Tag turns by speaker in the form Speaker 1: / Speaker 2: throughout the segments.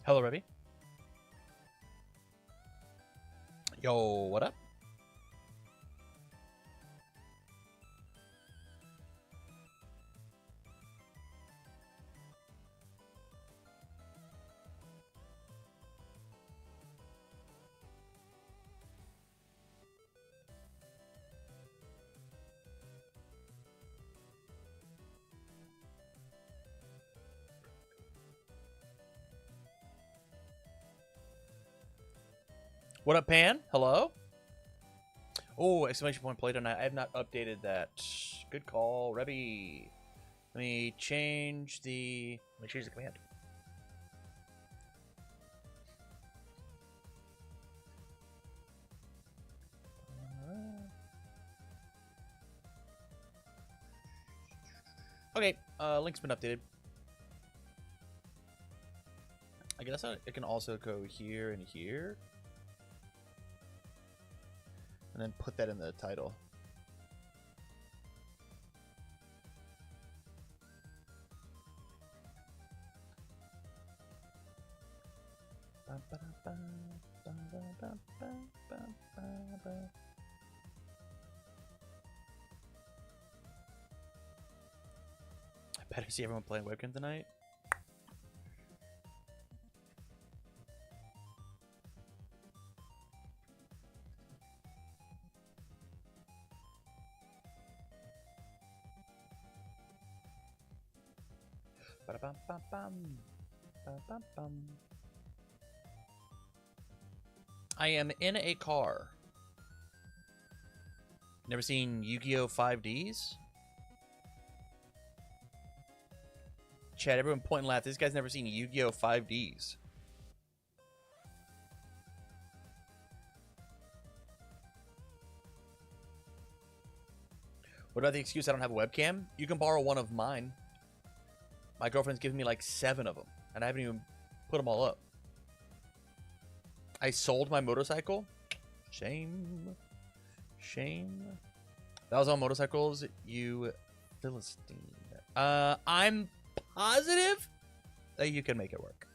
Speaker 1: Hello, Revy. Yo, what up? What up, Pan? Hello? Oh, exclamation point play tonight. I have not updated that. Good call, Revy. Let me change the command. Okay, link's been updated. I guess it can also go here and here. And then put that in the title. I better see everyone playing webcam tonight. I am in a car. Never seen Yu-Gi-Oh! 5Ds? Chad, everyone point and laugh. This guy's never seen Yu-Gi-Oh! 5Ds. What about the excuse I don't have a webcam? You can borrow one of mine. My girlfriend's given me like 7 of them, and I haven't even put them all up. I sold my motorcycle. Shame. Shame. That was on motorcycles, you Philistine. I'm positive that you can make it work.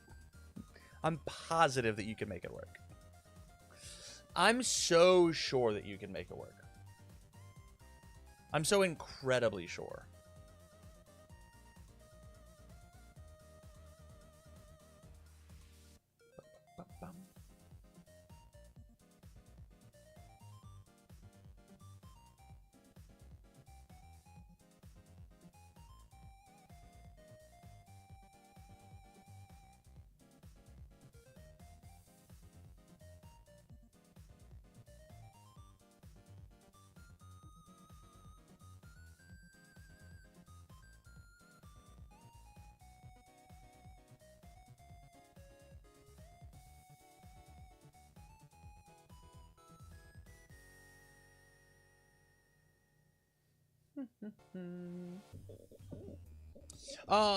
Speaker 1: I'm positive that you can make it work. I'm so sure that you can make it work. I'm so incredibly sure.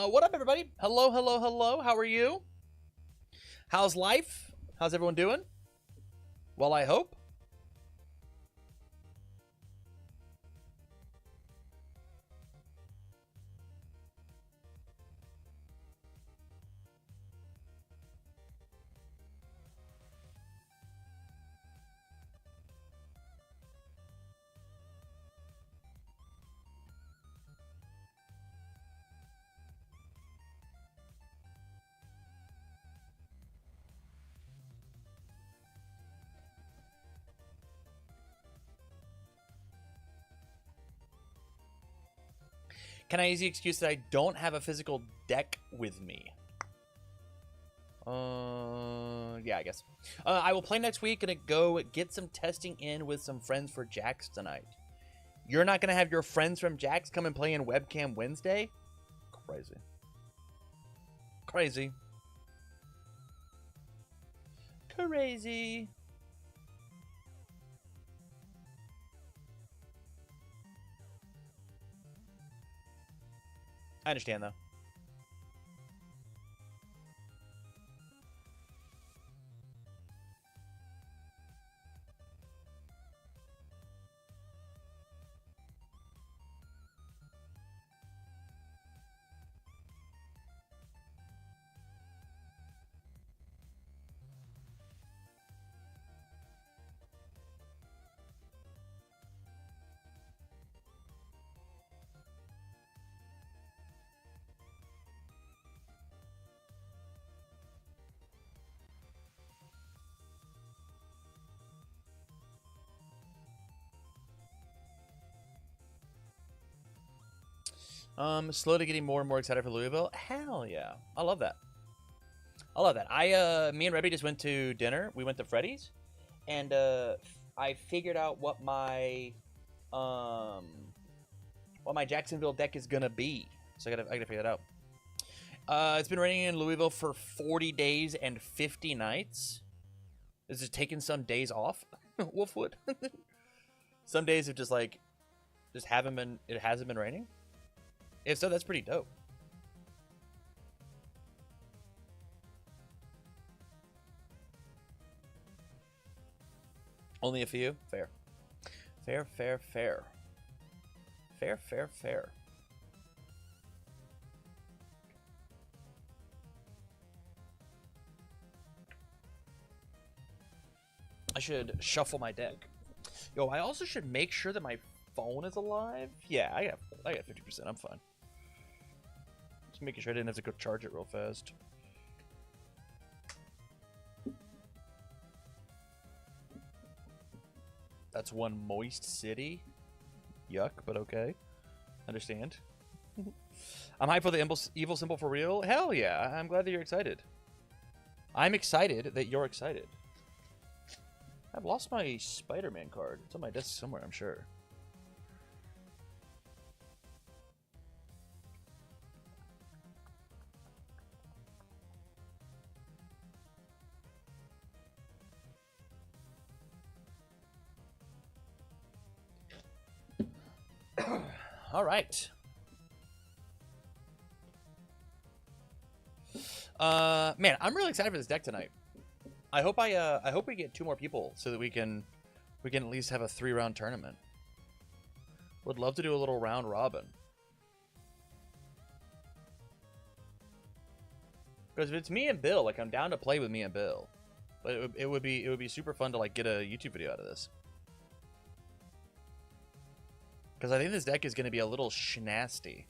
Speaker 1: What up, everybody? Hello, hello, hello. How are you? How's life? How's everyone doing? Well, I hope. Can I use the excuse that I don't have a physical deck with me? Yeah, I guess. I will play next week and go get some testing in with some friends for Jax tonight. You're not gonna have your friends from Jax come and play in Webcam Wednesday? Crazy. Crazy. Crazy. I understand, though. Slowly getting more and more excited for Louisville. Hell yeah. I love that. I love that. Me and Rebby just went to dinner. We went to Freddy's, and I figured out what my Jacksonville deck is gonna be. So I gotta figure that out. It's been raining in Louisville for 40 days and 50 nights. Is it taking some days off? Wolfwood. Some days have just haven't been. It hasn't been raining. If so, that's pretty dope. Only a few? Fair. Fair, fair, fair. Fair, fair, fair. I should shuffle my deck. Yo, I also should make sure that my phone is alive. Yeah, I got 50%. I'm fine. Just making sure I didn't have to go charge it real fast. That's one moist city. Yuck, but okay. Understand. I'm hyped for the evil symbol for real. Hell yeah, I'm glad that you're excited. I'm excited that you're excited. I've lost my Spider-Man card. It's on my desk somewhere, I'm sure. All right. Man, I'm really excited for this deck tonight. I hope we get 2 more people so that we can at least have a 3-round tournament. Would love to do a little round robin. Because if it's me and Bill, like I'm down to play with me and Bill. But it would be super fun to like get a YouTube video out of this. Because I think this deck is going to be a little schnasty.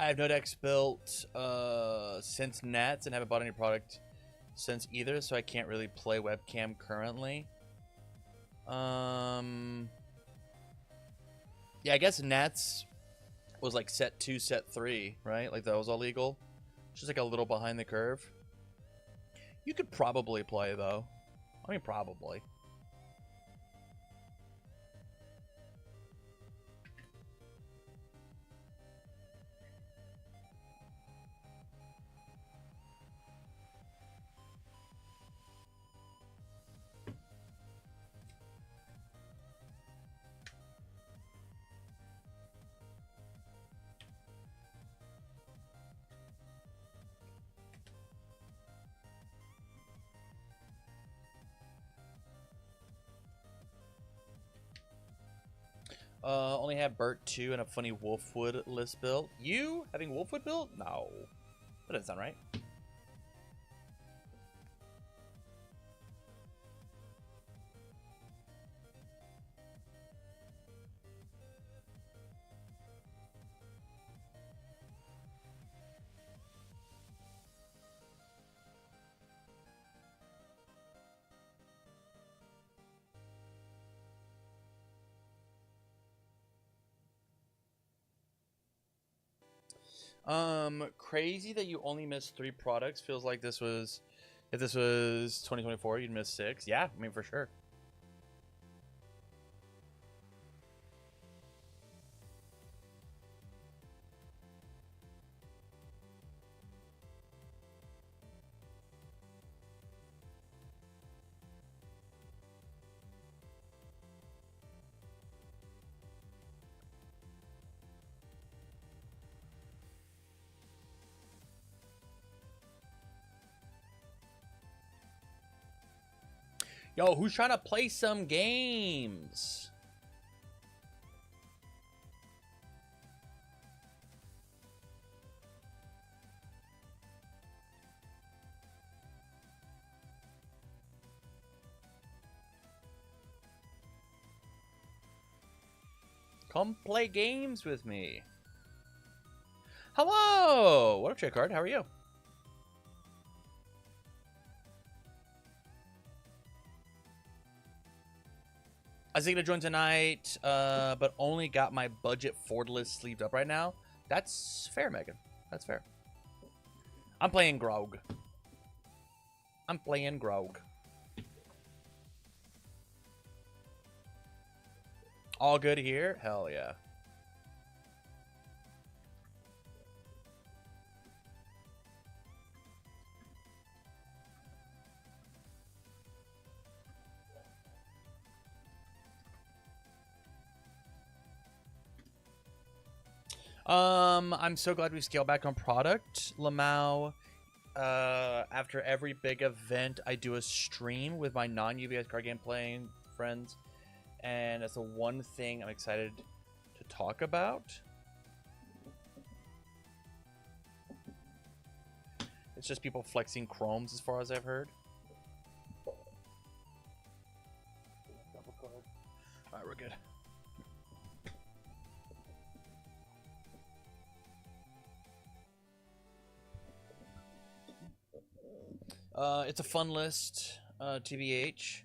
Speaker 1: I have no decks built since Nats and haven't bought any product since either, so I can't really play webcam currently. Yeah, I guess Nats was like set 2, set 3, right? Like that was all legal. It's just like a little behind the curve. You could probably play though. I mean, probably. Only have Bert 2 and a funny Wolfwood list built. You having Wolfwood built? No. That doesn't sound right. Crazy that you only missed 3 products. Feels like this was If this was 2024, you'd miss 6. Yeah, I mean, for sure. Yo, who's trying to play some games? Come play games with me. Hello! What up, Trick Card? How are you? I was thinking to join tonight, but only got my budget Ford list sleeved up right now. That's fair, Megan. That's fair. I'm playing Grog. I'm playing Grog. All good here? Hell yeah. I'm so glad we scaled back on product, Lamau. After every big event, I do a stream with my non-UBS card game playing friends, and that's the one thing I'm excited to talk about. It's just people flexing chromes, as far as I've heard. Double card. All right, we're good. It's a fun list, TBH.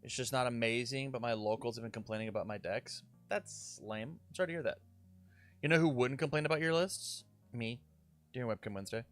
Speaker 1: It's just not amazing, but my locals have been complaining about my decks. That's lame. I'm sorry to hear that. You know who wouldn't complain about your lists? Me, during Webcam Wednesday.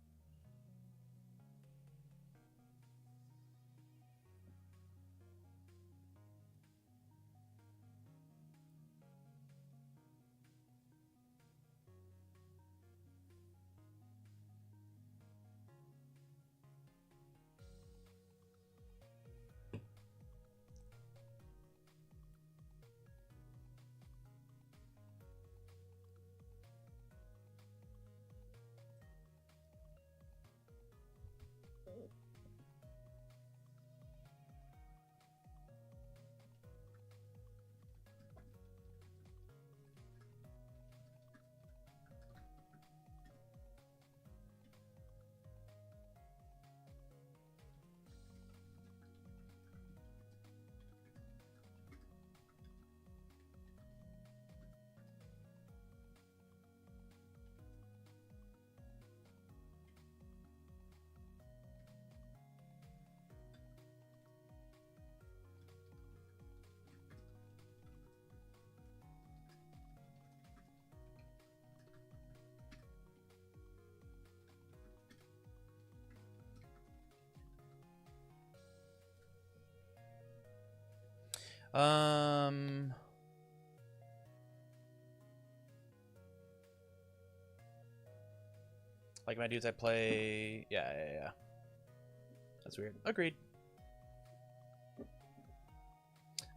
Speaker 1: Like my dudes I play... Yeah. That's weird. Agreed.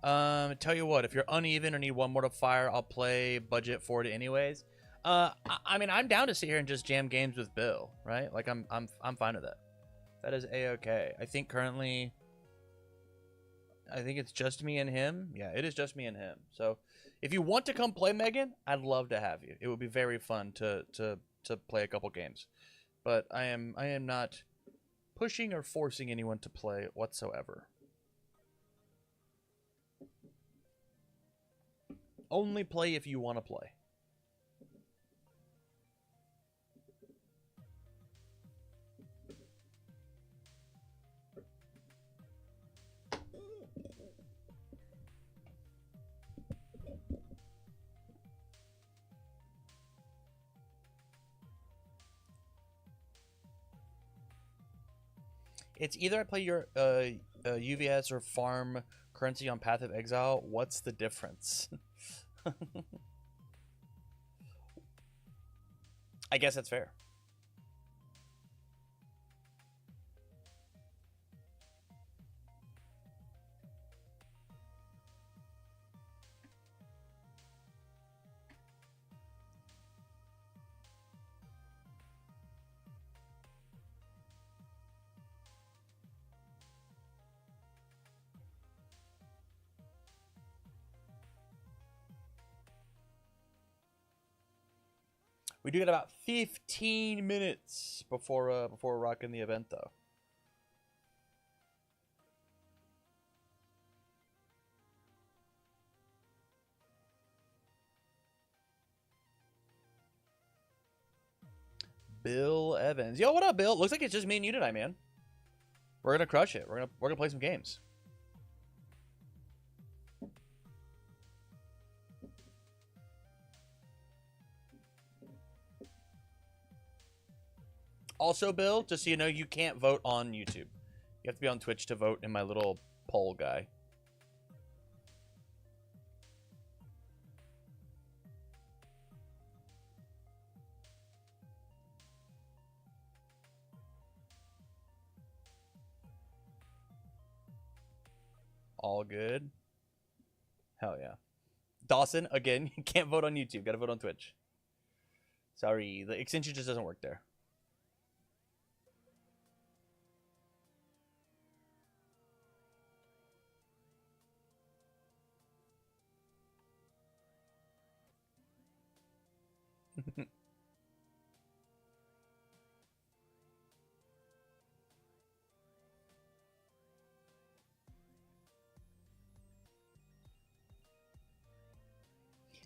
Speaker 1: Tell you what, if you're uneven or need one more to fire, I'll play budget for it anyways. I mean, I'm down to sit here and just jam games with Bill, right? Like, I'm fine with that. That is A-okay. I think currently... I think it's just me and him. Yeah, it is just me and him. So, if you want to come play, Megan, I'd love to have you. It would be very fun to play a couple games. But I am not pushing or forcing anyone to play whatsoever. Only play if you want to play. It's either I play your UVS or farm currency on Path of Exile. What's the difference? I guess that's fair. We do get about 15 minutes before rocking the event, though. Bill Evans. Yo, what up, Bill? Looks like it's just me and you tonight, man. We're gonna crush it. We're gonna play some games. Also, Bill, just so you know, you can't vote on YouTube. You have to be on Twitch to vote in my little poll guy. All good. Hell yeah. Dawson, again, you can't vote on YouTube. Gotta vote on Twitch. Sorry, the extension just doesn't work there.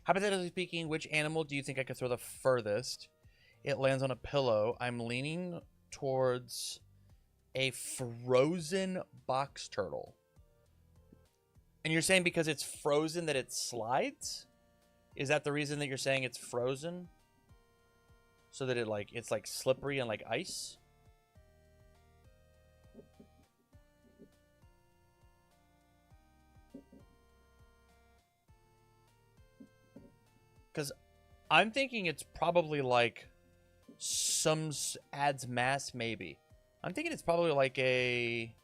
Speaker 1: Hypothetically speaking, which animal do you think I could throw the furthest? It lands on a pillow. I'm leaning towards a frozen box turtle. And you're saying because it's frozen that it slides? Is that the reason that you're saying it's frozen? So that it's like slippery and like ice? Because I'm thinking it's probably like some adds mass, maybe. I'm thinking it's probably like a...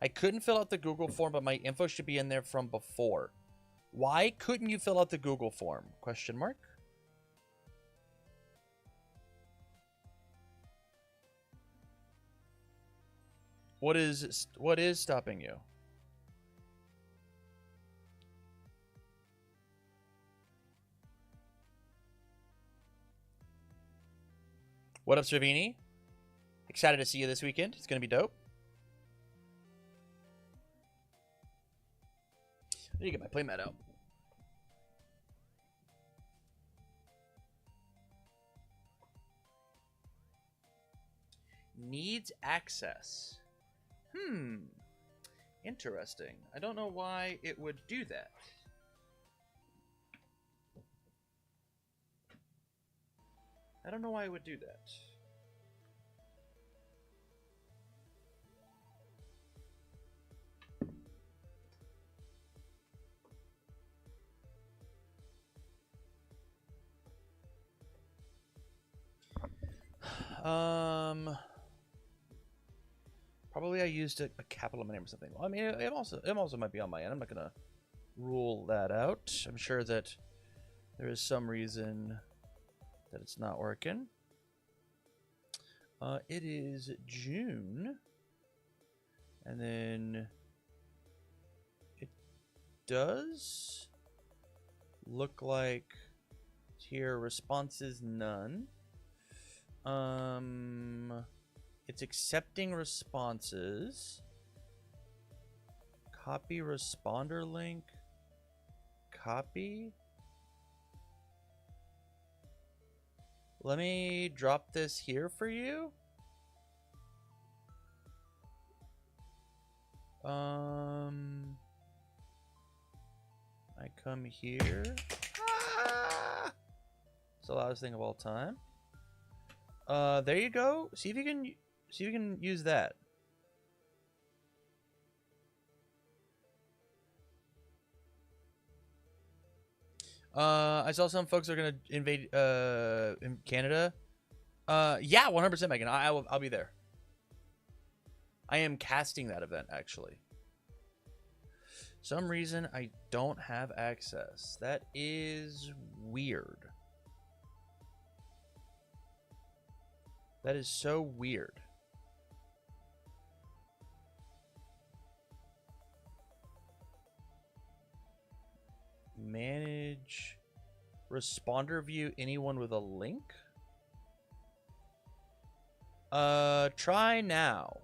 Speaker 1: I couldn't fill out the Google form, but my info should be in there from before. Why couldn't you fill out the Google form? Question mark. What is stopping you? What up, Servini? Excited to see you this weekend. It's going to be dope. I need to get my playmat out. Needs access. Interesting. I don't know why it would do that. I don't know why it would do that. Probably I used a capital name or something. Well, I mean, it also might be on my end. I'm not gonna rule that out. I'm sure that there is some reason that it's not working. It is June, and then it does look like here responses none. It's accepting responses. Copy responder link. Copy. Let me drop this here for you. I come here. It's the loudest thing of all time. There you go. See if you can See if you can use that. I saw some folks are gonna invade in Canada. Yeah, 100%, Megan. I'll be there. I am casting that event actually. Some reason I don't have access. That is weird. That is so weird. Manage responder view anyone with a link? Try now.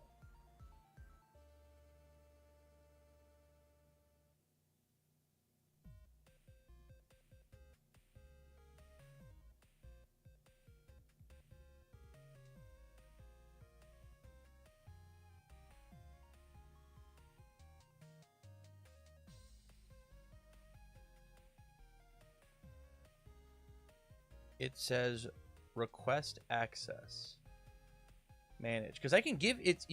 Speaker 1: It says request access. Manage. Because I can give it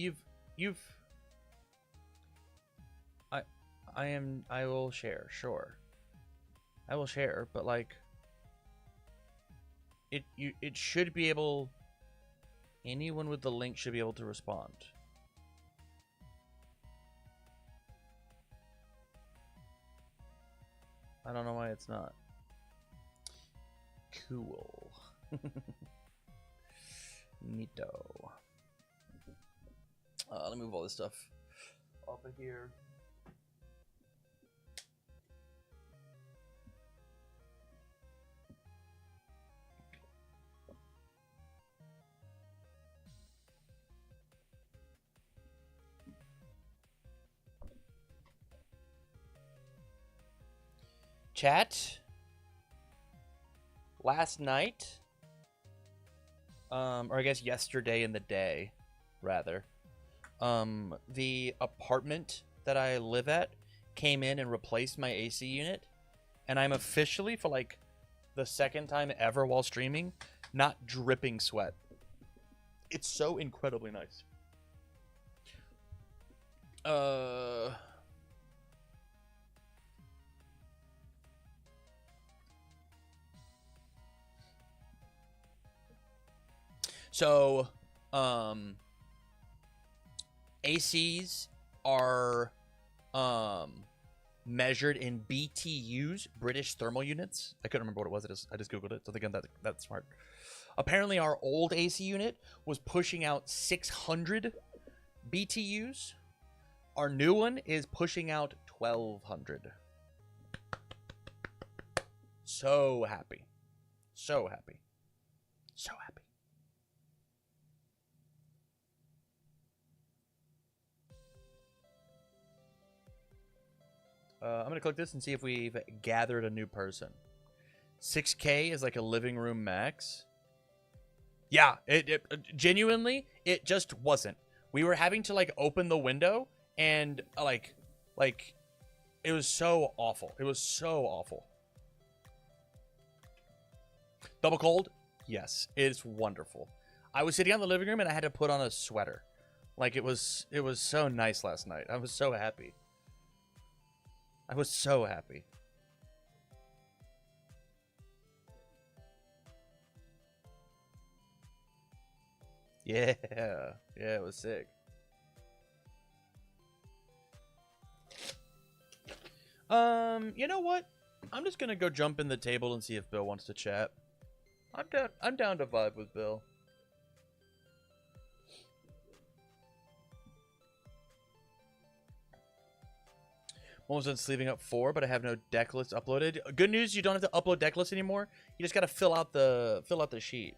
Speaker 1: I will share, sure. I will share, but like it should be able, anyone with the link should be able to respond. I don't know why it's not. Cool. Neato. Let me move all this stuff off of here. Chat. Last night, or I guess yesterday in the day, rather, the apartment that I live at came in and replaced my AC unit, and I'm officially, for like the second time ever while streaming, not dripping sweat. It's so incredibly nice. So, ACs are measured in BTUs, British thermal units. I couldn't remember what it was. I just googled it. So thinking that's smart. Apparently, our old AC unit was pushing out 600 BTUs. Our new one is pushing out 1,200. So happy. So happy. So happy. I'm going to click this and see if we've gathered a new person. 6K is like a living room max. Yeah, it genuinely, it just wasn't. We were having to like open the window and like it was so awful. It was so awful. Double cold? Yes, it's wonderful. I was sitting on the living room and I had to put on a sweater. Like it was so nice last night. I was so happy. I was so happy. Yeah, it was sick. You know what? I'm just gonna go jump in the table and see if Bill wants to chat. I'm down to vibe with Bill. Almost done sleeving up 4, but I have no deck list uploaded. Good news, you don't have to upload deck lists anymore. You just gotta fill out the sheet.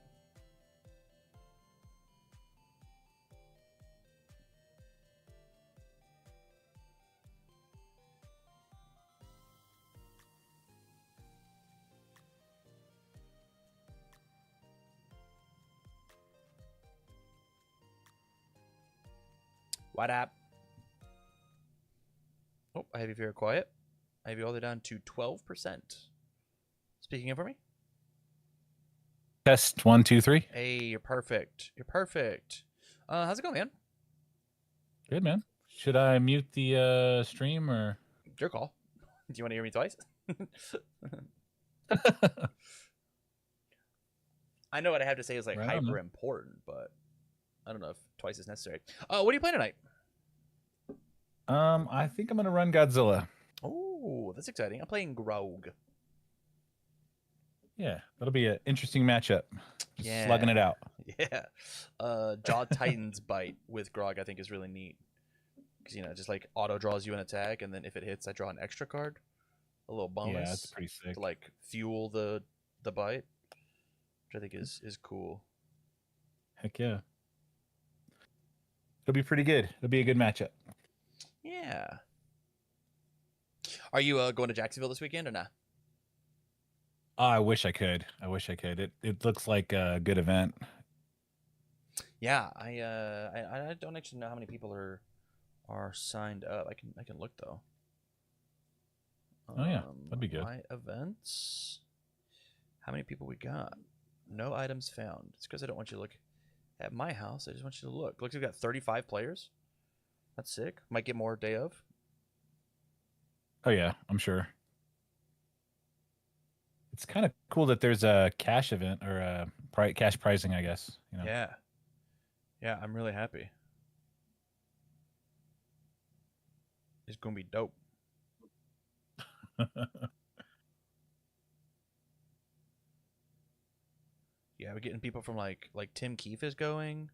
Speaker 1: What up? Oh, I have you very quiet. I have you all the way down to 12%. Speaking in for me.
Speaker 2: Test 1, 2, 3.
Speaker 1: Hey, you're perfect. You're perfect. How's it going, man?
Speaker 2: Good, man. Should I mute the stream or?
Speaker 1: Your call. Do you want to hear me twice? I know what I have to say is like
Speaker 2: Right on,
Speaker 1: hyper
Speaker 2: man.
Speaker 1: important, but I don't know if twice is necessary. What are you playing tonight?
Speaker 2: I think I'm gonna run Godzilla.
Speaker 1: Oh, that's exciting. I'm playing Grog.
Speaker 2: Yeah, that'll be an interesting matchup. Just
Speaker 1: Yeah.
Speaker 2: slugging it out.
Speaker 1: Yeah. Jaw Titan's Bite with Grog I think is really neat. Because, just like auto draws you an attack, and then if it hits, I draw an extra card. A little bonus.
Speaker 2: Yeah, that's pretty sick.
Speaker 1: To like fuel the bite. Which I think is cool.
Speaker 2: Heck yeah. It'll be pretty good. It'll be a good matchup.
Speaker 1: Yeah. Are you going to Jacksonville this weekend or not?
Speaker 2: Oh, I wish I could. It looks like a good event.
Speaker 1: Yeah, I don't actually know how many people are signed up. I can look though.
Speaker 2: Oh yeah, that'd be good.
Speaker 1: My events. How many people we got? No items found. It's because I don't want you to look at my house. I just want you to look. Looks like we got 35 players. That's sick. Might get more day of.
Speaker 2: Oh yeah, I'm sure. It's kind of cool that there's a cash event or a cash pricing, I guess.
Speaker 1: Yeah. Yeah, I'm really happy. It's gonna be dope. Yeah, we're getting people from like Tim Keefe is going.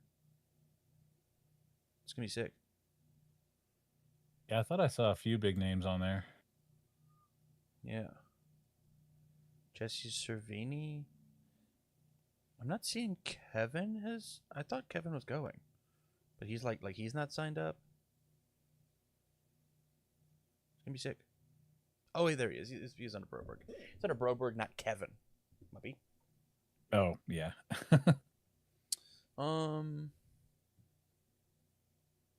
Speaker 1: It's gonna be sick.
Speaker 2: Yeah, I thought I saw a few big names on there.
Speaker 1: Yeah. Jesse Cervini. I'm not seeing Kevin has. I thought Kevin was going, but he's like he's not signed up. It's gonna be sick. Oh, wait, there he is. He's under Broberg. It's under Broberg, not Kevin. Might be.
Speaker 2: Oh yeah.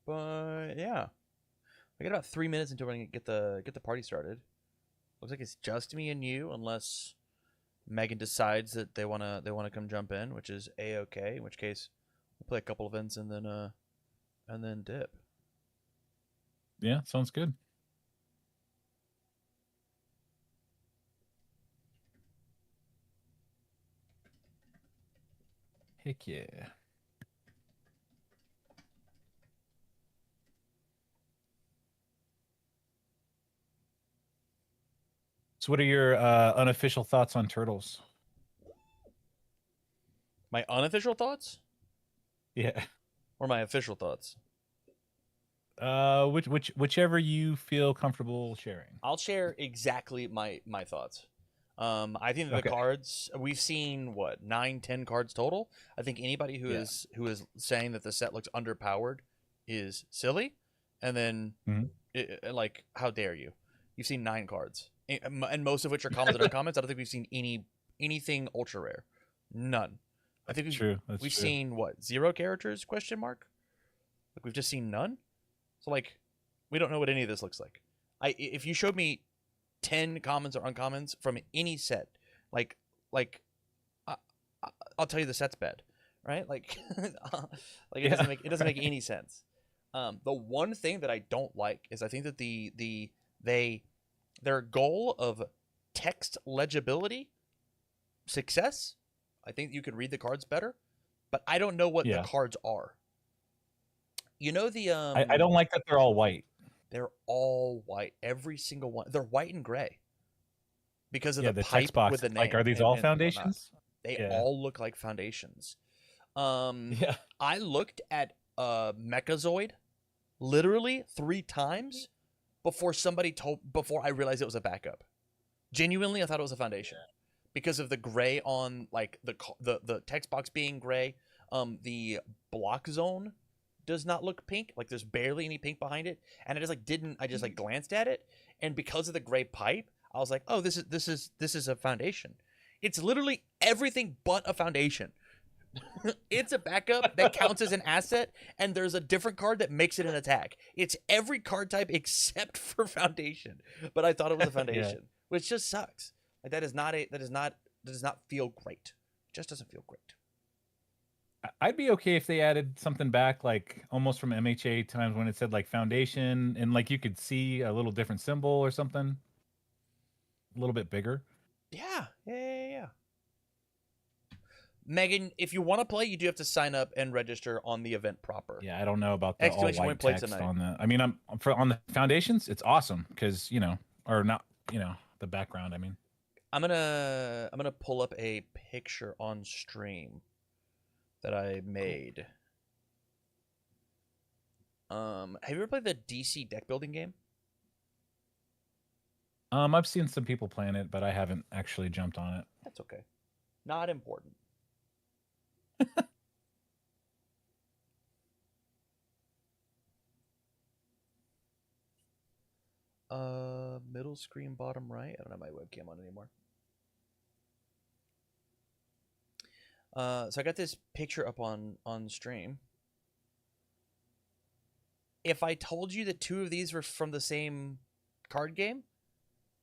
Speaker 1: But yeah, I got about 3 minutes until we're gonna get the party started. Looks like it's just me and you, unless Megan decides that they wanna come jump in, which is a-okay. In which case, we'll play a couple events and then dip.
Speaker 2: Yeah, sounds good. Heck yeah. So what are your unofficial thoughts on turtles?
Speaker 1: My unofficial thoughts?
Speaker 2: Yeah.
Speaker 1: Or my official thoughts?
Speaker 2: Whichever you feel comfortable sharing.
Speaker 1: I'll share exactly my thoughts. I think that the cards we've seen 9-10 cards total. I think anybody who is saying that the set looks underpowered is silly. And then how dare you? You've seen 9 cards, and most of which are commons and uncommons. I don't think we've seen anything ultra rare. None. I think we've seen 0 characters ? We've just seen none. So we don't know what any of this looks like. If you showed me 10 commons or uncommons from any set, I'll tell you the set's bad, right? It doesn't make any sense. The one thing that I don't like is I think that their goal of text legibility success. I think you could read the cards better, but I don't know what the cards are. You know
Speaker 2: I don't like that they're all white.
Speaker 1: They're all white. Every single one. They're white and gray. Because of the pipe
Speaker 2: text box,
Speaker 1: with the name.
Speaker 2: are these all foundations?
Speaker 1: They all look like foundations. I looked at Mechazoid literally 3 times before I realized it was a backup. Genuinely, I thought it was a foundation. Because of the gray on the text box being gray. The block zone does not look pink. There's barely any pink behind it, and I just glanced at it, and because of the gray pipe, I was like, oh, this is a foundation. It's literally everything but a foundation. It's a backup that counts as an asset, and there's a different card that makes it an attack. It's every card type except for foundation. But I thought it was a foundation, which just sucks. That does not feel great. It just doesn't feel great.
Speaker 2: I'd be okay if they added something back, like almost from MHA times when it said like foundation and like you could see a little different symbol or something, a little bit bigger.
Speaker 1: Yeah. Megan, if you want to play, you do have to sign up and register on the event proper.
Speaker 2: Yeah, I don't know about the all
Speaker 1: Exclamation
Speaker 2: white
Speaker 1: point play
Speaker 2: text
Speaker 1: tonight.
Speaker 2: on the. I mean, on the foundations. It's awesome because or not, the background. I mean,
Speaker 1: I'm gonna pull up a picture on stream that I made. Have you ever played the DC deck building game?
Speaker 2: I've seen some people playing it, but I haven't actually jumped on it.
Speaker 1: That's okay. Not important. Middle screen, bottom right. I don't have my webcam on anymore. So I got this picture up on stream. If I told you that two of these were from the same card game,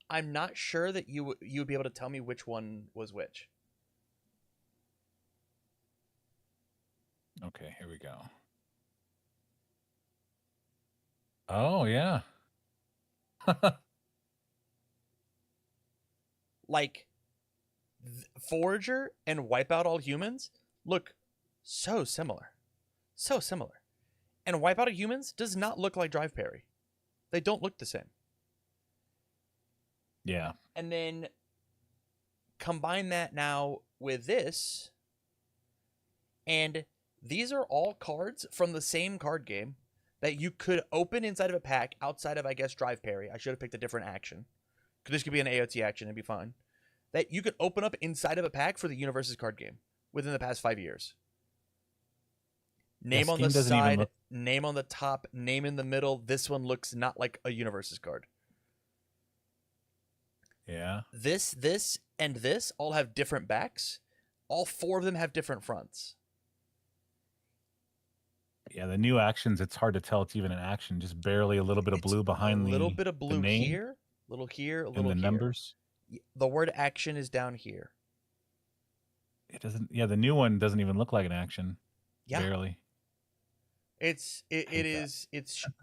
Speaker 1: I'm not sure that you would be able to tell me which one was which.
Speaker 2: Okay, here we go. Oh yeah.
Speaker 1: Like Forager and Wipeout All Humans look so similar. So similar. And Wipeout All Humans does not look like Drive Parry. They don't look the same.
Speaker 2: Yeah.
Speaker 1: And then combine that now with this, and these are all cards from the same card game that you could open inside of a pack outside of, I guess, Drive Parry. I should have picked a different action. This could be an AOT action. It'd be fine. That you could open up inside of a pack for the Universes card game within the past 5 years. Name on the side, name on the top, name in the middle. This one looks not like a Universes card.
Speaker 2: Yeah.
Speaker 1: This, and this all have different backs. All 4 of them have different fronts.
Speaker 2: Yeah, the new actions, it's hard to tell it's even an action. Just barely a little bit of blue behind
Speaker 1: a little bit of blue here, a little here, a little
Speaker 2: and the
Speaker 1: here.
Speaker 2: numbers.
Speaker 1: The word action is down here.
Speaker 2: It doesn't. Yeah, the new one doesn't even look like an action.
Speaker 1: Yeah,
Speaker 2: barely.
Speaker 1: It's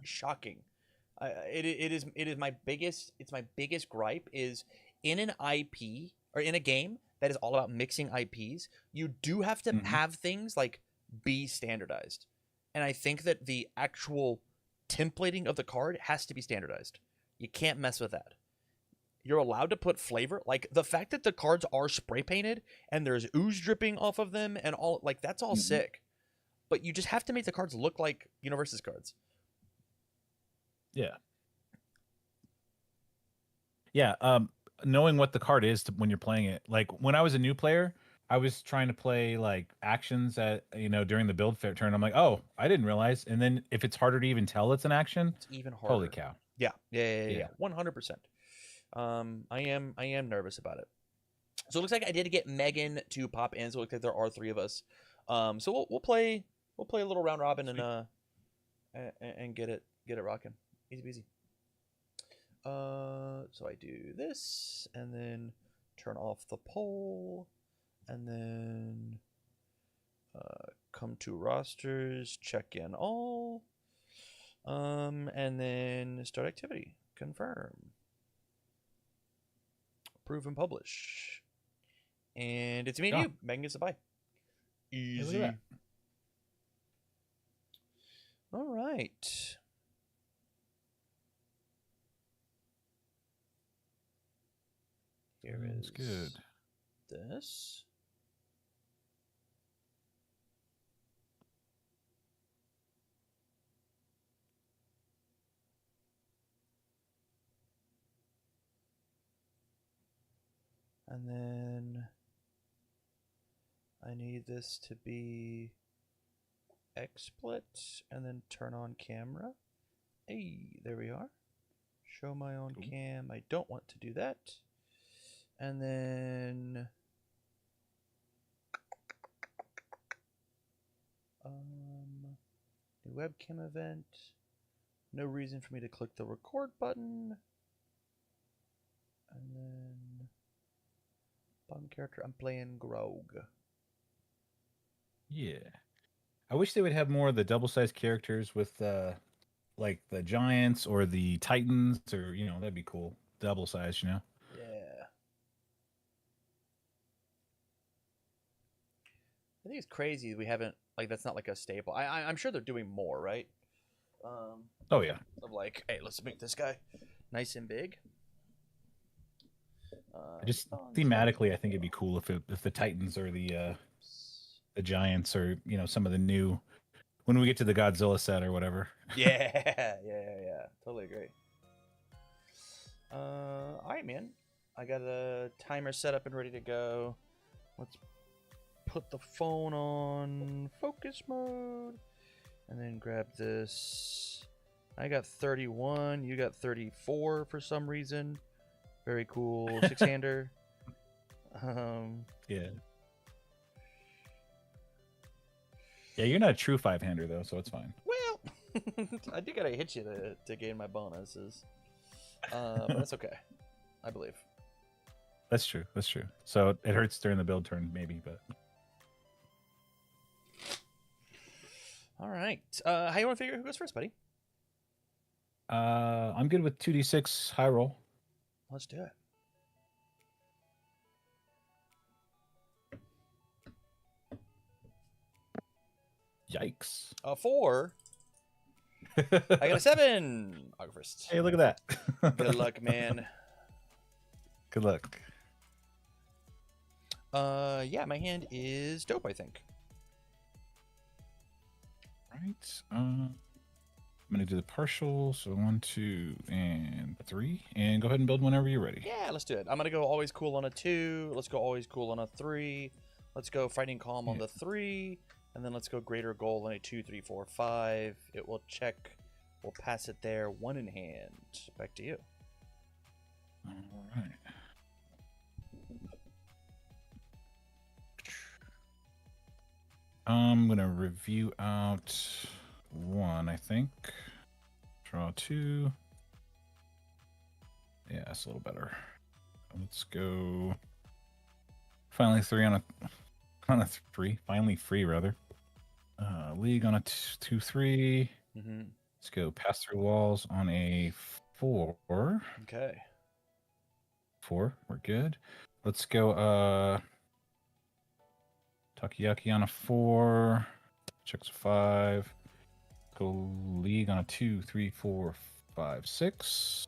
Speaker 1: shocking. It is my biggest. It's my biggest gripe is in an IP or in a game that is all about mixing IPs. You do have to have things like be standardized, and I think that the actual templating of the card has to be standardized. You can't mess with that. You're allowed to put flavor, like the fact that the cards are spray painted and there's ooze dripping off of them and all, like that's all sick. But you just have to make the cards look like Universes cards.
Speaker 2: Yeah. Yeah. Knowing what the card is when you're playing it, like when I was a new player, I was trying to play like actions at during the build fair turn. I'm like, oh, I didn't realize. And then if it's harder to even tell it's an action,
Speaker 1: it's even harder.
Speaker 2: Holy cow!
Speaker 1: Yeah. 100%. I am nervous about it. So it looks like I did get Megan to pop in. So it looks like there are 3 of us. So we'll play a little round robin and get it rocking. Easy peasy. So I do this and then turn off the poll and then come to rosters, check in all, and then start activity, confirm, approve and publish, and it's me and you. Megan gets a bye. Easy. All right. Here is
Speaker 2: good.
Speaker 1: This. And then I need this to be XSplit and then turn on camera. Hey, there we are. Show my own cam. I don't want to do that. And then new webcam event. No reason for me to click the record button. And then bottom character, I'm playing Grog.
Speaker 2: Yeah. I wish they would have more of the double-sized characters with like the giants or the titans, or that'd be cool. Double size,
Speaker 1: Yeah. I think it's crazy we haven't that's not like a staple. I'm sure they're doing more, right?
Speaker 2: Oh yeah.
Speaker 1: Of like, hey, let's make this guy nice and big.
Speaker 2: Just thematically, I think it'd be cool if the titans or the giants or some of the new when we get to the Godzilla set or whatever.
Speaker 1: Yeah. Totally agree. All right, man. I got a timer set up and ready to go. Let's put the phone on focus mode and then grab this. I got 31. You got 34 for some reason. Very cool. Six-hander.
Speaker 2: Yeah. Yeah, you're not a true five-hander though, so it's fine.
Speaker 1: Well, I do gotta hit you to gain my bonuses. But that's okay. I believe.
Speaker 2: That's true. That's true. So it hurts during the build turn, maybe, but.
Speaker 1: All right. How you want to figure who goes first, buddy?
Speaker 2: I'm good with 2d6 high roll.
Speaker 1: Let's do it.
Speaker 2: Yikes.
Speaker 1: 4. I got a 7. I'll go first.
Speaker 2: Hey, look at that.
Speaker 1: Good luck, man.
Speaker 2: Good luck.
Speaker 1: Yeah, my hand is dope, I think.
Speaker 2: Right. I'm gonna do the partial. So 1, 2, and 3, and go ahead and build whenever you're ready.
Speaker 1: Yeah, let's do it. I'm gonna go always cool on a 2. Let's go always cool on a 3. Let's go fighting calm on the 3, and then let's go greater goal on a 2, 3, 4, 5. It will check. We'll pass it there. 1 in hand. Back to you.
Speaker 2: All right. I'm gonna review out 1, I think. Draw 2. Yeah, that's a little better. Let's go. Finally 3 on a 3. Finally free rather. League on a 2, 3.
Speaker 1: Mm-hmm.
Speaker 2: Let's go pass through walls on a 4.
Speaker 1: Okay.
Speaker 2: 4. We're good. Let's go. Takoyaki on a 4. Checks a 5. Go league on a 2, 3, 4, 5, 6.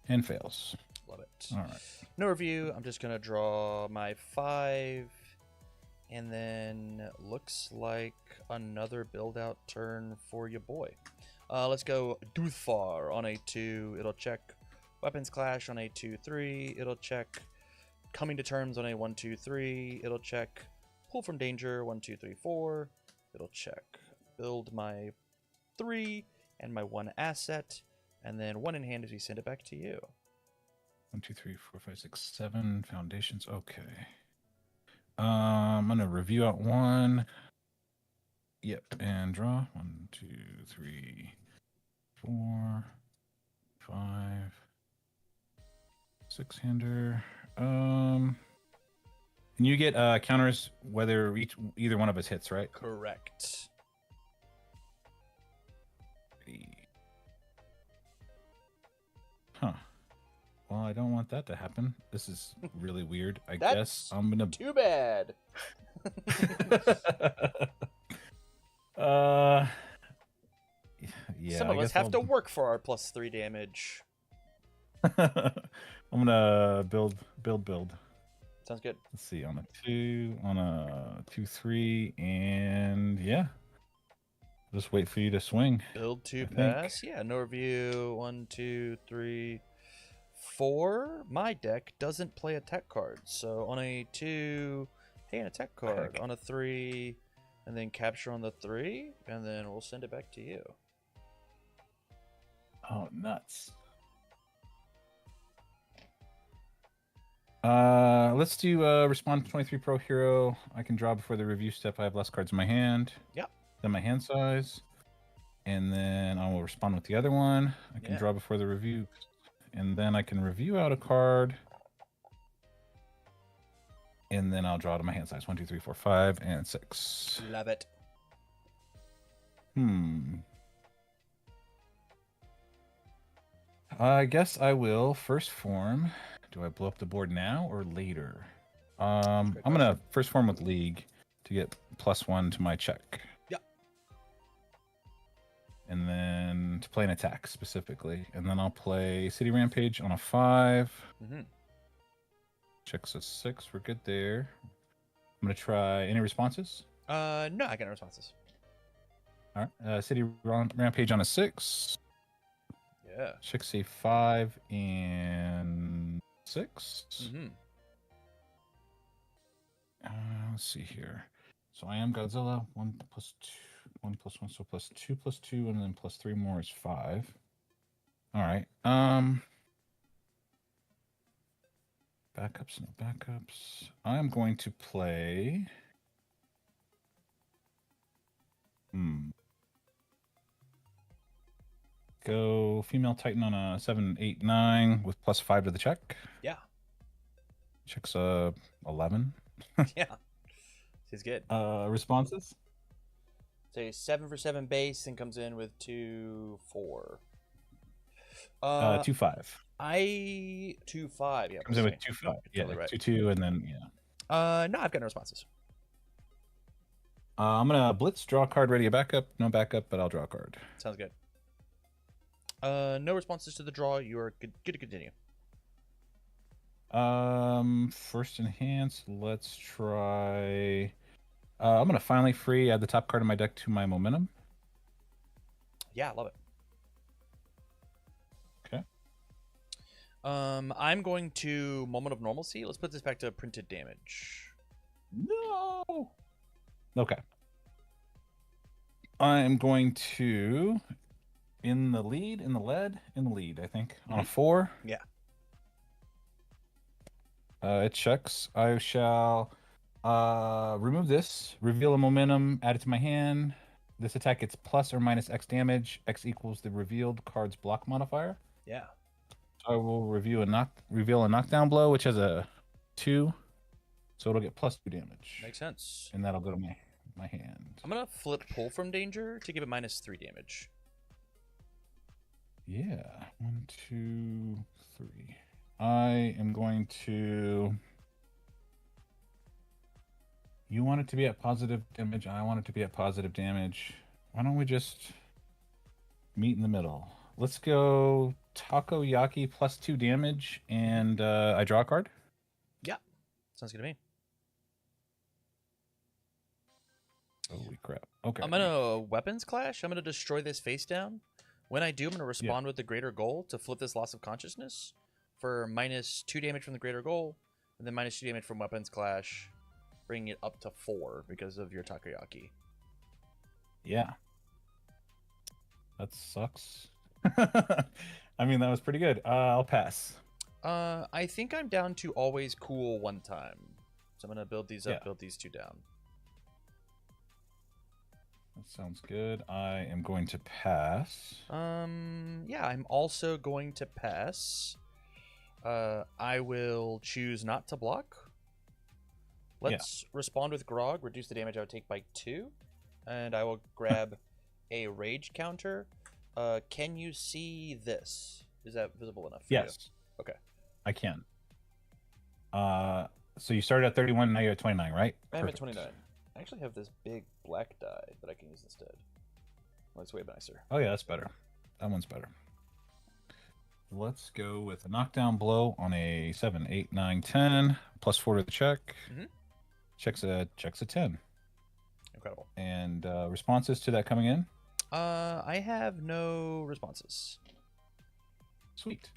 Speaker 2: And fails.
Speaker 1: Love it.
Speaker 2: All right.
Speaker 1: No review. I'm just going to draw my 5. And then looks like another build out turn for your boy. Let's go Doothfar on a 2. It'll check. Weapons Clash on a 2, 3. It'll check. Coming to Terms on a 1, 2, 3. It'll check. Pull from Danger 1, 2, 3, 4. It'll check. Build my 3 and my 1 asset, and then 1 in hand as we send it back to you.
Speaker 2: 1, 2, 3, 4, 5, 6, 7 foundations. Okay. I'm gonna review out 1. Yep, and draw 1, 2, 3, 4, 5, 6-hander. And you get counters whether either one of us hits, right?
Speaker 1: Correct.
Speaker 2: Huh. Well, I don't want that to happen. This is really weird. I guess I'm gonna.
Speaker 1: Too bad.
Speaker 2: Yeah.
Speaker 1: Some of us have to work for our +3 damage.
Speaker 2: I'm gonna build.
Speaker 1: Sounds good.
Speaker 2: Let's see, on a 2, on a 2, 3, and yeah. Just wait for you to swing.
Speaker 1: Build 2 pass. Yeah, no review. 1, 2, 3, 4. My deck doesn't play attack cards. So on a 2, pay an attack card.
Speaker 2: Heck.
Speaker 1: On a 3, and then capture on the 3, and then we'll send it back to you.
Speaker 2: Oh, nuts. Let's do respond to 23 Pro Hero. I can draw before the review step. I have less cards in my hand.
Speaker 1: Yep.
Speaker 2: Then my hand size. And then I will respond with the other one. I can draw before the review. And then I can review out a card. And then I'll draw to my hand size. 1, 2, 3, 4, 5, and 6.
Speaker 1: Love it.
Speaker 2: I guess I will first form. Do I blow up the board now or later? I'm gonna first form with League to get +1 to my check.
Speaker 1: Yeah.
Speaker 2: And then to play an attack specifically. And then I'll play City Rampage on a 5. Checks a 6. We're good there. I'm gonna try any responses?
Speaker 1: No, I got no responses.
Speaker 2: All right. City Rampage on a 6.
Speaker 1: Yeah.
Speaker 2: Checks a 5 and 6. Let's see here. So I am Godzilla. 1 + 2, 1 + 1, so +2 + 2, and then +3 more is 5. All right. Backups, no backups. I'm going to play. Go female Titan on a 7, 8, 9 with +5 to the check.
Speaker 1: Yeah.
Speaker 2: Checks 11.
Speaker 1: Yeah. Seems good.
Speaker 2: Responses?
Speaker 1: Say 7 for 7 base and comes in with 2, 4.
Speaker 2: 2, 5.
Speaker 1: 2, 5. Yeah.
Speaker 2: Comes in with 2, 5. Yeah,
Speaker 1: Totally right.
Speaker 2: 2, 2, and then yeah.
Speaker 1: No, I've got no responses.
Speaker 2: I'm gonna blitz, draw a card, ready a backup. No backup, but I'll draw a card.
Speaker 1: Sounds good. No responses to the draw. You are good to continue.
Speaker 2: First enhance. Let's try. I'm gonna finally free. Add the top card of my deck to my momentum.
Speaker 1: Yeah, I love it.
Speaker 2: Okay.
Speaker 1: I'm going to Moment of Normalcy. Let's put this back to printed damage.
Speaker 2: No. Okay. I'm going to in the lead, I think. On a 4.
Speaker 1: Yeah.
Speaker 2: It checks. I shall remove this, reveal a momentum, add it to my hand. This attack gets plus or minus X damage. X equals the revealed card's block modifier.
Speaker 1: Yeah.
Speaker 2: I will reveal a knockdown blow, which has a 2. So it'll get +2 damage.
Speaker 1: Makes sense.
Speaker 2: And that'll go to my hand.
Speaker 1: I'm gonna flip Pull from Danger to give it -3 damage.
Speaker 2: Yeah. 1, 2, 3. I am going to. You want it to be at positive damage. I want it to be at positive damage. Why don't we just meet in the middle? Let's go Takoyaki +2 damage, and I draw a card.
Speaker 1: Yeah, sounds good to me.
Speaker 2: Holy crap. Okay.
Speaker 1: I'm gonna Weapons Clash. I'm gonna destroy this face down. When I do, I'm gonna respond with the Greater Goal to flip this Loss of Consciousness for -2 damage from the Greater Goal, and then -2 damage from Weapons Clash, bringing it up to 4 because of your Takoyaki.
Speaker 2: Yeah. That sucks. I mean, that was pretty good. I'll pass.
Speaker 1: I think I'm down to always cool 1 time. So I'm gonna build these up, build these 2 down.
Speaker 2: That sounds good. I am going to pass.
Speaker 1: Yeah, I'm also going to pass. I will choose not to block. Let's respond with Grog, reduce the damage I would take by 2. And I will grab a rage counter. Can you see this? Is that visible enough for you? Okay.
Speaker 2: I can. So you started at 31, now you're at 29, right?
Speaker 1: I'm at 29. I actually have this big black die that I can use instead. Well, it's way nicer.
Speaker 2: Oh yeah, that's better. That one's better. Let's go with a knockdown blow on a 7, 8, 9, 10. +4 to the check. Checks a 10.
Speaker 1: Incredible.
Speaker 2: And responses to that coming in?
Speaker 1: I have no responses.
Speaker 2: Sweet.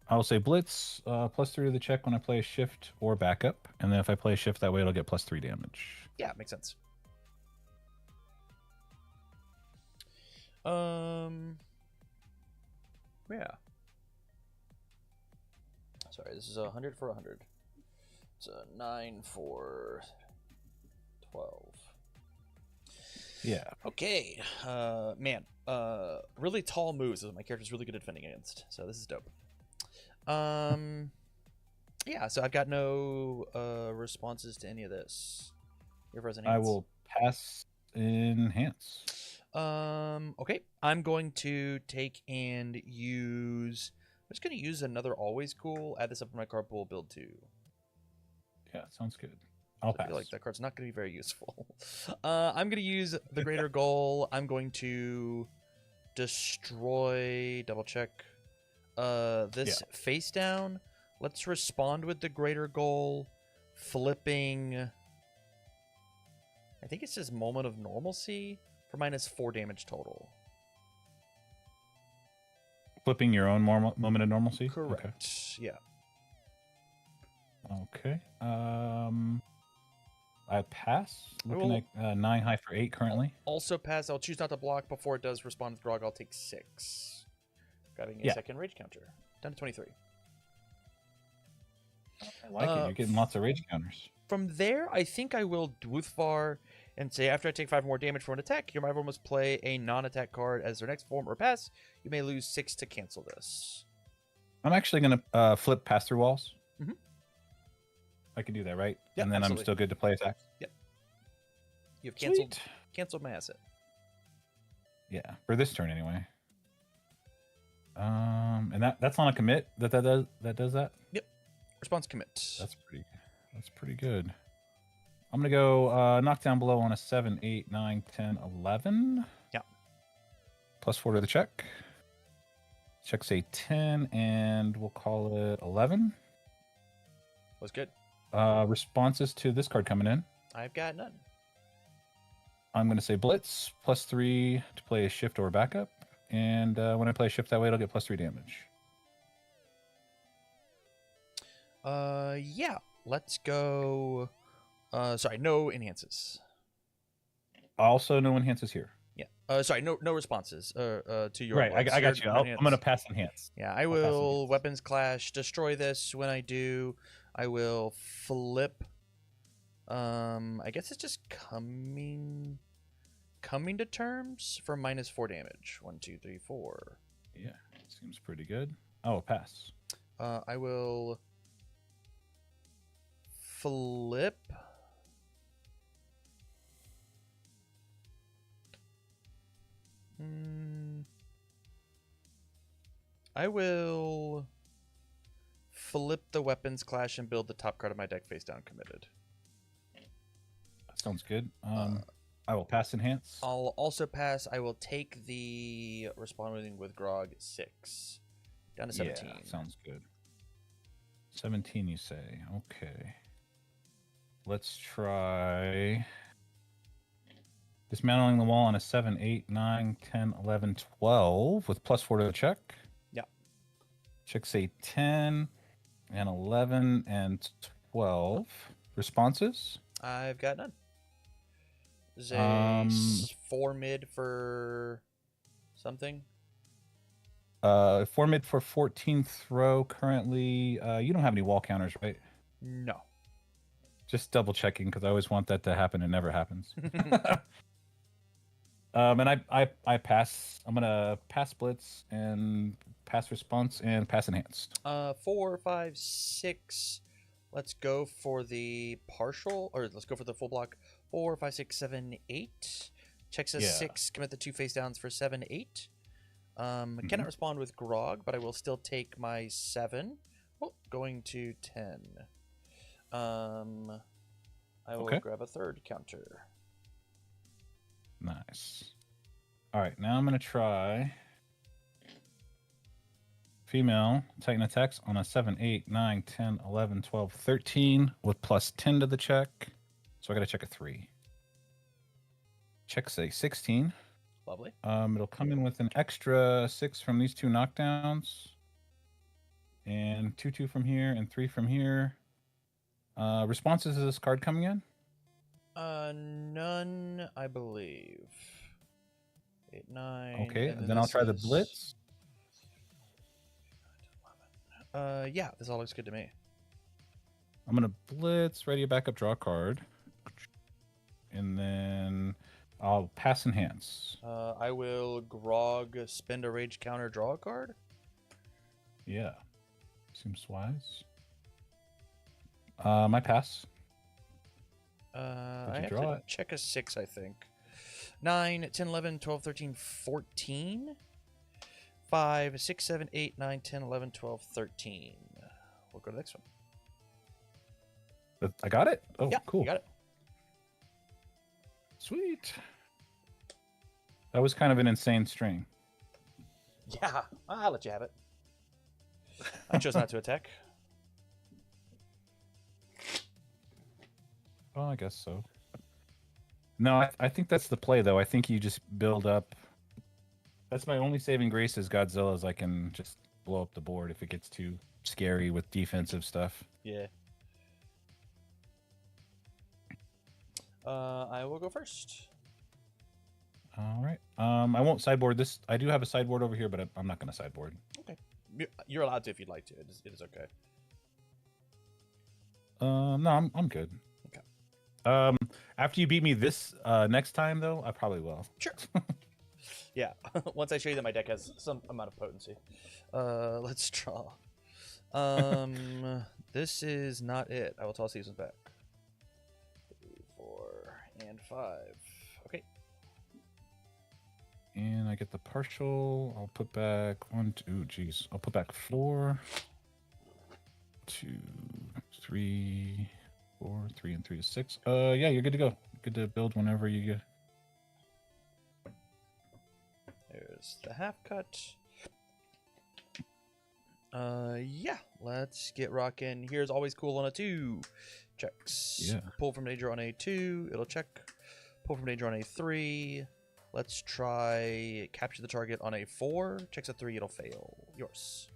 Speaker 2: I will say blitz, +3 to the check when I play a shift or backup. And then if I play a shift that way, it'll get +3 damage.
Speaker 1: Yeah, makes sense. Yeah. Sorry, this is 100 for 100. It's a 9 for 12.
Speaker 2: Yeah.
Speaker 1: Okay. Man. Really tall moves. My character's really good at defending against. So this is dope. Yeah, so I've got no responses to any of this.
Speaker 2: I will pass enhance.
Speaker 1: Okay. I'm going to take and use. I'm just going to use another always cool. Add this up in my card pool. Build 2.
Speaker 2: Yeah, sounds good. I'll
Speaker 1: I
Speaker 2: pass.
Speaker 1: feel like that card's not going to be very useful. I'm going to use the greater goal. I'm going to destroy. Double check. This face down. Let's respond with the greater goal. Flipping. I think it says moment of normalcy for -4 damage total.
Speaker 2: Flipping your own moment of normalcy?
Speaker 1: Correct.
Speaker 2: Okay.
Speaker 1: Yeah.
Speaker 2: Okay. I pass. Looking at 9 high for 8 currently.
Speaker 1: Also pass. I'll choose not to block before it does respond with Grog. I'll take 6. Grabbing a second rage counter. Down to 23.
Speaker 2: I like it. You're getting lots of rage counters.
Speaker 1: From there, I think I will Dwuthvar and say after I take 5 more damage from an attack, your rival must play a non-attack card as their next form or pass. You may lose 6 to cancel this.
Speaker 2: I'm actually going to flip pass-through walls.
Speaker 1: Mm-hmm.
Speaker 2: I can do that, right?
Speaker 1: Yep,
Speaker 2: and then
Speaker 1: absolutely.
Speaker 2: I'm still good to play attacks?
Speaker 1: Yep. You've canceled my asset.
Speaker 2: Yeah, for this turn anyway. And that's on a commit that does that?
Speaker 1: Yep. Response commit.
Speaker 2: That's pretty good. I'm gonna go knock down below on a 7, 8, 9, 10, 11.
Speaker 1: Yeah.
Speaker 2: +4 to the check. Check's a 10, and we'll call it 11.
Speaker 1: Was good.
Speaker 2: Responses to this card coming in.
Speaker 1: I've got none.
Speaker 2: I'm gonna say blitz +3 to play a shift or backup, and when I play a shift that way, it'll get +3 damage.
Speaker 1: Yeah. Let's go. Sorry, no enhances.
Speaker 2: Also, no enhances here.
Speaker 1: Yeah. Sorry, no responses. To your
Speaker 2: right. I got you. I'm gonna pass enhance.
Speaker 1: Yeah, I will weapons clash, destroy this. When I do, I will flip. I guess it's just coming to terms for -4 damage. 1, 2, 3, 4.
Speaker 2: Yeah, seems pretty good. Oh, pass.
Speaker 1: I will flip. I will flip the weapons clash and build the top card of my deck face down committed.
Speaker 2: That sounds good. I will pass enhance.
Speaker 1: I'll also pass. I will take the responding with Grog 6 down to 17.
Speaker 2: Yeah, sounds good. 17, you say? Okay. Let's try dismantling the wall on a 7, 8, 9, 10, 11, 12 with +4 to the check.
Speaker 1: Yeah.
Speaker 2: Checks a 10 and 11 and 12. Responses?
Speaker 1: I've got none. Is a 4 mid for something?
Speaker 2: 4 mid for 14 throw. Currently, you don't have any wall counters, right?
Speaker 1: No.
Speaker 2: Just double checking because I always want that to happen. It never happens. And I pass. I'm gonna pass blitz and pass response and pass enhanced.
Speaker 1: 4, 5, 6. Let's go for the partial, or let's go for the full block. 4, 5, 6, 7, 8. Checks a 6. Commit the 2 face downs for 7, 8. Cannot respond with Grog, but I will still take my 7. Oh, going to 10. I will grab a third counter.
Speaker 2: Nice. All right, now I'm going to try female Titan attacks on a 7, 8, 9, 10, 11, 12, 13 with +10 to the check. So I got to check a 3. Checks a 16.
Speaker 1: Lovely.
Speaker 2: It'll come in with an extra 6 from these 2 knockdowns. And 2, 2 from here and 3 from here. Responses to this card coming in?
Speaker 1: None, I believe. 8, 9.
Speaker 2: Okay, and then I'll try the blitz.
Speaker 1: Yeah, this all looks good to me.
Speaker 2: I'm gonna blitz, ready a backup, draw a card. And then I'll pass enhance.
Speaker 1: I will Grog, spend a rage counter, draw a card.
Speaker 2: Yeah. Seems wise. My pass.
Speaker 1: I have to check a 6, I think. 9, 10, 11, 12, 13, 14. 5, 6, 7, 8, 9, 10, 11, 12, 13. We'll go to the next one.
Speaker 2: I got it? Oh,
Speaker 1: Yeah,
Speaker 2: cool.
Speaker 1: you got it.
Speaker 2: Sweet. That was kind of an insane string.
Speaker 1: Yeah, I'll let you have it. I chose not to attack.
Speaker 2: Well, I guess so. No, I think that's the play, though. I think you just build up. That's my only saving grace is Godzilla, is I can just blow up the board if it gets too scary with defensive stuff.
Speaker 1: Yeah. I will go first.
Speaker 2: All right. I won't sideboard this. I do have a sideboard over here, but I'm not going to sideboard.
Speaker 1: Okay. You're allowed to if you'd like to. It is okay.
Speaker 2: No, I'm good.
Speaker 1: Okay.
Speaker 2: After you beat me this next time, though, I probably will.
Speaker 1: Sure. Yeah. Once I show you that my deck has some amount of potency. Let's draw. This is not it. I will toss these ones back. 3, 4, and 5. Okay.
Speaker 2: And I get the partial. I'll put back 1, 2. Geez, I'll put back 4, 2, 3, 4, 3, and 3 is 6. Yeah, you're good to go. Good to build whenever you get.
Speaker 1: There's the half cut. Yeah, let's get rocking. Here's always cool on a 2. Checks.
Speaker 2: Yeah.
Speaker 1: Pull from danger on a 2. It'll check. Pull from danger on a 3. Let's try capture the target on a 4. Checks a 3. It'll fail. Yours.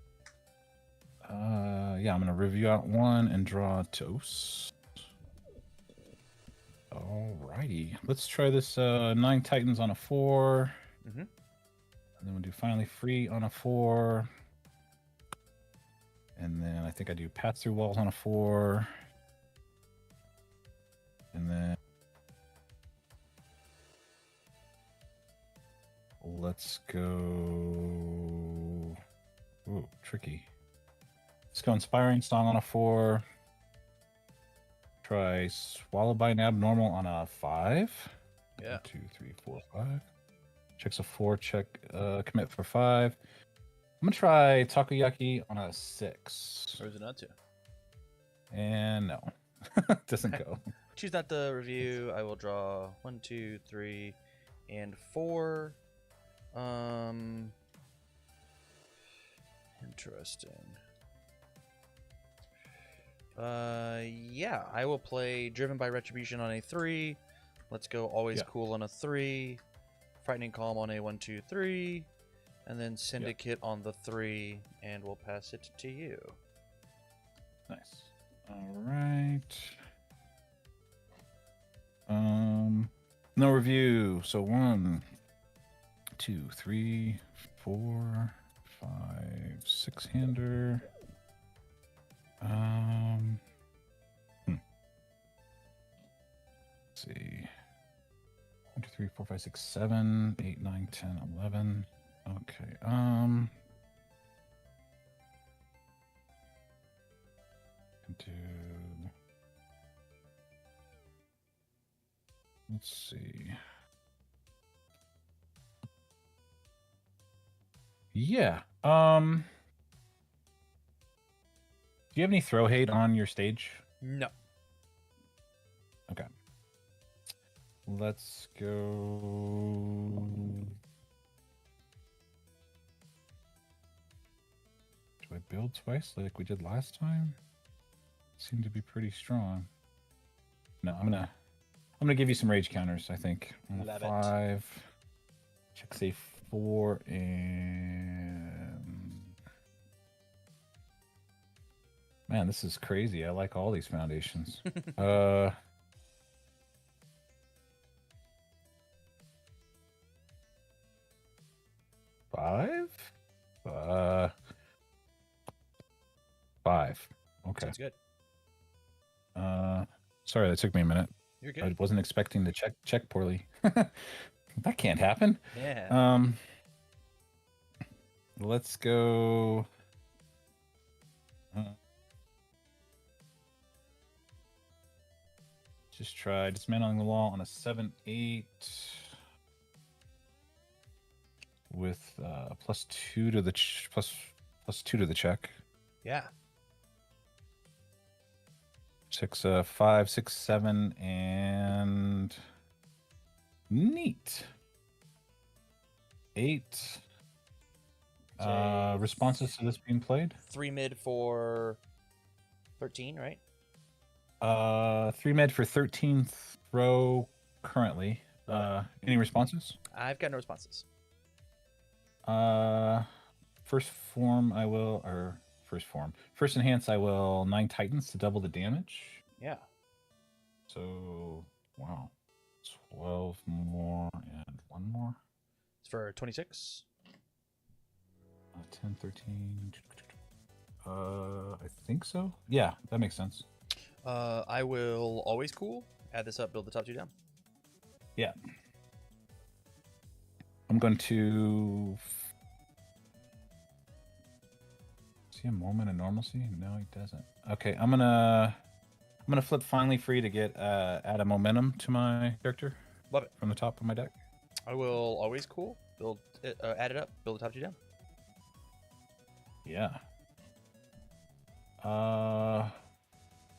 Speaker 2: Yeah, I'm gonna review out 1 and draw toast. Alrighty, let's try this 9 Titans on a 4.
Speaker 1: Mm-hmm.
Speaker 2: And then we'll do finally free on a 4. And then I think I do pass through walls on a 4. And then let's go. Ooh, tricky. Let's go Inspiring Song on a 4. Try Swallow by an Abnormal on a 5.
Speaker 1: Yeah.
Speaker 2: 1, 2, 3, 4, 5. Checks a 4. Check commit for 5. I'm gonna try Takoyaki on a 6.
Speaker 1: Or is it not to?
Speaker 2: And no, doesn't go.
Speaker 1: Choose not to review. I will draw 1, 2, 3, and 4. Interesting. Yeah, I will play Driven by Retribution on a 3. Let's go Always Cool on a 3. Frightening Calm on a 1, 2, 3. And then Syndicate on the 3, and we'll pass it to you.
Speaker 2: Nice. All right. No review. So 1, 2, 3, 4, 5, 6-hander. Let's see. 1, 2, 3, 4, 5, 6, 7, 8, 9, 10, 11. Okay. Do. Let's see. Yeah. Do you have any throw hate on your stage?
Speaker 1: No.
Speaker 2: Okay. Let's go. Do I build twice like we did last time? Seemed to be pretty strong. No, I'm gonna give you some rage counters, I think. On a 5. Check say 4 and man, this is crazy. I like all these foundations. 5? 5. Okay.
Speaker 1: Sounds good.
Speaker 2: Sorry, that took me a minute.
Speaker 1: You're good.
Speaker 2: I wasn't expecting to check poorly. That can't happen.
Speaker 1: Yeah.
Speaker 2: Let's go. Just try dismantling the wall on a 7-8. with +2 to the +2 to the check.
Speaker 1: Yeah.
Speaker 2: 6, 5, 6, 7, and neat. 8. Responses to this being played.
Speaker 1: 3 mid for 13, right?
Speaker 2: 3 mid for 13th row currently. Any responses?
Speaker 1: I've got no responses.
Speaker 2: First enhance I will 9 titans to double the damage.
Speaker 1: Yeah.
Speaker 2: So wow. 12 more and 1 more.
Speaker 1: It's for 26.
Speaker 2: 10, 13. I think so. Yeah, that makes sense.
Speaker 1: I will always cool. Add this up, build the top 2 down.
Speaker 2: Yeah. I'm going to see a moment of normalcy. No, he doesn't. Okay, I'm gonna flip finally free to get add a momentum to my character.
Speaker 1: Love it.
Speaker 2: From the top of my deck.
Speaker 1: I will always cool. Build it, add it up. Build the top 2 down.
Speaker 2: Yeah.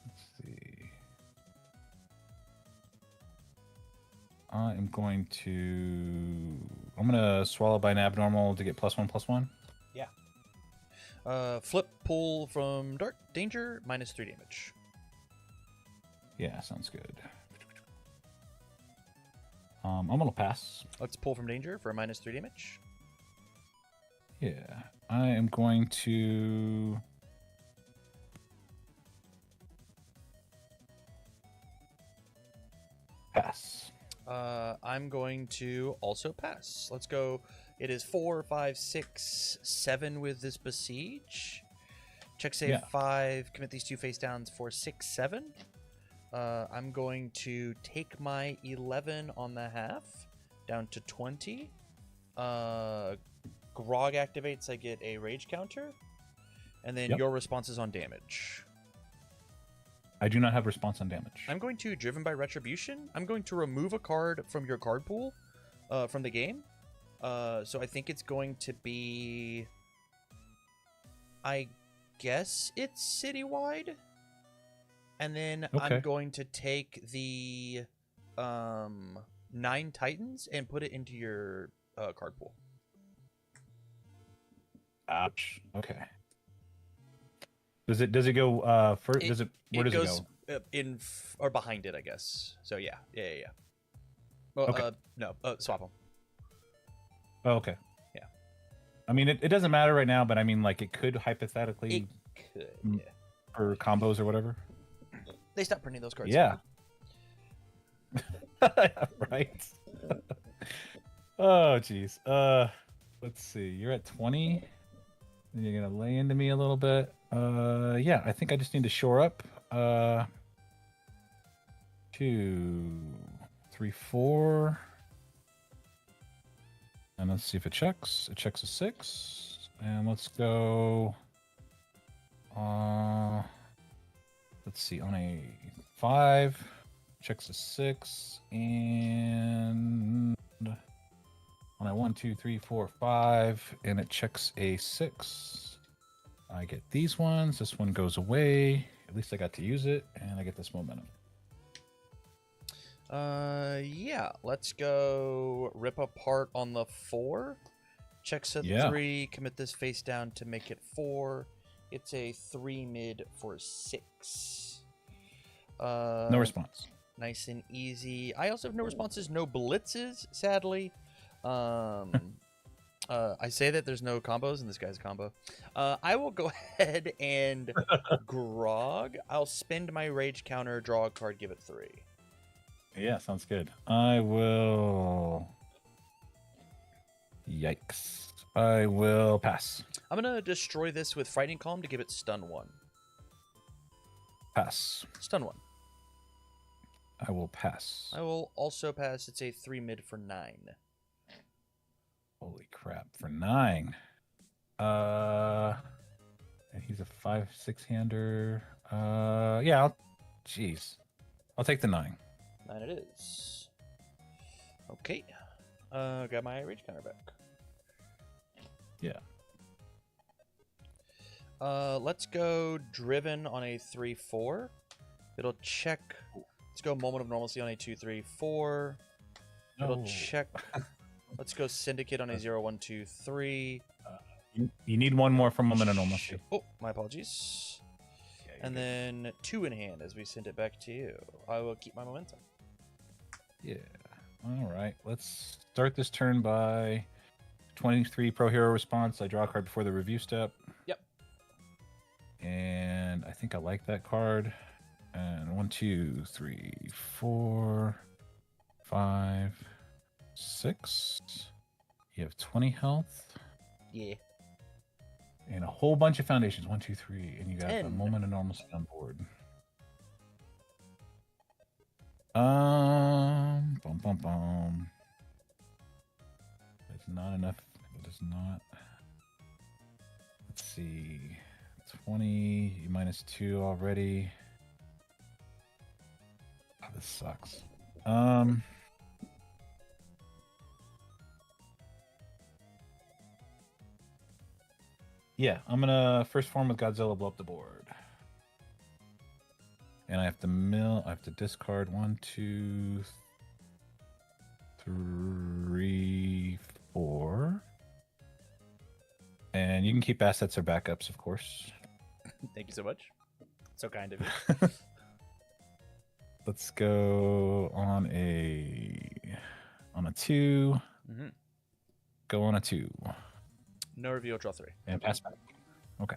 Speaker 2: Let's see. I'm gonna swallow by an abnormal to get +1/+1.
Speaker 1: Yeah. Flip pull from dark danger -3 damage.
Speaker 2: Yeah, sounds good. I'm gonna pass.
Speaker 1: Let's pull from danger for a -3 damage.
Speaker 2: Yeah, I am going to pass.
Speaker 1: I'm going to also pass. Let's go. It is 4, 5, 6, 7 with this besiege. Check save 5. Commit these 2 face downs for 6, 7. I'm going to take my 11 on the half down to 20. Grog activates. I get a rage counter, and then your response is on damage.
Speaker 2: I do not have response on damage.
Speaker 1: I'm going to Driven by Retribution. I'm going to remove a card from your card pool from the game. So I think it's going to be... I guess it's citywide. And then I'm going to take the 9 Titans and put it into your card pool.
Speaker 2: Ouch. Okay. Does it go first? Where does it
Speaker 1: go? In or behind it, I guess. So yeah. Well,
Speaker 2: okay.
Speaker 1: No, swap them.
Speaker 2: Oh, okay.
Speaker 1: Yeah.
Speaker 2: I mean, it doesn't matter right now, but I mean, like, it could hypothetically.
Speaker 1: It could. Yeah.
Speaker 2: For combos or whatever.
Speaker 1: They stopped printing those cards.
Speaker 2: Yeah. Right. Oh, jeez. Let's see. You're at 20. And you're gonna lay into me a little bit. Yeah, I think I just need to shore up. 2, 3, 4. And let's see if it checks. It checks a 6. And let's go. Let's see, on a 5, checks a 6, and on a 1, 2, 3, 4, 5, and it checks a 6. I get these ones. This one goes away. At least I got to use it, and I get this momentum.
Speaker 1: Yeah. Let's go rip apart on the 4. Checks a 3. Commit this face down to make it 4. It's a 3 mid for 6.
Speaker 2: No response.
Speaker 1: Nice and easy. I also have no responses, no blitzes, sadly. I say that there's no combos, and this guy's a combo. I will go ahead and Grog. I'll spend my rage counter, draw a card, give it 3.
Speaker 2: Yeah, sounds good. I will... Yikes. I will pass.
Speaker 1: I'm going to destroy this with Frightening Calm to give it stun 1.
Speaker 2: Pass.
Speaker 1: Stun 1.
Speaker 2: I will pass.
Speaker 1: I will also pass. It's a 3 mid for 9.
Speaker 2: Holy crap, for 9. And he's a 5/6-hander. Yeah, jeez. I'll take the 9.
Speaker 1: 9 it is. Okay. Got my rage counter back.
Speaker 2: Yeah.
Speaker 1: Let's go driven on a 3-4. It'll check. Let's go moment of normalcy on a 2-3-4. It'll
Speaker 2: No.
Speaker 1: check. Let's go syndicate on a 0-1-2-3.
Speaker 2: You need one more from moment of normalcy.
Speaker 1: Oh, my apologies.
Speaker 2: Yeah,
Speaker 1: And then 2 in hand as we send it back to you. I will keep my momentum.
Speaker 2: Yeah. All right. Let's start this turn by 23 pro hero response. I draw a card before the review step.
Speaker 1: Yep.
Speaker 2: And I think I like that card. And 1, 2, 3, 4, 5, 6. You have 20 health.
Speaker 1: Yeah.
Speaker 2: And a whole bunch of foundations. 1, 2, 3. And you got
Speaker 1: 10.
Speaker 2: a moment of normalcy on board. Bum, bum, bum. It's not enough. It is not. Let's see. 20, minus 2 already. Oh, this sucks. Yeah, I'm gonna first form with Godzilla, blow up the board. And I have to discard 1, 2, 3, 4. And you can keep assets or backups, of course.
Speaker 1: Thank you so much. So kind of you.
Speaker 2: Let's go on a 2.
Speaker 1: Mm-hmm.
Speaker 2: Go on a 2.
Speaker 1: No review, draw 3.
Speaker 2: And pass back. Okay.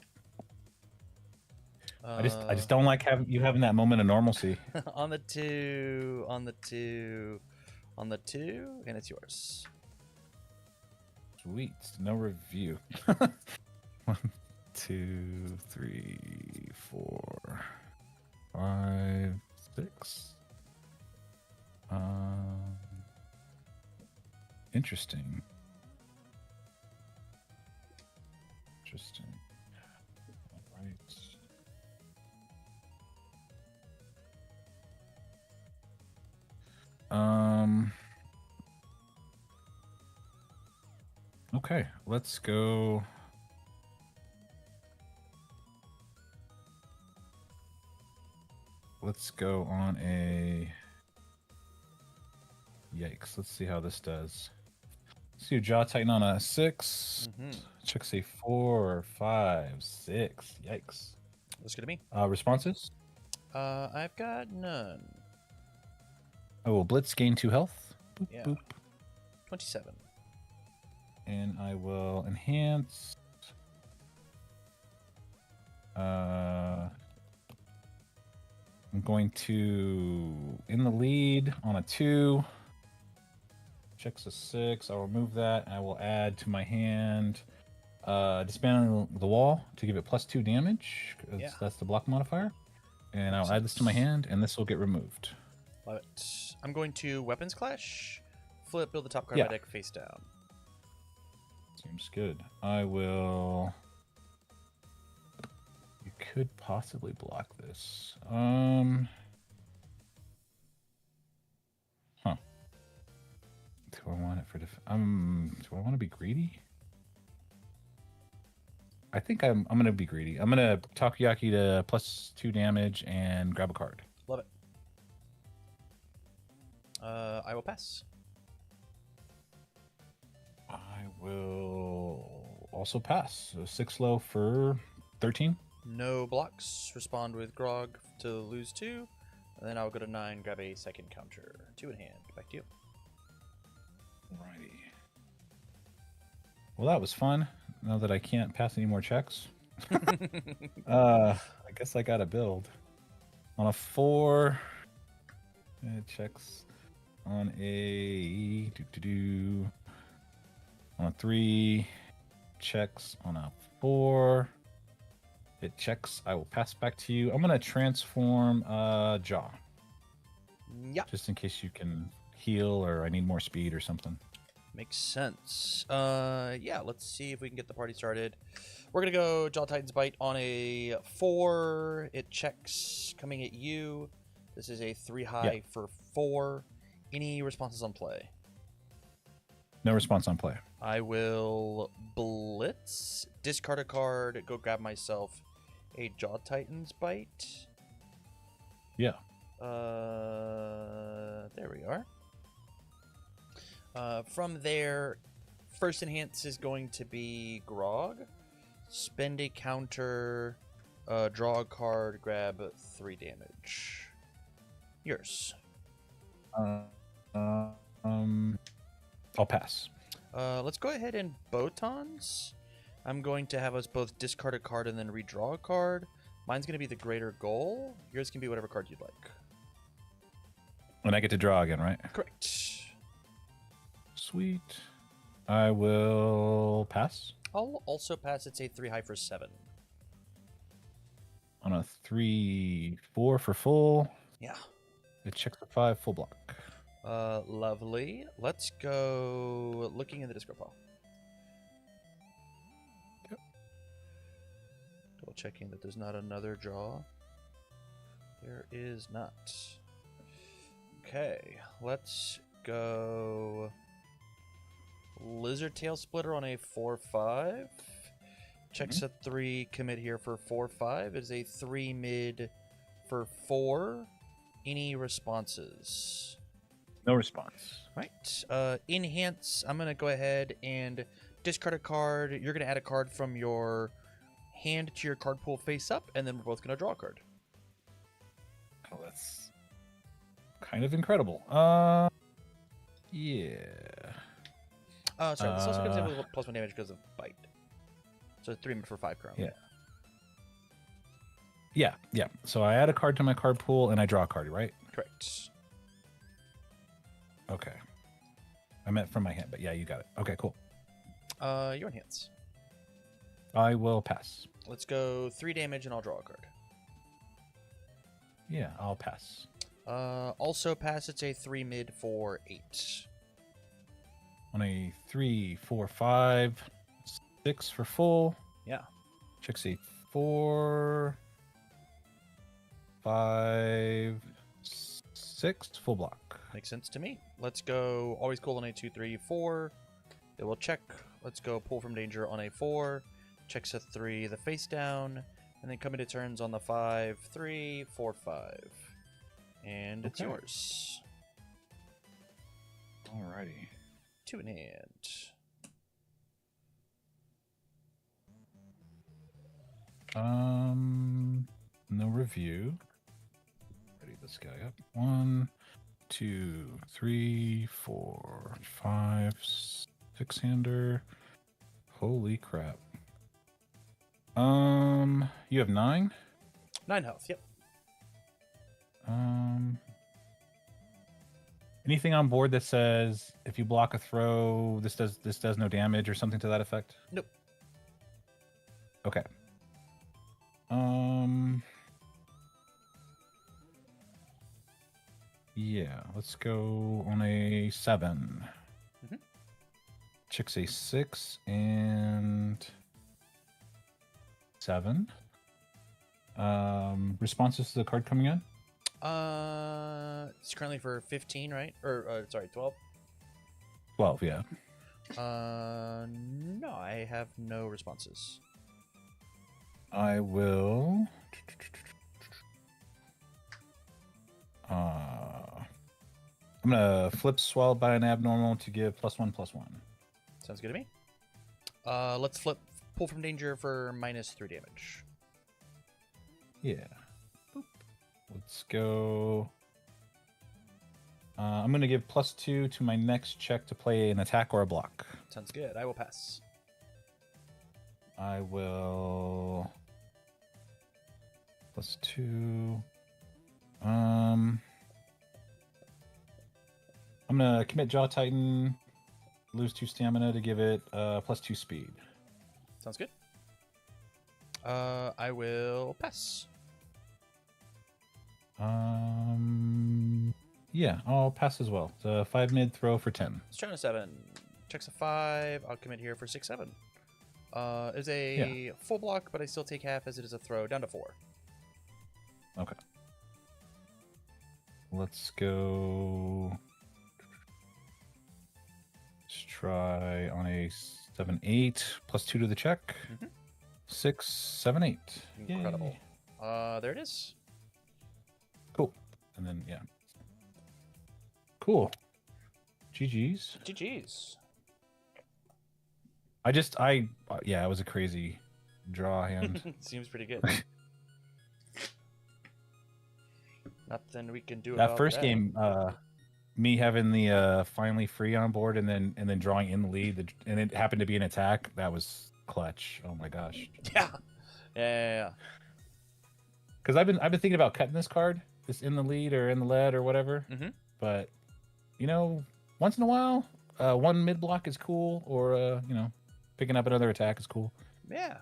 Speaker 2: I just don't like having that moment of normalcy.
Speaker 1: On the 2, on the 2, on the 2, and it's yours.
Speaker 2: Sweet. No review. 1, 2, 3, 4, 5, 6. Interesting. Interesting. All right. Okay, let's go. Let's go on a. Yikes! Let's see how this does. Let's do Jaw Titan on a 6. Check say 4, 5, 6. Yikes!
Speaker 1: Looks good to me.
Speaker 2: Responses?
Speaker 1: I've got none.
Speaker 2: I will Blitz, gain 2 health. Boop,
Speaker 1: Yeah.
Speaker 2: boop.
Speaker 1: 27.
Speaker 2: And I will enhance. I'm going to in the lead on a 2. Checks a 6. I'll remove that. I will add to my hand dismantling the wall to give it +2 damage.
Speaker 1: Yeah.
Speaker 2: That's the block modifier. And I'll add this to my hand, and this will get removed.
Speaker 1: Love it. I'm going to Weapons Clash. Flip, build the top card
Speaker 2: Yeah.
Speaker 1: of my deck face down.
Speaker 2: Seems good. I will. You could possibly block this. Huh. Do I want it for do I want to be greedy? I think I'm gonna be greedy. I'm gonna Takoyaki to +2 damage and grab a card.
Speaker 1: Love it. I will pass.
Speaker 2: I will also pass. So 6 low for 13.
Speaker 1: No blocks. Respond with Grog to lose 2. And then I'll go to 9, grab a second counter. 2 in hand. Back to you.
Speaker 2: Alrighty. Well, that was fun. Now that I can't pass any more checks. I guess I gotta build. On a 4, it checks on a on a 3, checks on a 4. It checks. I will pass back to you. I'm gonna transform Jaw.
Speaker 1: Yeah.
Speaker 2: Just in case you can heal or I need more speed or something.
Speaker 1: Makes sense. Yeah, let's see if we can get the party started. We're gonna go Jaw Titan's Bite on a 4. It checks coming at you. This is a 3 high for 4. Any responses on play?
Speaker 2: No response on play.
Speaker 1: I will blitz, discard a card, go grab myself a Jaw Titan's Bite.
Speaker 2: Yeah.
Speaker 1: There we are. From there, first enhance is going to be Grog. Spend a counter, draw a card, grab 3 damage. Yours.
Speaker 2: I'll pass.
Speaker 1: Let's go ahead and Botons. I'm going to have us both discard a card and then redraw a card. Mine's going to be the Greater Goal. Yours can be whatever card you'd like.
Speaker 2: And I get to draw again, right?
Speaker 1: Correct.
Speaker 2: Sweet. I will pass.
Speaker 1: I'll also pass. It's a 3 high for 7.
Speaker 2: On a 3/4 for full.
Speaker 1: Yeah.
Speaker 2: It checks a 5 full block.
Speaker 1: Lovely. Let's go looking in the discard pile.
Speaker 2: Yep.
Speaker 1: Double checking that there's not another draw. There is not. Okay, let's go Lizard Tail Splitter on a 4/5. Checks a 3, commit here for 4/5. It is a 3 mid for 4. Any responses?
Speaker 2: No response.
Speaker 1: Right. Enhance, I'm going to go ahead and discard a card. You're going to add a card from your hand to your card pool face up, and then we're both going to draw a card.
Speaker 2: Oh, that's kind of incredible. Yeah.
Speaker 1: Sorry, this also gives you a +1 damage because of bite. So 3 mid for 5 currently.
Speaker 2: Yeah. So I add a card to my card pool and I draw a card, right?
Speaker 1: Correct.
Speaker 2: Okay. I meant from my hand, but yeah, you got it. Okay, cool.
Speaker 1: Your enhance.
Speaker 2: I will pass.
Speaker 1: Let's go 3 damage and I'll draw a card.
Speaker 2: Yeah, I'll pass.
Speaker 1: Also pass, it's a 3 mid for 8.
Speaker 2: On a 3, 4, 5, 6 for full.
Speaker 1: Yeah.
Speaker 2: Checks a 4, 5, 6 full block.
Speaker 1: Makes sense to me. Let's go always cool on a 2, 3, 4. It will check. Let's go pull from danger on a 4. Checks a 3, the face down. And then come into turns on the 5, 3, 4, 5. And it's yours.
Speaker 2: Alrighty.
Speaker 1: 2 in hand.
Speaker 2: No review. Ready this guy up. 1, 2, 3, 4, 5, 6-hander. Holy crap. You have 9?
Speaker 1: 9 health, yep.
Speaker 2: Anything on board that says if you block a throw, this does no damage or something to that effect?
Speaker 1: Nope.
Speaker 2: Okay. Yeah, let's go on a 7.
Speaker 1: Mm-hmm.
Speaker 2: Chicks a 6 and 7. Responses to the card coming in?
Speaker 1: It's currently for 15, right? Or sorry, 12.
Speaker 2: 12, yeah.
Speaker 1: No, I have no responses.
Speaker 2: I will. I'm gonna flip Swallowed by an Abnormal to give +1/+1.
Speaker 1: Sounds good to me. Let's flip pull from danger for -3 damage.
Speaker 2: Yeah. Boop. Let's go. I'm gonna give +2 to my next check to play an attack or a block.
Speaker 1: Sounds good. I will pass.
Speaker 2: I will. +2. I'm gonna commit Jaw Titan, lose 2 stamina to give it +2 speed.
Speaker 1: Sounds good. I will pass.
Speaker 2: Yeah, I'll pass as well. It's a 5 mid throw for 10.
Speaker 1: Let's try on a 7. Checks a 5. I'll commit here for 6, 7. It's a full block, but I still take half as it is a throw, down to 4.
Speaker 2: Okay. Let's go. Let's try on a 7-8 plus 2 to the check. 6, 7, 8.
Speaker 1: Incredible.
Speaker 2: Yay.
Speaker 1: There it is.
Speaker 2: Cool. And then yeah. Cool. GG's.
Speaker 1: GG's.
Speaker 2: Yeah, it was a crazy draw hand.
Speaker 1: Seems pretty good. Nothing we can do
Speaker 2: That
Speaker 1: about
Speaker 2: first
Speaker 1: that.
Speaker 2: game, me having the finally free on board and then drawing in the lead, and it happened to be an attack. That was clutch. Oh my gosh.
Speaker 1: Yeah.
Speaker 2: Because I've been thinking about cutting this card, this in the lead or in the lead or whatever. But once in a while, one mid block is cool, or picking up another attack is cool.
Speaker 1: Yeah.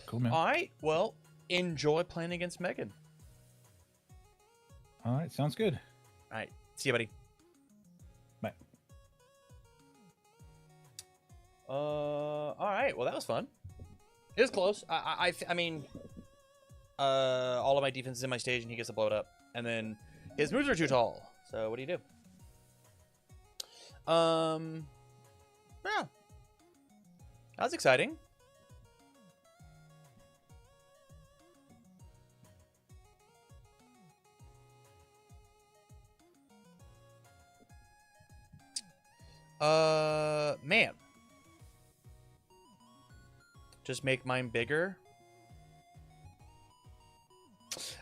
Speaker 2: Cool, man.
Speaker 1: All right. Well, enjoy playing against Megan.
Speaker 2: All right, sounds good.
Speaker 1: All right. See you, buddy.
Speaker 2: Bye.
Speaker 1: All right. Well, that was fun. It was close. I mean, all of my defense is in my stage, and he gets to blow it up. And then his moves are too tall. So what do you do? Yeah. That was exciting. Man. Just make mine bigger.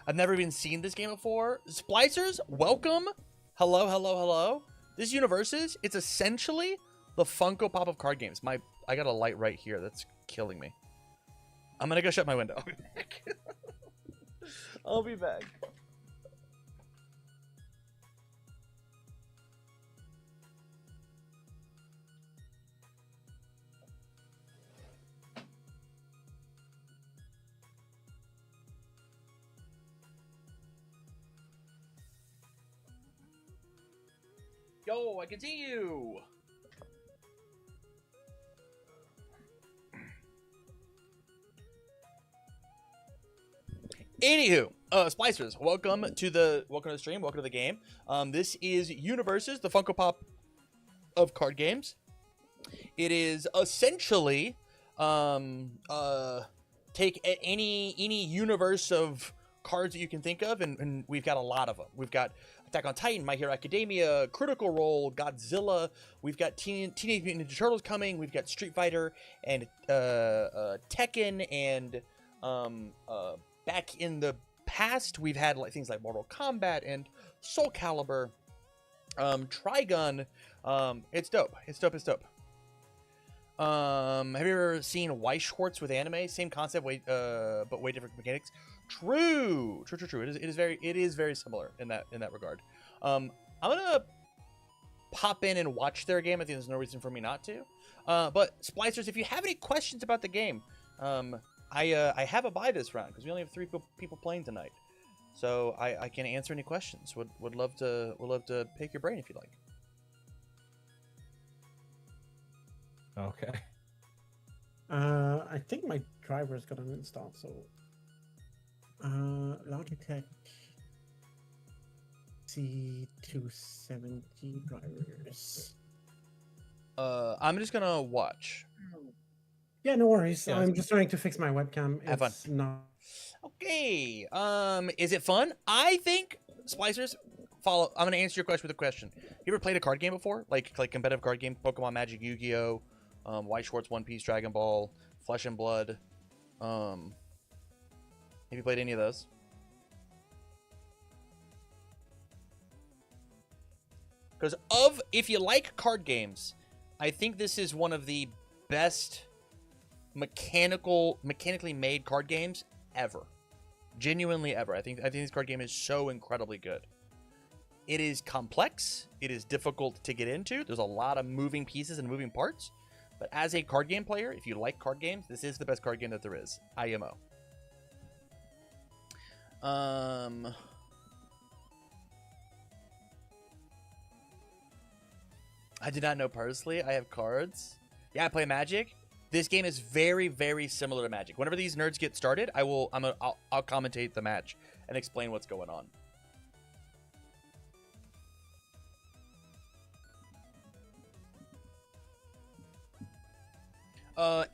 Speaker 1: I've never even seen this game before. Splicers, welcome. Hello, hello, hello. This Universes, it's essentially the Funko Pop of card games. I got a light right here that's killing me. I'm gonna go shut my window. I'll be back. I'll be back. Yo, I can see you. Anywho, Splicers, welcome to the stream, welcome to the game. This is Universes, the Funko Pop of card games. It is essentially take any universe of cards that you can think of, and we've got a lot of them. We've got Attack on Titan, My Hero Academia, Critical Role, Godzilla. We've got Teenage Mutant Ninja Turtles coming. We've got Street Fighter and Tekken, and back in the past, we've had things like Mortal Kombat and Soul Calibur, Trigun. It's dope. It's dope. Have you ever seen Weiss Schwartz with anime? Same concept, but way different mechanics. True. It is very similar in that regard. I'm gonna pop in and watch their game. I think there's no reason for me not to. But Splicers, if you have any questions about the game, I have a buy this round because we only have 3 people playing tonight, so I can answer any questions. Would love to pick your brain if you like.
Speaker 2: Okay.
Speaker 3: I think my driver's got an install, so Logitech C270 drivers.
Speaker 1: I'm just gonna watch.
Speaker 3: Yeah, no worries.
Speaker 2: Yeah,
Speaker 3: I'm just trying to fix my webcam.
Speaker 1: Have fun.
Speaker 3: It's not.
Speaker 1: Okay. Is it fun? I think Splicers. I'm gonna answer your question with a question. You ever played a card game before, like competitive card game, Pokemon, Magic, Yu-Gi-Oh, White Schwartz, One Piece, Dragon Ball, Flesh and Blood? Have you played any of those? Because if you like card games, I think this is one of the best mechanically made card games ever. Genuinely ever. I think this card game is so incredibly good. It is complex. It is difficult to get into. There's a lot of moving pieces and moving parts. But as a card game player, if you like card games, this is the best card game that there is. IMO. I did not know personally. I have cards. Yeah, I play Magic. This game is very, very similar to Magic. Whenever these nerds get started, I'll commentate the match and explain what's going on. Tier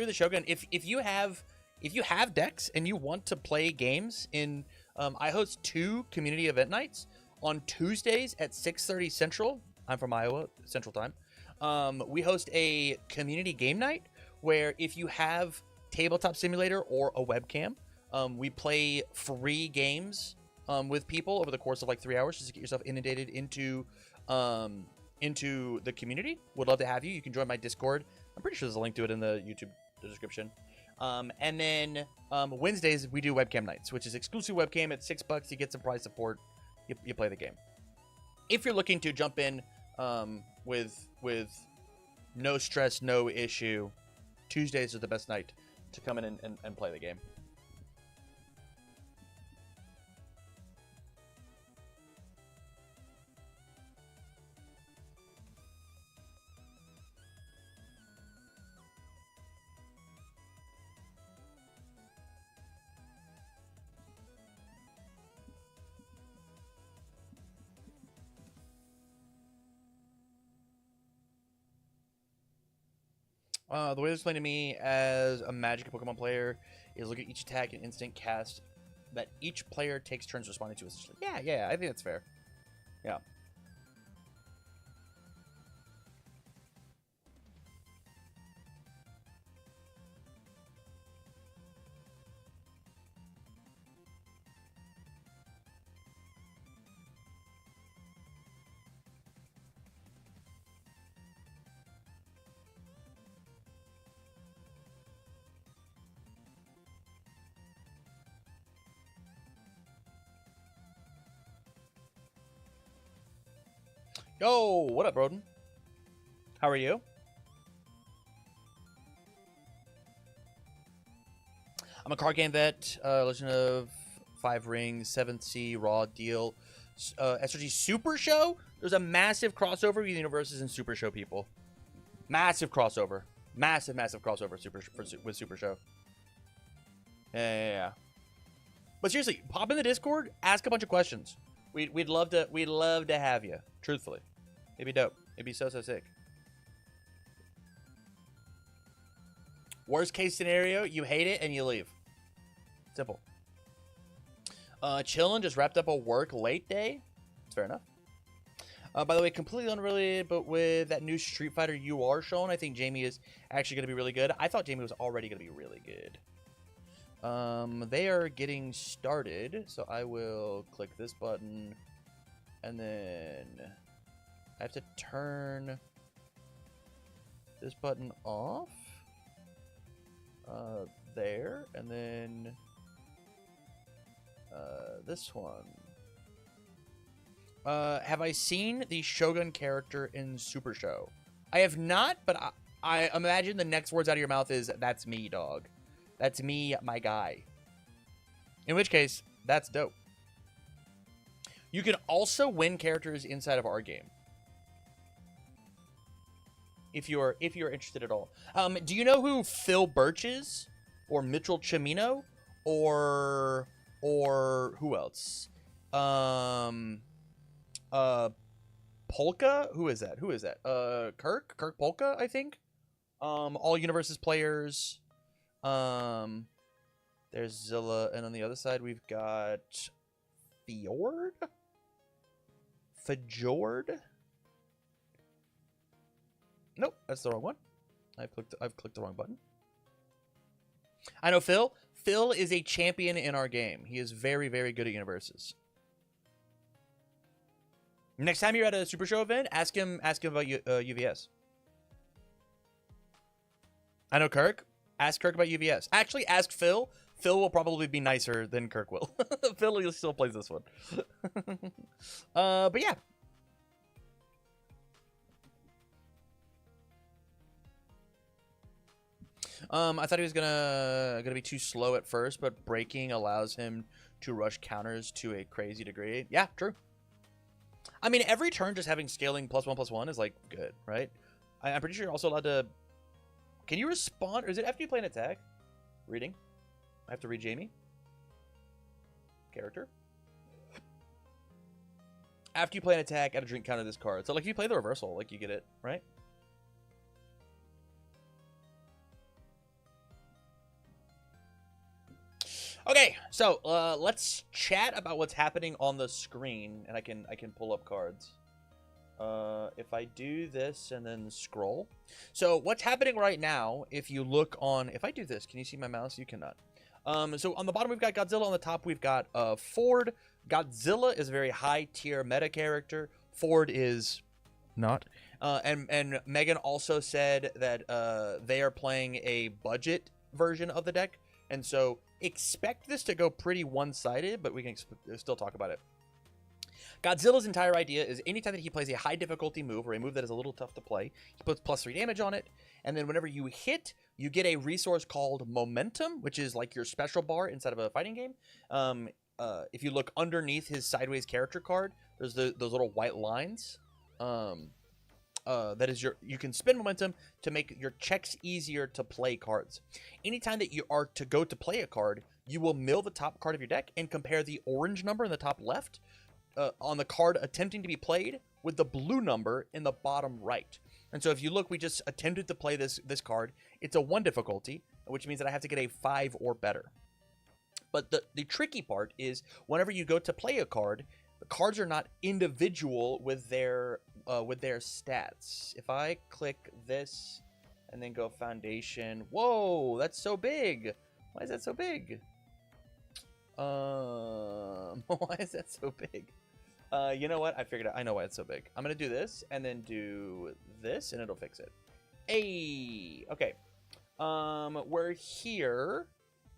Speaker 1: the Shogun. If you have decks and you want to play games in, I host 2 community event nights on Tuesdays at 6:30 Central. I'm from Iowa, Central Time. We host a community game night where if you have Tabletop Simulator or a webcam, we play free games with people over the course of like 3 hours just to get yourself inundated into the community. Would love to have you. You can join my Discord. I'm pretty sure there's a link to it in the YouTube description. And then Wednesdays we do webcam nights, which is exclusive webcam at $6. You get some prize support. You play the game. If you're looking to jump in with no stress, no issue, Tuesdays are the best night to come in and play the game. The way it's explained to me as a Magic Pokemon player is look at each attack and instant cast that each player takes turns responding to. Essentially. Yeah, I think that's fair. Yeah. Yo, what up, Broden? How are you? I'm a card game vet. Legend of Five Rings, 7th Sea, Raw Deal, SRG Super Show. There's a massive crossover with universes and Super Show people. Massive crossover. Massive crossover with Super Show. Yeah. But seriously, pop in the Discord, ask a bunch of questions. We'd love to have you. Truthfully, it'd be dope. It'd be so sick. Worst case scenario, you hate it and you leave. Simple. Chillin', just wrapped up a work late day. It's fair enough. By the way, completely unrelated, but with that new Street Fighter UR showing, I think Jamie is actually going to be really good. I thought Jamie was already going to be really good. They are getting started, so I will click this button, and then I have to turn this button off, there, and then this one. Have I seen the Shogun character in Super Show? I have not, but I imagine the next words out of your mouth is, "That's me, dog. That's me, my guy." In which case, that's dope. You can also win characters inside of our game. If you're interested at all. Do you know who Phil Birch is? Or Mitchell Chimino? Or who else? Polka? Who is that? Kirk Polka, I think. All Universes players. There's Zilla, and on the other side we've got Fjord. Nope, that's the wrong one. I've clicked the wrong button. I know Phil. Phil is a champion in our game. He is very, very good at Universes. Next time you're at a Super Show event, ask him about UVS. I know Kirk. Ask Kirk about UVS. Actually, ask Phil. Phil will probably be nicer than Kirk will. Phil still plays this one. But yeah. I thought he was gonna be too slow at first, but braking allows him to rush counters to a crazy degree. Yeah, true. I mean, every turn just having scaling +1/+1 is like good, right? I'm pretty sure you're also allowed to. Can you respond, or is it after you play an attack? Reading. I have to read Jamie. Character. After you play an attack, add a drink counter to this card. So like if you play the reversal, like you get it, right? Okay, so let's chat about what's happening on the screen, and I can pull up cards. If I do this and then scroll, so what's happening right now? If you look on, if I do this, can you see my mouse? You cannot. So on the bottom we've got Godzilla. On the top we've got Ford. Godzilla is a very high tier meta character. Ford is not. And Megan also said that they are playing a budget version of the deck, and so expect this to go pretty one-sided, but we can still talk about it. Godzilla's entire idea is anytime that he plays a high difficulty move or a move that is a little tough to play, he puts +3 damage on it, and then whenever you hit, you get a resource called momentum, which is like your special bar inside of a fighting game. If you look underneath his sideways character card, there's those little white lines. That is you can spend momentum to make your checks easier to play cards. Anytime that you are to go to play a card, you will mill the top card of your deck and compare the orange number in the top left on the card attempting to be played with the blue number in the bottom right. And so if you look, we just attempted to play this card. It's a 1 difficulty, which means that I have to get a 5 or better. But the tricky part is whenever you go to play a card, the cards are not individual with their stats. If I click this and then go foundation, whoa, that's so big. Why is that so big? Why is that so big? You know what? I figured out. I know why it's so big. I'm gonna do this and then do this, and it'll fix it. Hey, okay. We're here.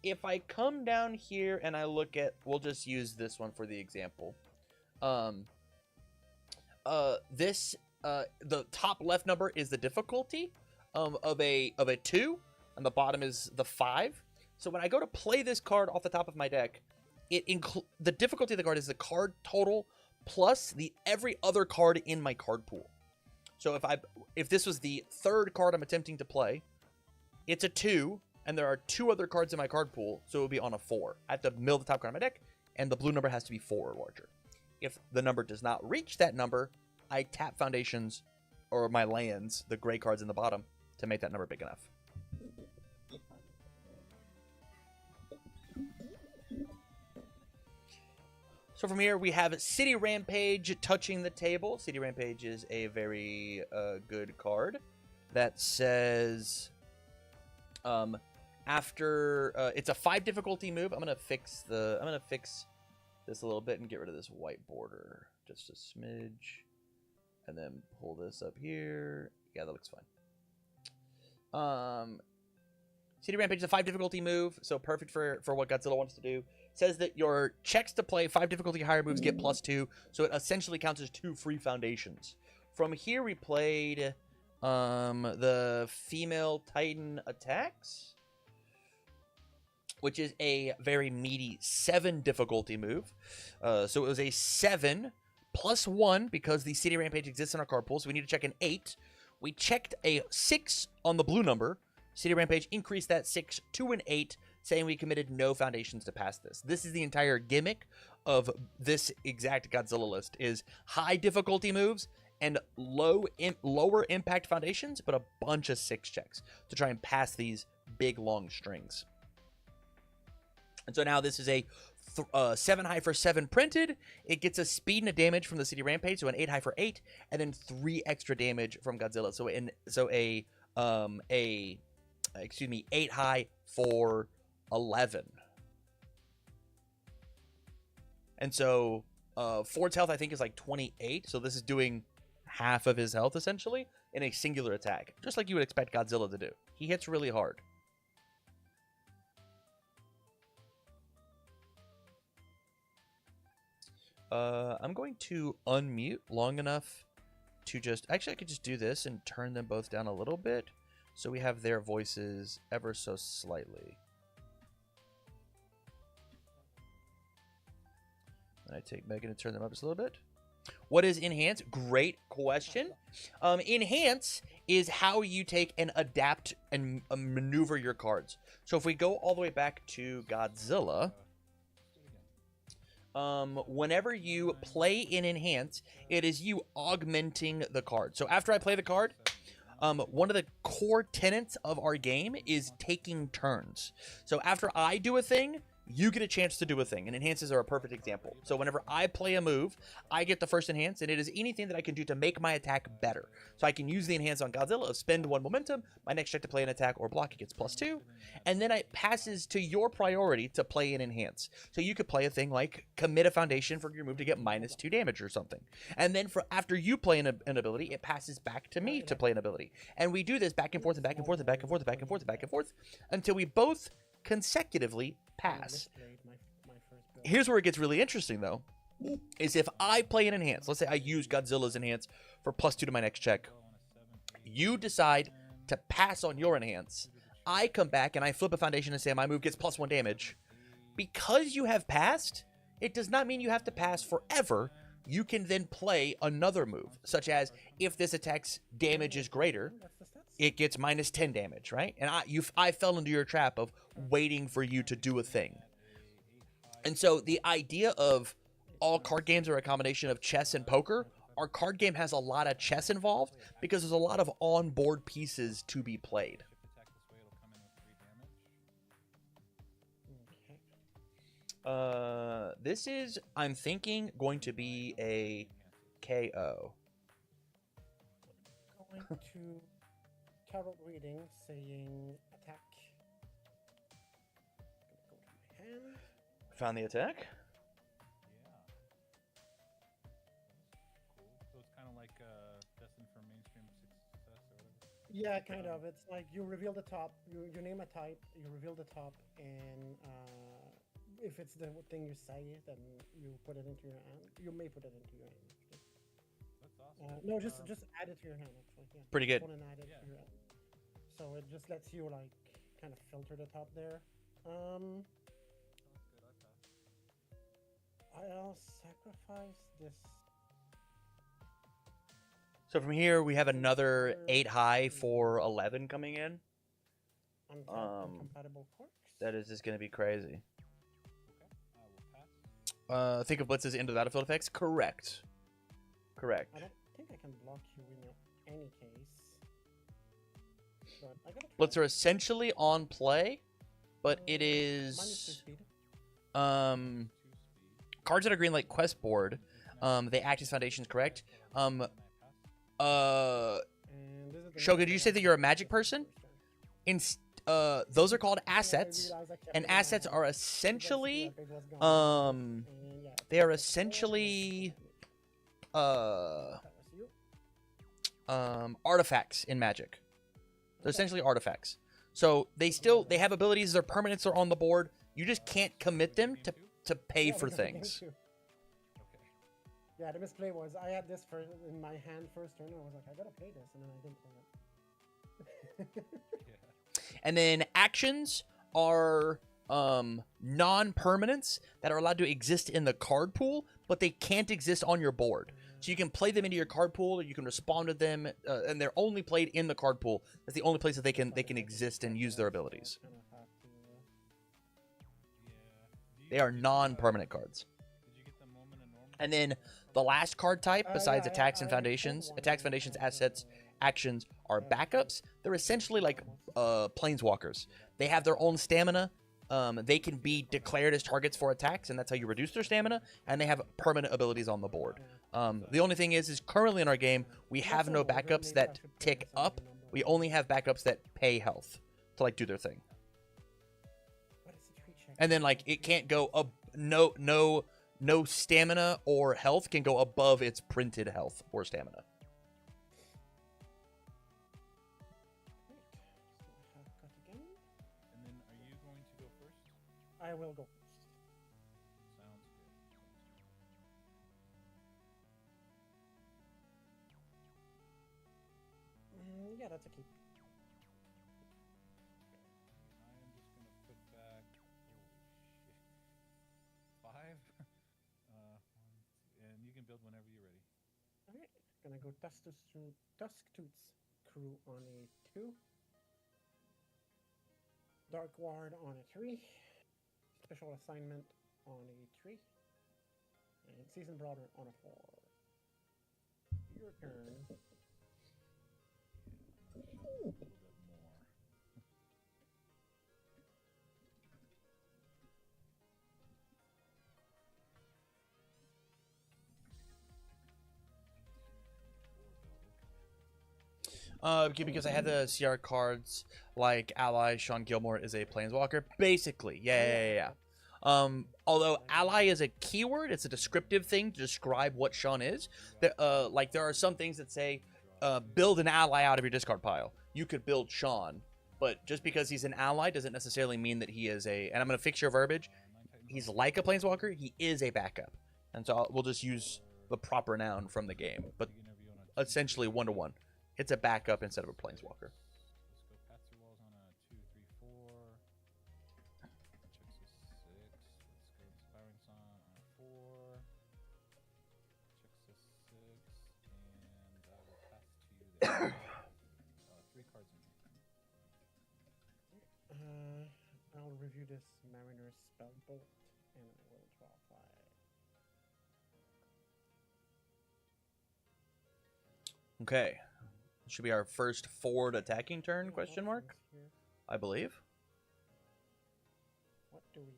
Speaker 1: If I come down here and I look at, we'll just use this one for the example. The top left number is the difficulty of a 2, and the bottom is the 5. So when I go to play this card off the top of my deck, the difficulty of the card is the card total plus every other card in my card pool. So if this was the 3rd card I'm attempting to play, it's a 2, and there are 2 other cards in my card pool, so it would be on a 4. I have to mill the top card of my deck, and the blue number has to be 4 or larger. If the number does not reach that number, I tap foundations or my lands, the gray cards in the bottom, to make that number big enough. So from here, we have City Rampage touching the table. City Rampage is a very good card that says it's a 5 difficulty move. I'm gonna fix this a little bit and get rid of this white border just a smidge, and then pull this up here. Yeah, that looks fine. City Rampage is a 5 difficulty move, so perfect for what Godzilla wants to do. Says that your checks to play 5 difficulty higher moves get +2, so it essentially counts as 2 free foundations. From here, we played the Female Titan Attacks, which is a very meaty 7 difficulty move. So it was a 7 +1 because the City Rampage exists in our card pool, so we need to check an 8. We checked a 6 on the blue number. City Rampage increased that 6 to an 8, saying we committed no foundations to pass this. This is the entire gimmick of this exact Godzilla list, is high difficulty moves and lower impact foundations, but a bunch of 6 checks to try and pass these big, long strings. And so now this is a 7 high for 7 printed. It gets a speed and a damage from the City Rampage, so an 8 high for 8, and then 3 extra damage from Godzilla. So 8 high for 11. And so Ford's health, I think, is like 28. So this is doing half of his health, essentially, in a singular attack. Just like you would expect Godzilla to do. He hits really hard. I'm going to unmute long enough to just... Actually, I could just do this and turn them both down a little bit, so we have their voices ever so slightly. And I take Megan and turn them up just a little bit. What is enhance? Great question. Enhance is how you take and adapt and maneuver your cards. So if we go all the way back to Godzilla, whenever you play in enhance, it is you augmenting the card. So after I play the card, one of the core tenets of our game is taking turns. So after I do a thing, you get a chance to do a thing, and enhances are a perfect example. So whenever I play a move, I get the first enhance, and it is anything that I can do to make my attack better. So I can use the enhance on Godzilla of spend 1 momentum, my next check to play an attack or block, it gets +2, and then it passes to your priority to play an enhance. So you could play a thing like commit a foundation for your move to get -2 damage or something. And then after you play an ability, it passes back to me to play an ability. And we do this back and forth and back and forth and back and forth and back and forth and back and forth until we both consecutively pass. Here's where it gets really interesting, though, is if I play an enhance, let's say I use Godzilla's enhance for +2 to my next check, you decide to pass on your enhance, I come back and I flip a foundation and say my move gets +1 damage. Because you have passed, it does not mean you have to pass forever. You can then play another move, such as if this attack's damage is greater, it gets -10 damage, right? And I fell into your trap of waiting for you to do a thing. And so the idea of all card games are a combination of chess and poker, our card game has a lot of chess involved because there's a lot of on-board pieces to be played. This is, I'm thinking, going to be a KO.
Speaker 3: Going to tarot reading saying attack. Go to my hand.
Speaker 1: Found the attack.
Speaker 2: So it's kind of like destined for mainstream success or whatever.
Speaker 3: Yeah, kind of. It's like you reveal the top, you name a type, you reveal the top, and if it's the thing you say, then you put it into your hand. You may put it into your hand. Actually.
Speaker 2: That's awesome.
Speaker 3: No, just add it to your hand. Actually, yeah.
Speaker 1: Pretty good.
Speaker 3: Go and add it to your hand. So it just lets you like kind of filter the top there. I'll sacrifice this.
Speaker 1: So from here, we have another 8 high for 11 coming in.
Speaker 3: Incompatible quirks.
Speaker 1: That is just going to be crazy.
Speaker 2: Okay, I will pass.
Speaker 1: Think of Blitz's into battlefield effects? Correct. Correct.
Speaker 3: I don't think I can block you in any case. But I gotta try.
Speaker 1: Blitz are essentially on play, but it
Speaker 3: -2
Speaker 1: is
Speaker 3: speed.
Speaker 1: cards that are green like quest board. They act as foundations, correct?
Speaker 3: And this is the
Speaker 1: Shogun,
Speaker 3: next
Speaker 1: did you
Speaker 3: thing
Speaker 1: say
Speaker 3: I
Speaker 1: that you're a
Speaker 3: can
Speaker 1: magic
Speaker 3: do for
Speaker 1: person?
Speaker 3: first
Speaker 1: In
Speaker 3: turn.
Speaker 1: those are called
Speaker 3: Yeah, I
Speaker 1: assets,
Speaker 3: realized I kept
Speaker 1: and
Speaker 3: it in my
Speaker 1: assets
Speaker 3: hand.
Speaker 1: are
Speaker 3: So basically,
Speaker 1: essentially
Speaker 3: like, it was gone. And yeah,
Speaker 1: they are
Speaker 3: that's
Speaker 1: essentially
Speaker 3: that was you.
Speaker 1: artifacts in Magic. They're
Speaker 3: Okay.
Speaker 1: essentially artifacts. So they have abilities. Their permanents are on the board. You just can't commit them to pay
Speaker 3: Yeah,
Speaker 1: for
Speaker 3: because of the game
Speaker 1: things.
Speaker 3: too. Yeah, the misplay was I had this in my hand first turn. And I was like, I gotta play this, and then I didn't play it.
Speaker 1: And then actions are non-permanents that are allowed to exist in the card pool, but they can't exist on your board. So you can play them into your card pool, or you can respond to them, and they're only played in the card pool. That's the only place that they can exist and use their abilities.
Speaker 3: Kind of have to,
Speaker 1: They are non-permanent cards. And then the last card type, besides
Speaker 3: yeah,
Speaker 1: attacks and
Speaker 3: I pulled
Speaker 1: foundations,
Speaker 3: one
Speaker 1: attacks,
Speaker 3: of
Speaker 1: foundations,
Speaker 3: those,
Speaker 1: assets, actions are backups. They're essentially like planeswalkers. They have their own stamina. They can be declared as targets for attacks, and that's how you reduce their stamina. And they have permanent abilities on the board. The only thing is currently in our game, we have no backups that tick up. We only have backups that pay health to like do their thing.
Speaker 3: what is the tree check?
Speaker 1: And then like it can't go up. No stamina or health can go above its printed health or stamina.
Speaker 2: And then are you going to go first?
Speaker 3: I will go first.
Speaker 2: Sounds good.
Speaker 3: Yeah, that's a keep.
Speaker 2: I am just gonna put back. Holy shit. 5. And you can build whenever you're ready.
Speaker 3: Alright, gonna go Tusktooth's Crew on a 2. Dark Ward on a 3. Special Assignment on a 3. And Season Brawler on a 4. Your turn.
Speaker 2: A little bit more.
Speaker 1: Because I had the CR cards like Ally Sean Gilmore is a planeswalker. Basically, yeah. Although ally is a keyword, it's a descriptive thing to describe what Sean is. There are some things that say, build an ally out of your discard pile. You could build Sean, but just because he's an ally doesn't necessarily mean that he is a. And I'm gonna fix your verbiage. He's like a planeswalker. He is a backup, and so we'll just use the proper noun from the game, but essentially 1-to-1. It's a backup instead of a planeswalker.
Speaker 2: Let's go path through walls on a 2, 3, 4. Checks a 6. Let's go expiring song on a 4. Checks a 6. And I will pass to you there. 3 cards in here.
Speaker 3: I'll review this Mariner's Spellbolt, and I will draw 5.
Speaker 1: Okay. Should be our first forward attacking turn, question mark?
Speaker 3: Here.
Speaker 1: I believe.
Speaker 3: What do we do?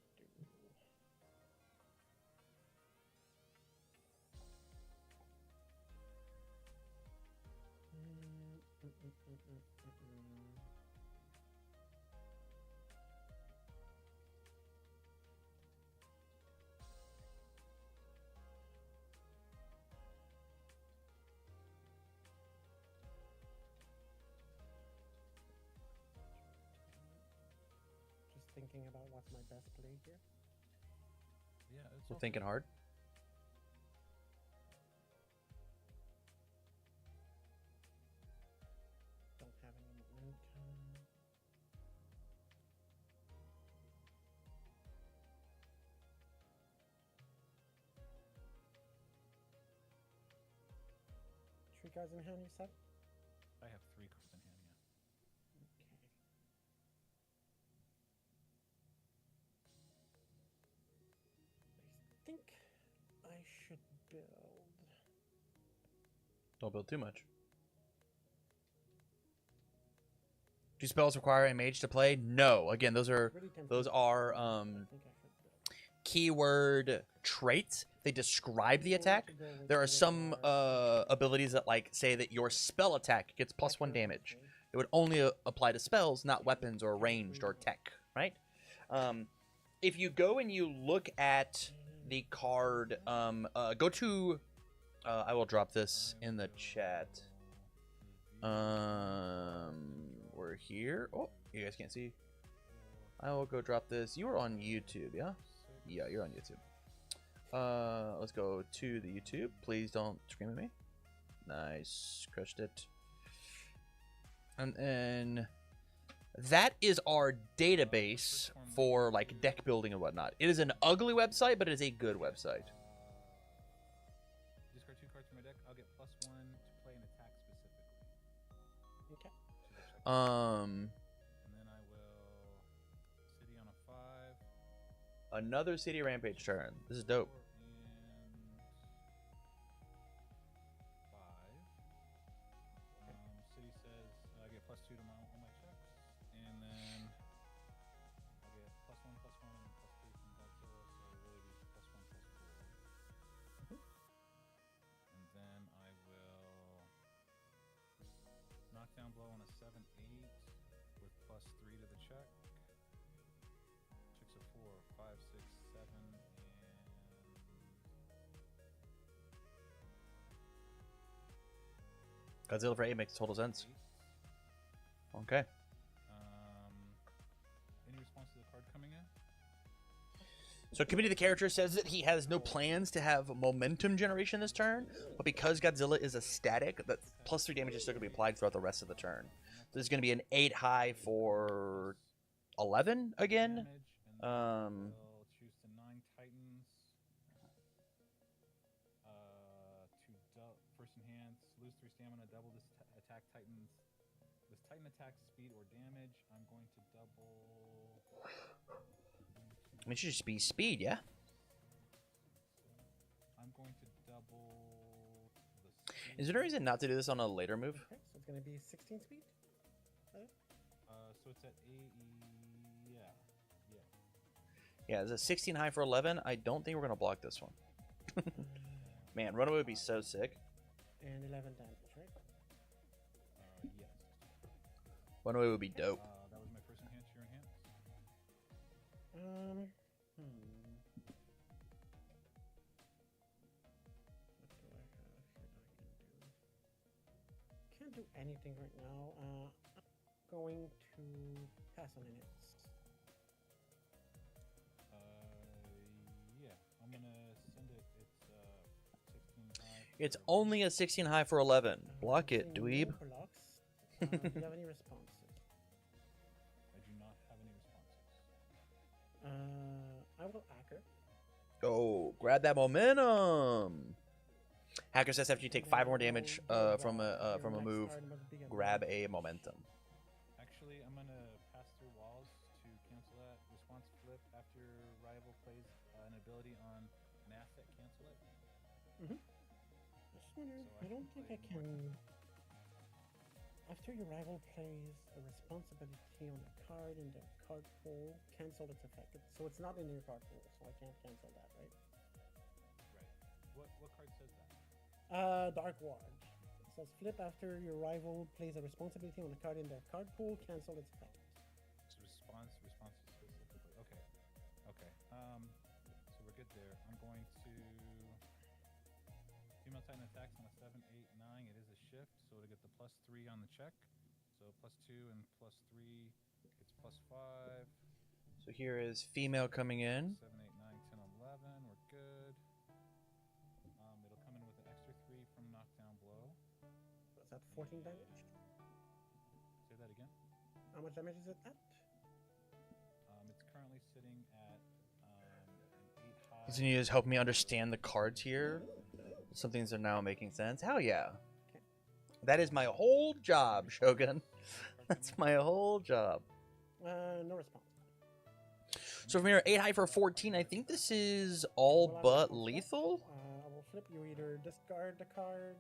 Speaker 3: Just thinking about what's my best play here.
Speaker 2: Yeah, it's
Speaker 1: We're
Speaker 2: also
Speaker 1: thinking hard.
Speaker 3: Don't have any momentum. Three cards in hand, you said?
Speaker 2: I have 3 cards in hand, yeah.
Speaker 3: Okay. I think I should build.
Speaker 1: Don't build too much. Do spells require a mage to play? No. Again, those are
Speaker 3: Really tempted.
Speaker 1: those are
Speaker 3: I think I should build.
Speaker 1: keyword traits. They describe the
Speaker 3: I'm going
Speaker 1: attack.
Speaker 3: to go with
Speaker 1: There are
Speaker 3: Color
Speaker 1: some
Speaker 3: Bar.
Speaker 1: abilities that like say that your spell attack gets +1
Speaker 3: Accurate
Speaker 1: damage.
Speaker 3: message.
Speaker 1: It would only apply to spells, not weapons or ranged or tech, right? If you go and you look at the card, go to. I will drop this in the chat. We're here. Oh, you guys can't see. I will go drop this. You are on YouTube, yeah? Yeah, you're on YouTube. Let's go to the YouTube. Please don't scream at me. Nice, crushed it. And then that is our database for like deck building and whatnot. It is an ugly website, but it is a good website.
Speaker 2: Discard 2 cards from my deck. I'll get +1 to play an attack specifically.
Speaker 3: Okay.
Speaker 2: And then I will city on a 5.
Speaker 1: Another city rampage turn. This is dope.
Speaker 2: 4 and 5. City says I get +2 to all my checks, and then I'll get +1, +1, and +3 from Godzilla, so really be +1, +4. And then I will knockdown blow on a 7, 8 with +3 to the check. Checks a 4, 5, 6, 7, and
Speaker 1: Godzilla for 8 makes total sense.
Speaker 2: 8.
Speaker 1: Okay.
Speaker 2: Any response to the card coming in?
Speaker 1: So Committee of the Character says that he has no plans to have momentum generation this turn, but because Godzilla is a static, that +3 damage is still going to be applied throughout the rest of the turn. So there's going to be an 8 high for 11 again.
Speaker 2: Damage, and then
Speaker 1: Um,
Speaker 2: we'll choose to 9 Titans. First enhance, lose 3 stamina, double this attack Titan's. This Titan attacks speed or damage. I'm going to double.
Speaker 1: I mean, it should just be speed, yeah?
Speaker 2: I'm going to double the speed.
Speaker 1: Is there a reason not to do this on a later move?
Speaker 3: Okay, so it's gonna be 16 speed.
Speaker 2: So it's at 8. Yeah. Yeah.
Speaker 1: Yeah, there's a 16 high for 11. I don't think we're going to block this one. Man, runaway would be so sick.
Speaker 3: And 11 damage, right?
Speaker 2: Yes.
Speaker 1: One way would be dope.
Speaker 2: That was my first enhance. Your enhance.
Speaker 3: What do I have here that I can do? Can't do anything right now. I'm going to pass on it.
Speaker 2: Yeah, I'm gonna send it. It's 16 high.
Speaker 1: It's only a 16 high for 11. Block it,
Speaker 3: No
Speaker 1: dweeb.
Speaker 3: blocks. Do you have any responses?
Speaker 2: I do not have any responses.
Speaker 3: I will hacker.
Speaker 1: Oh, grab that momentum. Hacker says after you take 5 more damage from a move, grab a momentum.
Speaker 2: Actually, I'm gonna pass through walls to cancel that. Response flip after rival plays an ability on an asset. Cancel it.
Speaker 3: I don't think I can. After your rival plays a responsibility on a card in their card pool, cancel its effect. So it's not in your card pool, so I can't cancel that, right?
Speaker 2: Right. What card says that?
Speaker 3: Dark Ward. It says flip after your rival plays a responsibility on a card in their card pool, cancel its effect.
Speaker 2: Response specifically. Okay. So we're good there. I'm going to female Titan attacks on a 7, 8, 9. It is a shift, so to get the +3 on the check. So +2 and +3, it's +5.
Speaker 1: So here is female coming in.
Speaker 2: 7, 8, 9, 10, 11. We're good. It'll come in with an extra 3 from knockdown blow.
Speaker 3: Is that 14 damage?
Speaker 2: Say that again.
Speaker 3: How much damage is it at?
Speaker 2: It's currently sitting at an 8 high.
Speaker 1: Can you just help me understand the cards here? Some things are now making sense. Hell yeah. That is my whole job, Shogun. That's my whole job.
Speaker 3: No response.
Speaker 1: So from here, 8 high for 14. I think this is all but lethal.
Speaker 3: I will flip. You either discard the card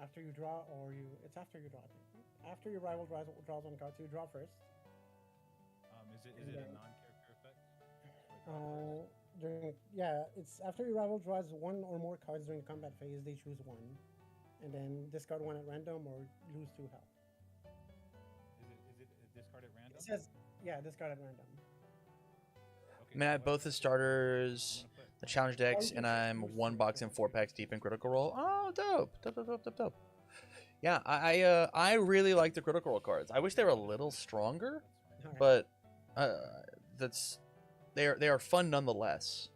Speaker 3: after you draw, or you. It's after you draw. After your rival draws one card, so you draw first.
Speaker 2: Is it a non-character effect?
Speaker 3: It's after your rival draws one or more cards during the combat phase, they choose one, and then discard one at random or lose 2 health.
Speaker 2: Is it discard at random?
Speaker 3: It says, discard at random.
Speaker 1: I mean, I have both the starters, the challenge decks, and I'm 1 box and 4 packs deep in Critical Role. Oh, dope. Yeah, I really like the Critical Role cards. I wish they were a little stronger, but they are fun nonetheless.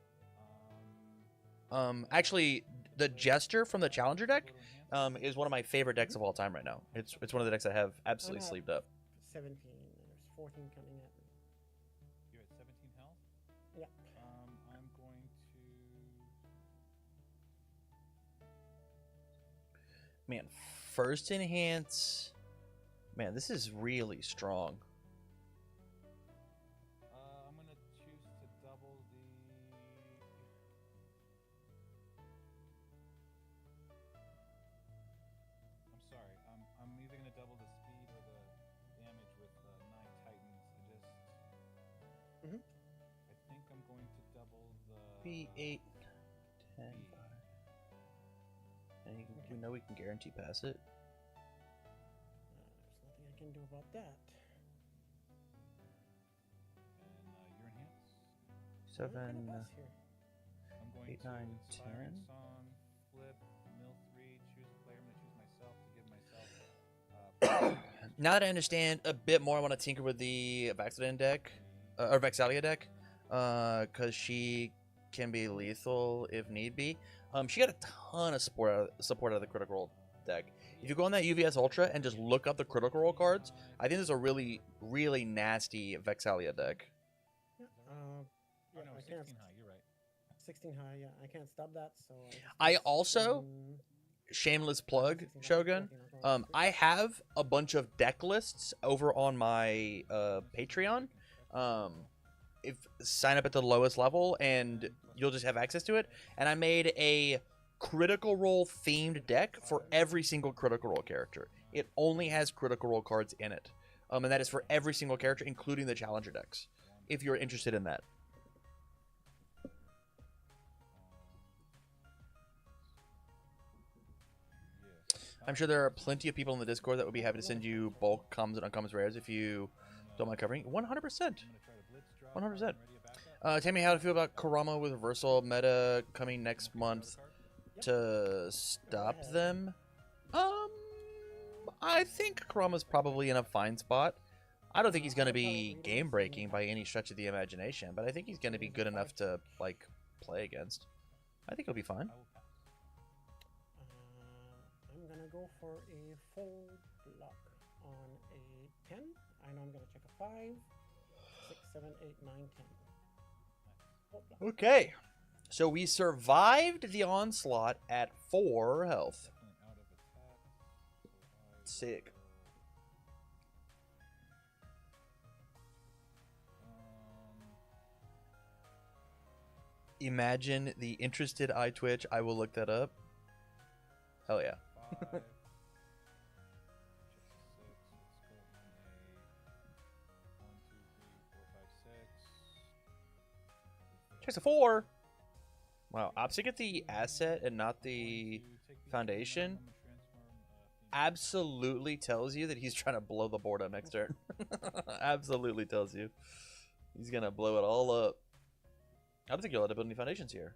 Speaker 1: Actually, the Jester from the Challenger deck is one of my favorite decks of all time right now. It's one of the decks I have absolutely sleeved up.
Speaker 3: 17. There's 14 coming at me.
Speaker 2: You're at 17 health?
Speaker 3: Yeah.
Speaker 2: I'm going to...
Speaker 1: Man, first enhance. Man, this is really strong.
Speaker 2: I'm going to choose to double the... I'm sorry. I'm either going to double the speed or the damage with 9 Titans. I think I'm going to double the...
Speaker 1: B8, 10, 5. And you know we can guarantee pass it.
Speaker 3: There's nothing I can do about that.
Speaker 2: And your enhance?
Speaker 1: 7,
Speaker 3: I'm
Speaker 2: I'm going
Speaker 1: 8,
Speaker 2: to
Speaker 1: 9,
Speaker 2: inspiring
Speaker 1: 10.
Speaker 2: song, flip, mill 3, choose a player. I'm going to choose myself to give myself...
Speaker 1: Now that I understand a bit more, I want to tinker with the Vaxilin deck, or Vexalia deck, because she can be lethal if need be. She got a ton of support out of the Critical Role deck. If you go on that UVS Ultra and just look up the Critical Role cards, I think there's a really, really nasty Vexalia deck.
Speaker 2: Oh, no,
Speaker 3: I
Speaker 2: 16
Speaker 3: can't.
Speaker 2: high, you're right.
Speaker 3: 16 high, yeah. I can't stop that, so...
Speaker 1: I also, shameless plug, Shogun, I have a bunch of deck lists over on my Patreon. Sign up at the lowest level and you'll just have access to it. And I made a Critical Role themed deck for every single Critical Role character. It only has Critical Role cards in it. And that is for every single character, including the Challenger decks, if you're interested in that. I'm sure there are plenty of people in the Discord that would be happy to send you bulk commons and uncommons rares if you don't mind covering. 100%. 100%. Tell me how to feel about Kurama with reversal meta coming next month to stop them. I think Kurama's probably in a fine spot. I don't think he's going to be game breaking by any stretch of the imagination, but I think he's going to be good enough to like play against. I think he'll be fine.
Speaker 3: I'm gonna go for a full block on a 10. I know I'm gonna check a 5, 6, 7, 8, 9, 10. Full block.
Speaker 1: Okay. So we survived the onslaught at 4 health. Sick. Imagine the interested eye twitch. I will look that up. Hell yeah. Checks a 4. Wow, opts to get the asset and not the foundation absolutely tells you that he's trying to blow the board up next turn. Absolutely tells you. He's going to blow it all up. I don't think you'll have to build any foundations here.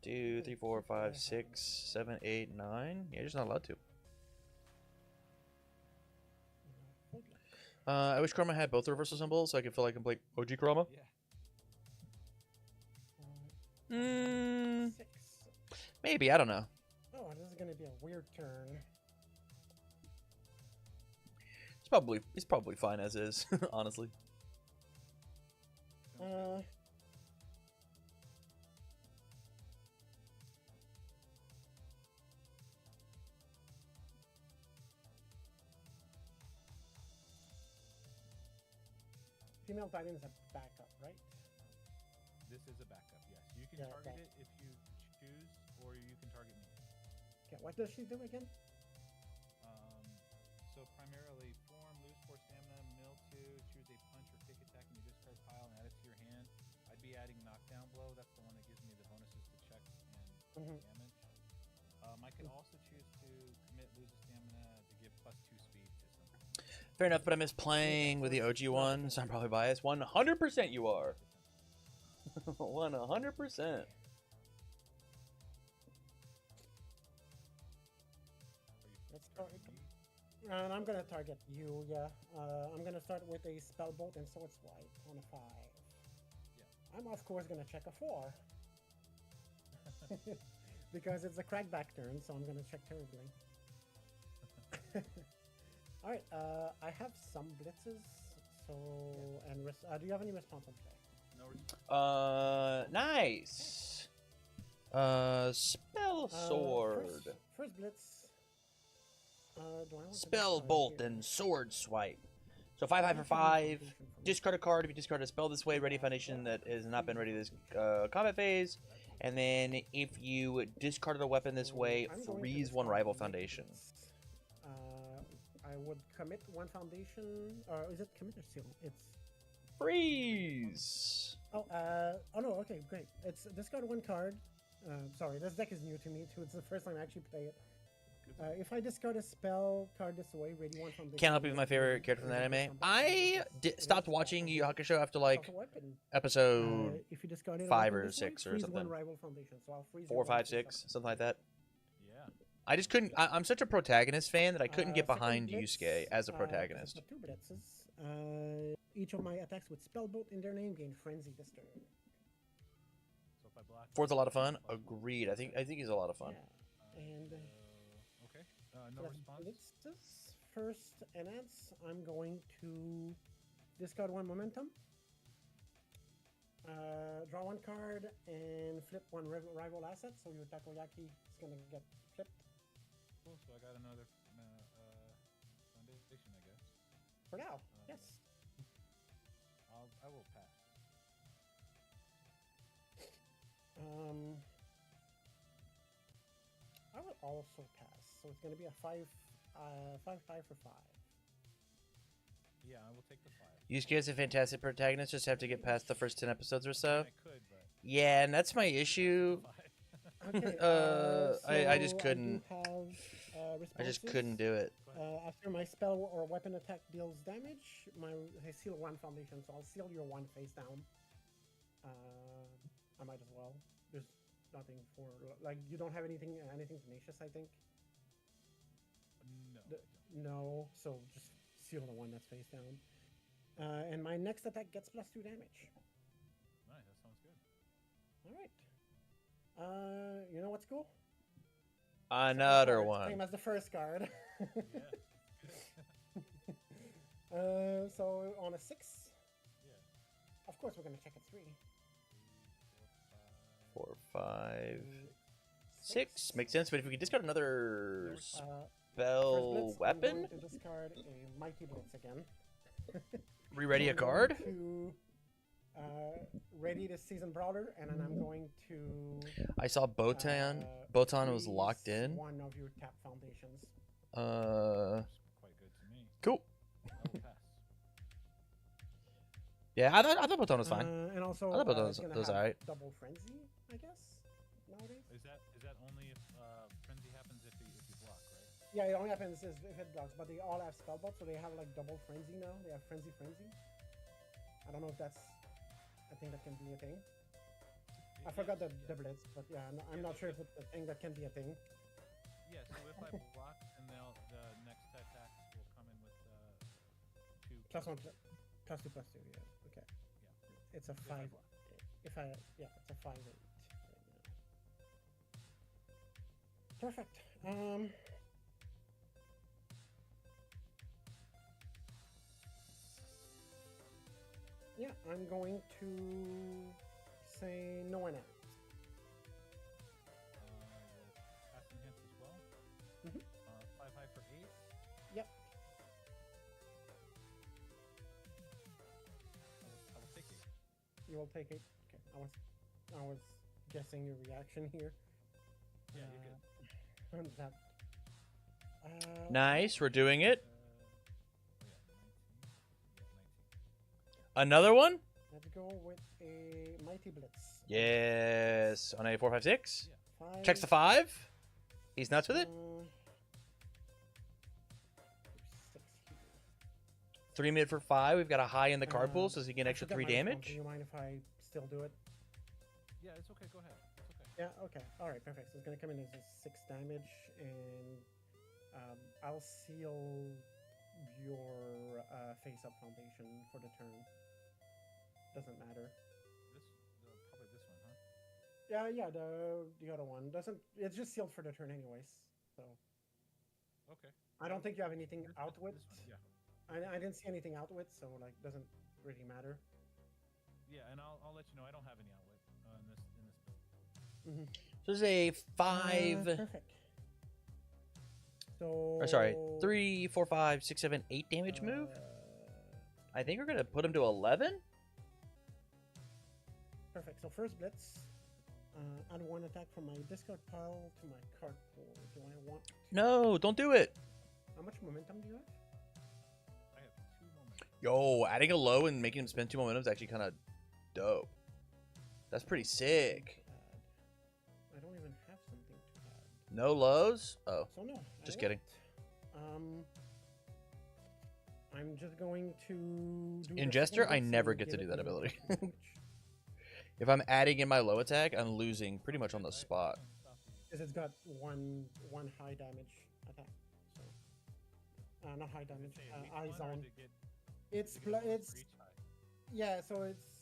Speaker 1: 2, 3, 4, 5, 6, 7, 8, 9. Yeah, you're just not allowed to. I wish Kurama had both the reversal symbols so I could feel like I can play OG Kurama.
Speaker 3: Yeah. 6.
Speaker 1: Maybe, I don't know.
Speaker 3: Oh, this is gonna be a weird turn.
Speaker 1: It's probably fine as is, honestly.
Speaker 3: Female Titan is a backup, right?
Speaker 2: This is a backup, yes. You can target it if you choose, or you can target me.
Speaker 3: Okay, what does she do again?
Speaker 2: So primarily form, lose 4 stamina, mill 2, choose a punch or kick attack in your discard pile and add it to your hand. I'd be adding knockdown blow. That's the one that gives me the bonuses to checks and damage. I can also choose to commit, lose a stamina to give +2 speed to something.
Speaker 1: Fair enough, but I miss playing with the OG one, so I'm probably biased. 100% you are. 100%.
Speaker 3: Let's go. And I'm gonna target you, yeah. I'm gonna start with a Spellbolt and Sword Swipe on a 5. Yeah. I'm of course gonna check a 4. Because it's a crackback turn, so I'm gonna check terribly. Alright, I have some blitzes, so... and do you have any response on play?
Speaker 2: No response.
Speaker 1: Nice. Spell Sword.
Speaker 3: First blitz. Do I want
Speaker 1: Spell Bolt and Sword Swipe. So 5 for 5. Discard a card if you discard a spell this way. Ready foundation that has not been ready this combat phase. And then if you discarded a weapon this way, freeze 1 rival foundation.
Speaker 3: I would commit 1 foundation. Or is it commit or seal? It's
Speaker 1: freeze.
Speaker 3: Oh no. Okay, great. It's discard 1 card. Sorry, this deck is new to me too. It's the first time I actually play it. If I discard a spell card this way, ready 1 foundation.
Speaker 1: Can't help you with my favorite character from that anime. I stopped watching Yu Yu Hakusho after like episode
Speaker 3: if you discard it
Speaker 1: 5 or 6 or something. 4, 5, 6, something like that.
Speaker 2: Yeah.
Speaker 1: I just couldn't. I'm such a protagonist fan that I couldn't get behind Yusuke as a protagonist.
Speaker 3: 2 blitzes. Each of my attacks with Spellbolt in their name gain Frenzy this turn.
Speaker 2: So if I block,
Speaker 1: 4's a lot of fun. Agreed. I think he's a lot of fun.
Speaker 3: Yeah. And
Speaker 2: okay. No response.
Speaker 3: Blitzes. First enhance. I'm going to discard 1 momentum. Draw 1 card and flip 1 rival asset. So your Takoyaki is gonna get flipped.
Speaker 2: Cool. So I got another foundation, I guess.
Speaker 3: For now, yes.
Speaker 2: I will pass.
Speaker 3: I will also pass. So it's gonna be a 5 for 5.
Speaker 2: Yeah, I will take the 5.
Speaker 1: Yusuke is a fantastic protagonist. Just have to get past the first 10 episodes or so.
Speaker 2: I could, but
Speaker 1: Yeah, and that's my issue.
Speaker 3: Okay.
Speaker 1: I just couldn't.
Speaker 3: I do have
Speaker 1: I
Speaker 3: responses.
Speaker 1: just couldn't do it.
Speaker 3: After my spell or weapon attack deals damage, I seal 1 foundation, so I'll seal your 1 face down. I might as well. There's nothing for like you don't have anything tenacious, I think.
Speaker 2: No.
Speaker 3: No, so just seal the 1 that's face down. And my next attack gets +2 damage.
Speaker 2: Nice, that sounds good.
Speaker 3: All right. You know what's cool?
Speaker 1: Another
Speaker 3: Card,
Speaker 1: one.
Speaker 3: Same as the first card.
Speaker 2: Yeah.
Speaker 3: So on a 6,
Speaker 2: Yeah.
Speaker 3: of course we're gonna check a 3.
Speaker 1: 4, 5, 6 makes sense. But if we could discard another spell
Speaker 3: First blitz, I'm
Speaker 1: weapon,
Speaker 3: going to discard a Mighty Blitz again.
Speaker 1: re-ready a
Speaker 3: I'm going
Speaker 1: card.
Speaker 3: To, ready the Season Brawler, and then I'm going to.
Speaker 1: I saw Botan. Botan was locked
Speaker 3: freeze
Speaker 1: in.
Speaker 3: One of your tap foundations.
Speaker 2: That's quite good to me.
Speaker 1: Cool.
Speaker 2: I will pass.
Speaker 1: Yeah, I thought Botan was fine.
Speaker 3: And also,
Speaker 1: I thought Botan
Speaker 3: it's gonna
Speaker 1: was
Speaker 3: have
Speaker 1: alright.
Speaker 3: Double Frenzy, I guess. Nowadays.
Speaker 2: Is that only if frenzy happens if you block, right?
Speaker 3: Yeah, it only happens if it blocks, but they all have spellbots, so they have like double frenzy now. They have frenzy. I don't know if that's a thing that can be a thing. I forgot the blitz, but yeah, I'm not sure if it's a thing that can be a thing.
Speaker 2: Yeah, so if I block, then the next attack will come in with 2
Speaker 3: +1, +2, +2. Yeah. Okay.
Speaker 2: Yeah.
Speaker 3: It's a 5. It's a 5/8 right now. Perfect. Yeah, I'm going to say no and out.
Speaker 2: Casting hints as well.
Speaker 3: Mhm.
Speaker 2: 5 high for 8.
Speaker 3: Yep.
Speaker 2: I will take 8.
Speaker 3: You will take it. Okay. I was guessing your reaction here.
Speaker 2: Yeah, you're good.
Speaker 3: That.
Speaker 1: Nice, we're doing it.
Speaker 2: Oh yeah, 19.
Speaker 1: Another one?
Speaker 3: Let's go with a Mighty Blitz.
Speaker 1: Yes. On a 4, 5, 6.
Speaker 2: Yeah.
Speaker 3: 5.
Speaker 1: Checks the 5. He's nuts with it.
Speaker 3: 6 here.
Speaker 1: 3 mid for 5. We've got a high in the card pool, so he get an
Speaker 3: I
Speaker 1: extra
Speaker 3: forgot
Speaker 1: 3
Speaker 3: my response.
Speaker 1: damage.
Speaker 3: Do you mind if I still do it?
Speaker 2: Yeah, it's okay. Go ahead. It's okay.
Speaker 3: Yeah, okay. Alright, perfect. So it's gonna come in as a 6 damage, and I'll seal your face-up foundation for the turn. Doesn't matter.
Speaker 2: Probably this one, huh?
Speaker 3: Yeah, the other one doesn't. It's just sealed for the turn, anyways. So
Speaker 2: Okay.
Speaker 3: I don't think you have anything
Speaker 2: This
Speaker 3: out with.
Speaker 2: one, yeah.
Speaker 3: I didn't see anything out with, so like doesn't really matter.
Speaker 2: Yeah, and I'll let you know. I don't have any outlet in this build.
Speaker 3: Mm-hmm.
Speaker 1: So this is a 5.
Speaker 3: Perfect. So.
Speaker 1: Or sorry, 3, 4, 5, 6, 7, 8 damage move. I think we're gonna put him to 11.
Speaker 3: Perfect. So first blitz. Add 1 attack from my discard pile to my card pool. Do I want?
Speaker 1: No, don't do it.
Speaker 3: How much momentum do you have?
Speaker 2: I have 2 moments.
Speaker 1: Yo, adding a low and making him spend 2 momentum is actually kind of dope. That's pretty sick.
Speaker 3: I don't even have something to add.
Speaker 1: No lows? Oh,
Speaker 3: So no.
Speaker 1: just
Speaker 3: I
Speaker 1: kidding.
Speaker 3: won't. I'm just going to do
Speaker 1: In
Speaker 3: the
Speaker 1: Jester,
Speaker 3: second
Speaker 1: I
Speaker 3: blitz
Speaker 1: never
Speaker 3: and
Speaker 1: get to
Speaker 3: give
Speaker 1: do
Speaker 3: it
Speaker 1: that
Speaker 3: the
Speaker 1: ability.
Speaker 3: damage.
Speaker 1: If I'm adding in my low attack, I'm losing pretty much on the spot.
Speaker 3: Because it's got one high damage attack. So not high damage. Eye zone. It's yeah. So it's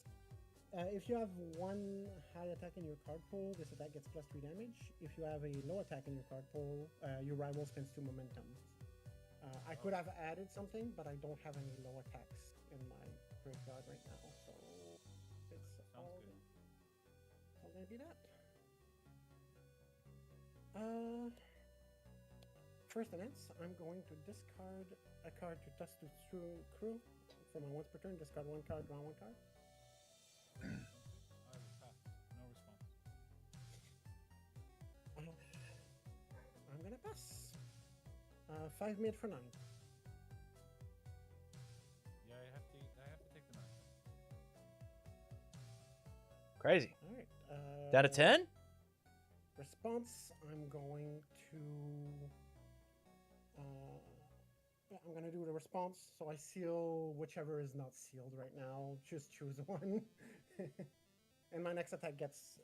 Speaker 3: if you have 1 high attack in your card pool, this attack gets +3 damage. If you have a low attack in your card pool, your rival spends 2 momentum. I could have added something, but I don't have any low attacks in my graveyard right now, so it's all gonna be that. First events, I'm going to discard a card to toss to crew for my once per turn. Discard 1 card, draw 1 card.
Speaker 2: I will pass. No response.
Speaker 3: I'm gonna pass. 5 mid for 9.
Speaker 2: Yeah, I have to take the 9.
Speaker 1: Crazy.
Speaker 3: All right.
Speaker 1: That a 10?
Speaker 3: Response, I'm going to I'm gonna do the response. So I seal whichever is not sealed right now. Just choose one. And my next attack gets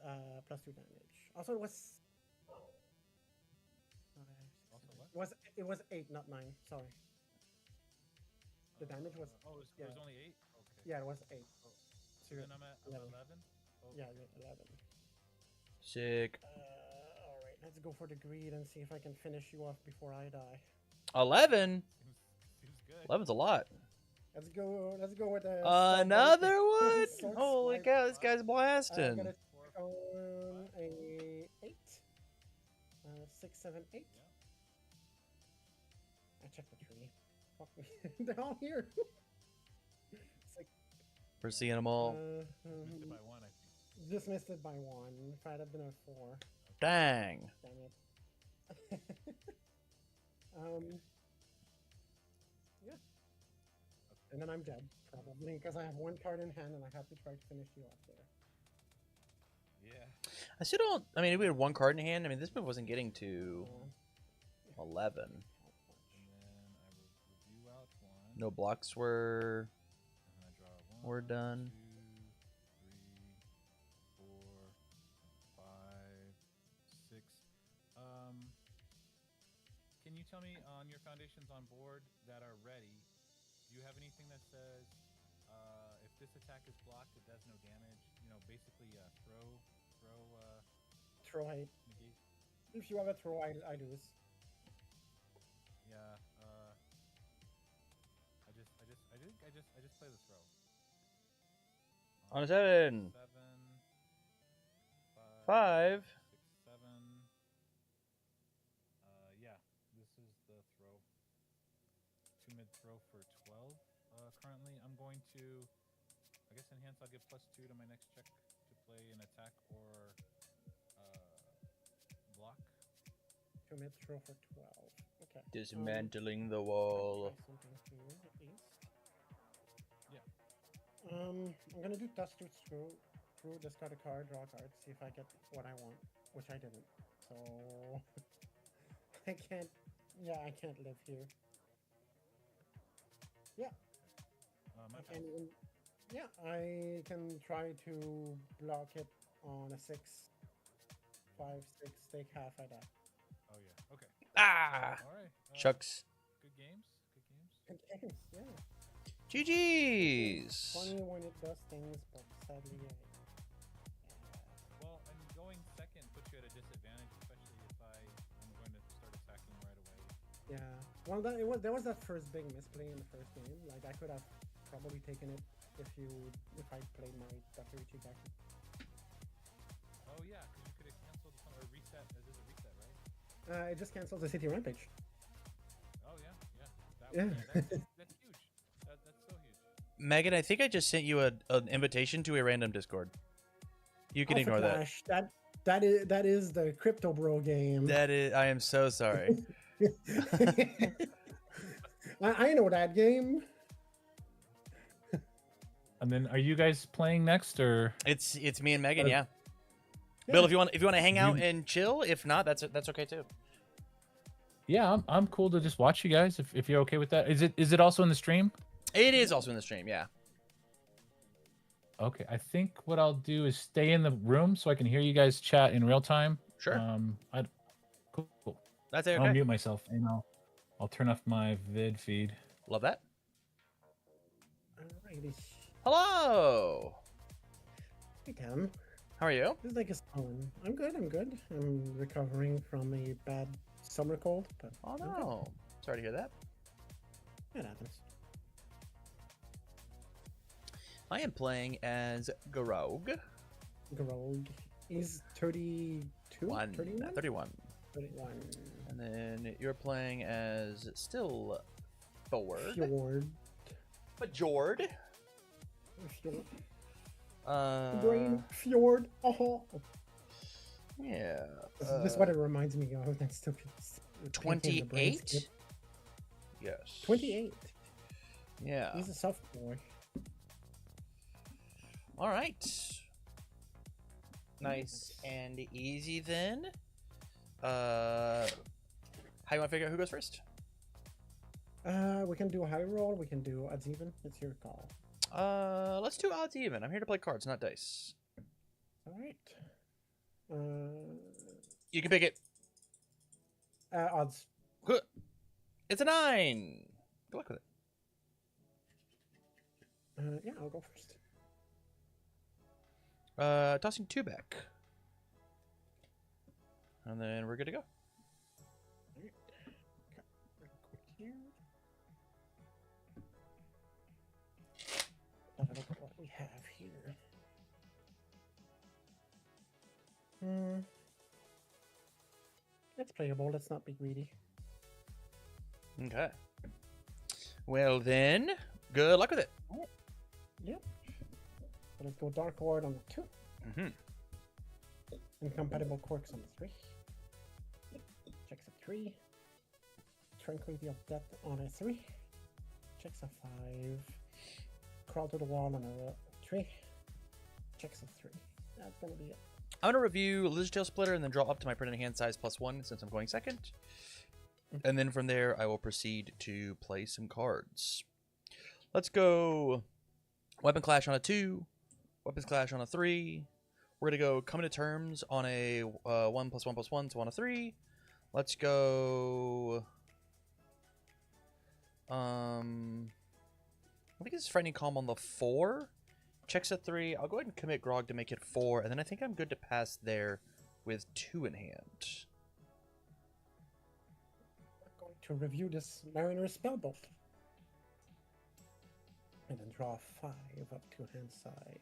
Speaker 3: +2 damage. Also, it was
Speaker 2: Also what?
Speaker 3: it was 8, not 9. Sorry. The damage was
Speaker 2: it was only 8. Okay.
Speaker 3: yeah, it was 8.
Speaker 2: Oh,
Speaker 3: So
Speaker 2: then I'm at 11. Oh,
Speaker 3: yeah, you're at 11.
Speaker 1: Sick.
Speaker 3: All right, let's go for the greed and see if I can finish you off before I die.
Speaker 1: 11.
Speaker 2: seems good.
Speaker 1: 11's a lot.
Speaker 3: Let's go. Let's go with the
Speaker 1: Another one.
Speaker 3: Sword
Speaker 1: Holy
Speaker 3: swipe.
Speaker 1: cow! This guy's
Speaker 3: I'm
Speaker 1: blasting.
Speaker 3: gonna check on a 8, 6, 7, 8.
Speaker 2: Yeah.
Speaker 3: I checked the tree. Fuck me. They're all here. It's like,
Speaker 1: We're seeing them all.
Speaker 2: Missed it by 1, I think.
Speaker 3: just missed it by 1. If I had been a 4,
Speaker 1: Dang.
Speaker 3: damn it. Yeah. And then I'm dead, probably, because I have 1 card in hand and I have to try to finish you off there.
Speaker 2: Yeah.
Speaker 1: I still don't. I mean, we had 1 card in hand. I mean, this move wasn't getting to
Speaker 3: Uh,
Speaker 1: 11.
Speaker 2: And then I will review out 1.
Speaker 1: No blocks were.
Speaker 2: And I draw 1.
Speaker 1: We're done.
Speaker 2: 2, 3, 4, 5, 6. Can you tell me on your foundations on board that are ready, do you have anything that says if this attack is blocked, it does no damage? You know, basically
Speaker 3: throw height.
Speaker 2: negate.
Speaker 3: If you have a throw, I lose.
Speaker 2: Yeah. I just play the throw.
Speaker 1: On a 7.
Speaker 2: 7,
Speaker 1: 5.
Speaker 2: 6, 7. Yeah, this is the throw. 2 mid throw for 12. Currently, I'm going to, I guess, enhance. I'll give +2 to my next check to play an attack or block.
Speaker 3: 2 mid throw for 12. Okay.
Speaker 1: Dismantling the
Speaker 3: I'll
Speaker 1: wall.
Speaker 3: try something here, at least.
Speaker 2: Yeah.
Speaker 3: I'm gonna do dust through, discard a card, draw a card, see if I get what I want, which I didn't. So I can't. Yeah, I can't live here. Yeah,
Speaker 2: My
Speaker 3: I can't even. Yeah, I can try to block it on a 6, 5, 6, take half. I die.
Speaker 2: Oh yeah. Okay.
Speaker 1: Ah!
Speaker 2: All right.
Speaker 1: Chucks.
Speaker 2: Good games. Good games.
Speaker 3: Good games, yeah.
Speaker 1: GG's.
Speaker 3: Funny when it does things, but sadly,
Speaker 2: Well, and going second puts you at a disadvantage, especially if I'm going to start attacking right away.
Speaker 3: yeah. Well, there was that first big misplay in the first game. Like I could have probably taken it if I played my Dr. back.
Speaker 2: Oh yeah, because you could have canceled some or reset. This is a reset, right?
Speaker 3: It just cancels the city rampage.
Speaker 2: Oh yeah, yeah.
Speaker 3: Yeah.
Speaker 2: That's huge. That's so huge.
Speaker 1: Megan, I think I just sent you an invitation to a random Discord. You can ignore that.
Speaker 3: Flash. That is the Crypto Bro game.
Speaker 1: That is. I am so sorry.
Speaker 3: I know that game.
Speaker 2: And then, are you guys playing next, or?
Speaker 1: It's me and Megan. Yeah. Bill, if you want to hang out and chill, if not, that's okay too.
Speaker 2: Yeah, I'm cool to just watch you guys if you're okay with that. Is it also in the stream?
Speaker 1: It is also in the stream. Yeah.
Speaker 2: Okay, I think what I'll do is stay in the room so I can hear you guys chat in real time.
Speaker 1: Sure.
Speaker 2: Cool.
Speaker 1: That's okay.
Speaker 2: I'll mute myself and I'll turn off my vid feed.
Speaker 1: Love that.
Speaker 3: Alrighty.
Speaker 1: Hello.
Speaker 3: Hey, Cam.
Speaker 1: How are you?
Speaker 3: This is like a phone. I'm good. I'm recovering from a bad summer cold, but
Speaker 1: Oh
Speaker 3: I'm good.
Speaker 1: no. Sorry to hear that.
Speaker 3: It happens.
Speaker 1: I am playing as Grog.
Speaker 3: Grog. He's 32? 31?
Speaker 1: 31.
Speaker 3: 31.
Speaker 1: And then you're playing as still Fjord.
Speaker 3: Fjord.
Speaker 1: But Jord.
Speaker 3: Fjord. Brain. Fjord. Oh.
Speaker 1: Yeah.
Speaker 3: This is what it reminds me of. That's stupid.
Speaker 1: 28? Yes.
Speaker 3: 28.
Speaker 1: Yeah.
Speaker 3: He's a soft boy.
Speaker 1: All right. Nice and easy then. How you want to figure out who goes first?
Speaker 3: We can do a high roll. We can do odds even. It's your call.
Speaker 1: Let's do odds even. I'm here to play cards, not dice.
Speaker 3: All right.
Speaker 1: You can pick it.
Speaker 3: Odds.
Speaker 1: Good. It's a 9. Good luck with it.
Speaker 3: Yeah, I'll go first.
Speaker 1: Tossing 2 back. And then we're good to go.
Speaker 3: All right. Okay. Real quick here. Have a look at what we have here. It's playable. Let's not be greedy.
Speaker 1: Okay. Well then, good luck with it.
Speaker 3: Yep. So let's go Dark Ward on the 2.
Speaker 1: Mm-hmm.
Speaker 3: Incompatible Quirks on the 3. Checks a 3. Tranquility of Death on a 3. Checks a 5. Crawl to the wall on a 3. Checks a 3. That's gonna be it.
Speaker 1: I'm going to review Lizard Tail Splitter and then draw up to my printed hand size +1 since I'm going second. And then from there, I will proceed to play some cards. Let's go Weapon Clash on a 2. Weapons Clash on a 3. We're going to go Coming to Terms on a 1+1+1, so on a 3. Let's go... I think it's Frightening Calm on the 4. Checks a 3. I'll go ahead and commit Grog to make it 4, and then I think I'm good to pass there with 2 in hand.
Speaker 3: I'm going to review this Mariner's Spellbolt. And then draw 5 up to hand side.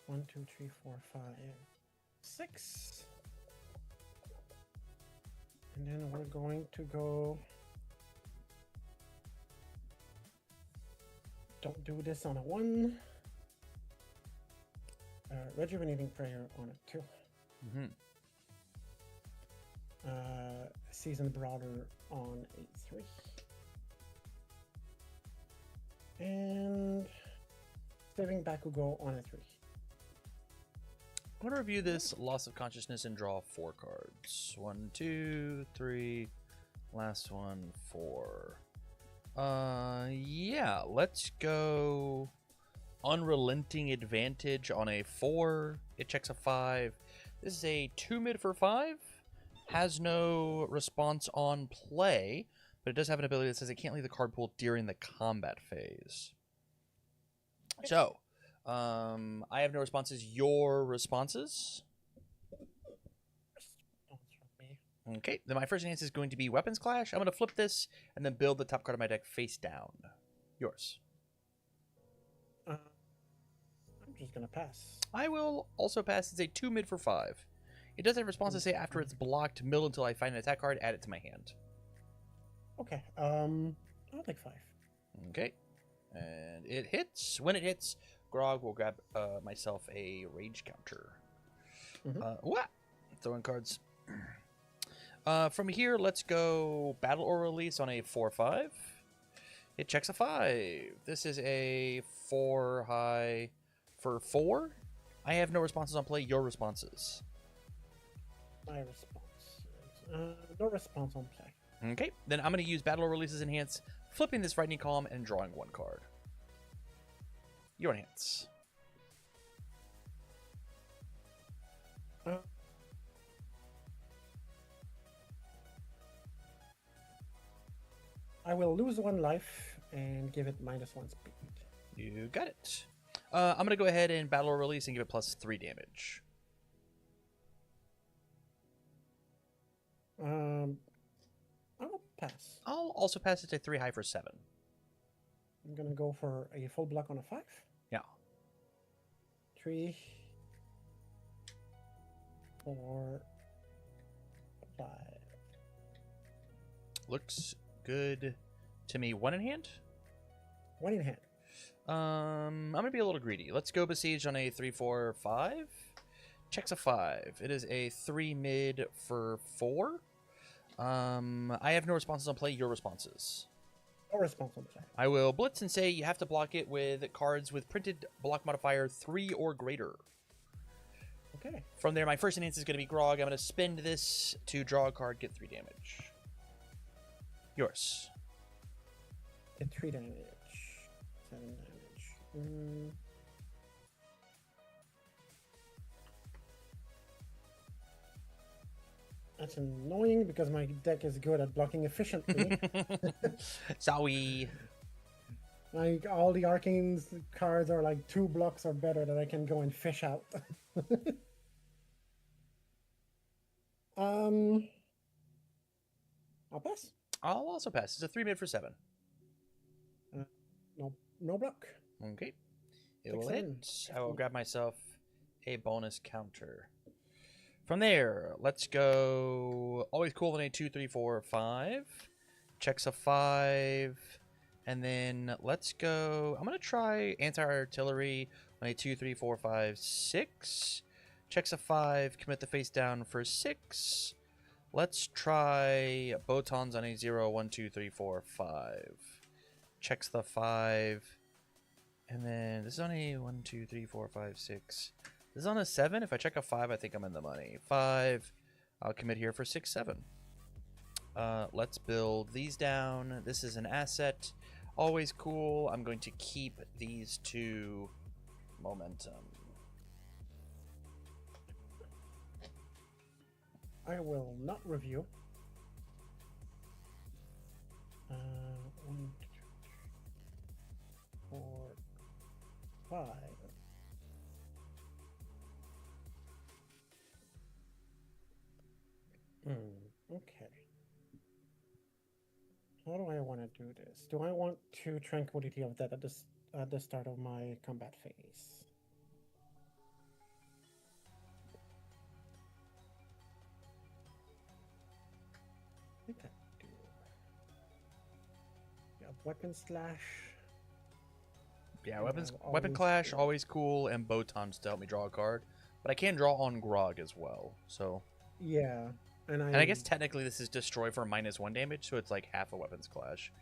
Speaker 3: 1, 2, 3, 4, 5, 6. And then we're going to go... Don't do this on a 1. Rejuvenating Prayer on a 2.
Speaker 1: Mm-hmm.
Speaker 3: Seasoned Brawler on a 3. And Saving Bakugo on a 3.
Speaker 1: I'm going to review this Loss of Consciousness and draw 4 cards. 1, 2, 3. Last one, 4. Yeah, let's go Unrelenting Advantage on a 4. It checks a 5. This is a 2 mid for 5. Has no response on play, but it does have an ability that says it can't leave the card pool during the combat phase. So, I have no responses. Your responses? Okay, then my first chance is going to be Weapons Clash. I'm going to flip this and then build the top card of my deck face down. Yours.
Speaker 3: I'm just going to pass.
Speaker 1: I will also pass. It's a 2 mid for 5. It does have responses say after it's blocked, mill until I find an attack card, add it to my hand.
Speaker 3: Okay, I'll take 5.
Speaker 1: Okay, and it hits. When it hits, Grog will grab myself a rage counter. What? Throwing cards. From here, let's go Battle or Release on a 4/5. It checks a 5. This is a 4 high for 4. I have no responses on play. Your responses.
Speaker 3: My response. No response on play.
Speaker 1: Okay, then I'm going to use Battle or Releases Enhance, flipping this Frightening Calm and drawing 1 card. Your enhance.
Speaker 3: I will lose 1 life and give it -1 speed.
Speaker 1: You got it. I'm going to go ahead and Battle or Release and give it +3 damage.
Speaker 3: I will pass.
Speaker 1: I'll also pass it to 3 high for 7.
Speaker 3: I'm gonna go for a full block on a 5.
Speaker 1: Yeah.
Speaker 3: 3, 4, 5.
Speaker 1: Looks good to me. 1 in hand?
Speaker 3: 1 in hand.
Speaker 1: I'm going to be a little greedy. Let's go Besiege on a 3/4/5. Checks a 5. It is a 3 mid for 4. I have no responses on play. Your responses.
Speaker 3: No response on play.
Speaker 1: I will blitz and say you have to block it with cards with printed block modifier 3 or greater.
Speaker 3: Okay.
Speaker 1: From there, my first enhance is going to be Grog. I'm going to spend this to draw a card, get 3 damage. Yours.
Speaker 3: Did 3 damage. 7 damage. That's annoying because my deck is good at blocking efficiently.
Speaker 1: Sorry.
Speaker 3: Like all the arcane cards are like 2 blocks or better that I can go and fish out. I'll pass.
Speaker 1: I'll also pass. It's a 3 mid for 7.
Speaker 3: No block.
Speaker 1: Okay. It
Speaker 3: Take
Speaker 1: will
Speaker 3: 7.
Speaker 1: hit. I will grab myself a bonus counter. From there, let's go. Always cool on a 2, 3, 4, 5. Checks a 5. And then let's go. I'm going to try anti-artillery on a 2, 3, 4, 5, 6. Checks a 5. Commit the face down for 6. Let's try Botons on a 0, 1, 2, 3, 4, 5. Checks the 5. And then this is on a 1, 2, 3, 4, 5, 6. This is on a 7. If I check a 5, I think I'm in the money. 5. I'll commit here for 6, 7. Let's build these down. This is an asset. Always cool. I'm going to keep these 2 momentum.
Speaker 3: I will not review. 1, 2, 3, 4, 5. Okay. How do I want to do this? Do I want to Tranquility of Death at the start of my combat phase? I think I do. Yeah, Weapon Slash.
Speaker 1: Yeah,
Speaker 3: Yeah,
Speaker 1: weapon
Speaker 3: always
Speaker 1: clash,
Speaker 3: cool.
Speaker 1: always cool, and Botons to help me draw a card. But I can draw on Grog as well. So,
Speaker 3: Yeah, and
Speaker 1: and I guess technically this is destroy for -1 damage, so it's like half a weapons clash.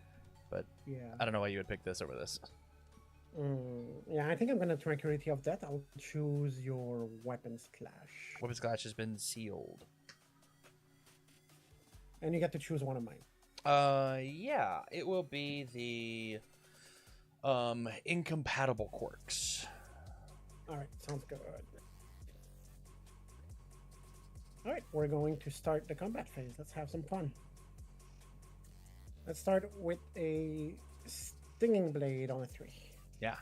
Speaker 1: But
Speaker 3: yeah.
Speaker 1: I don't know why you would pick this over this.
Speaker 3: Yeah, I think I'm gonna Tranquility of Death. I'll choose your Weapons Clash.
Speaker 1: Weapons clash has been sealed.
Speaker 3: And you get to choose one of mine.
Speaker 1: Yeah, it will be the incompatible quirks.
Speaker 3: Alright, sounds good. Alright, we're going to start the combat phase. Let's have some fun. Let's start with a Stinging Blade on a 3.
Speaker 1: Yeah.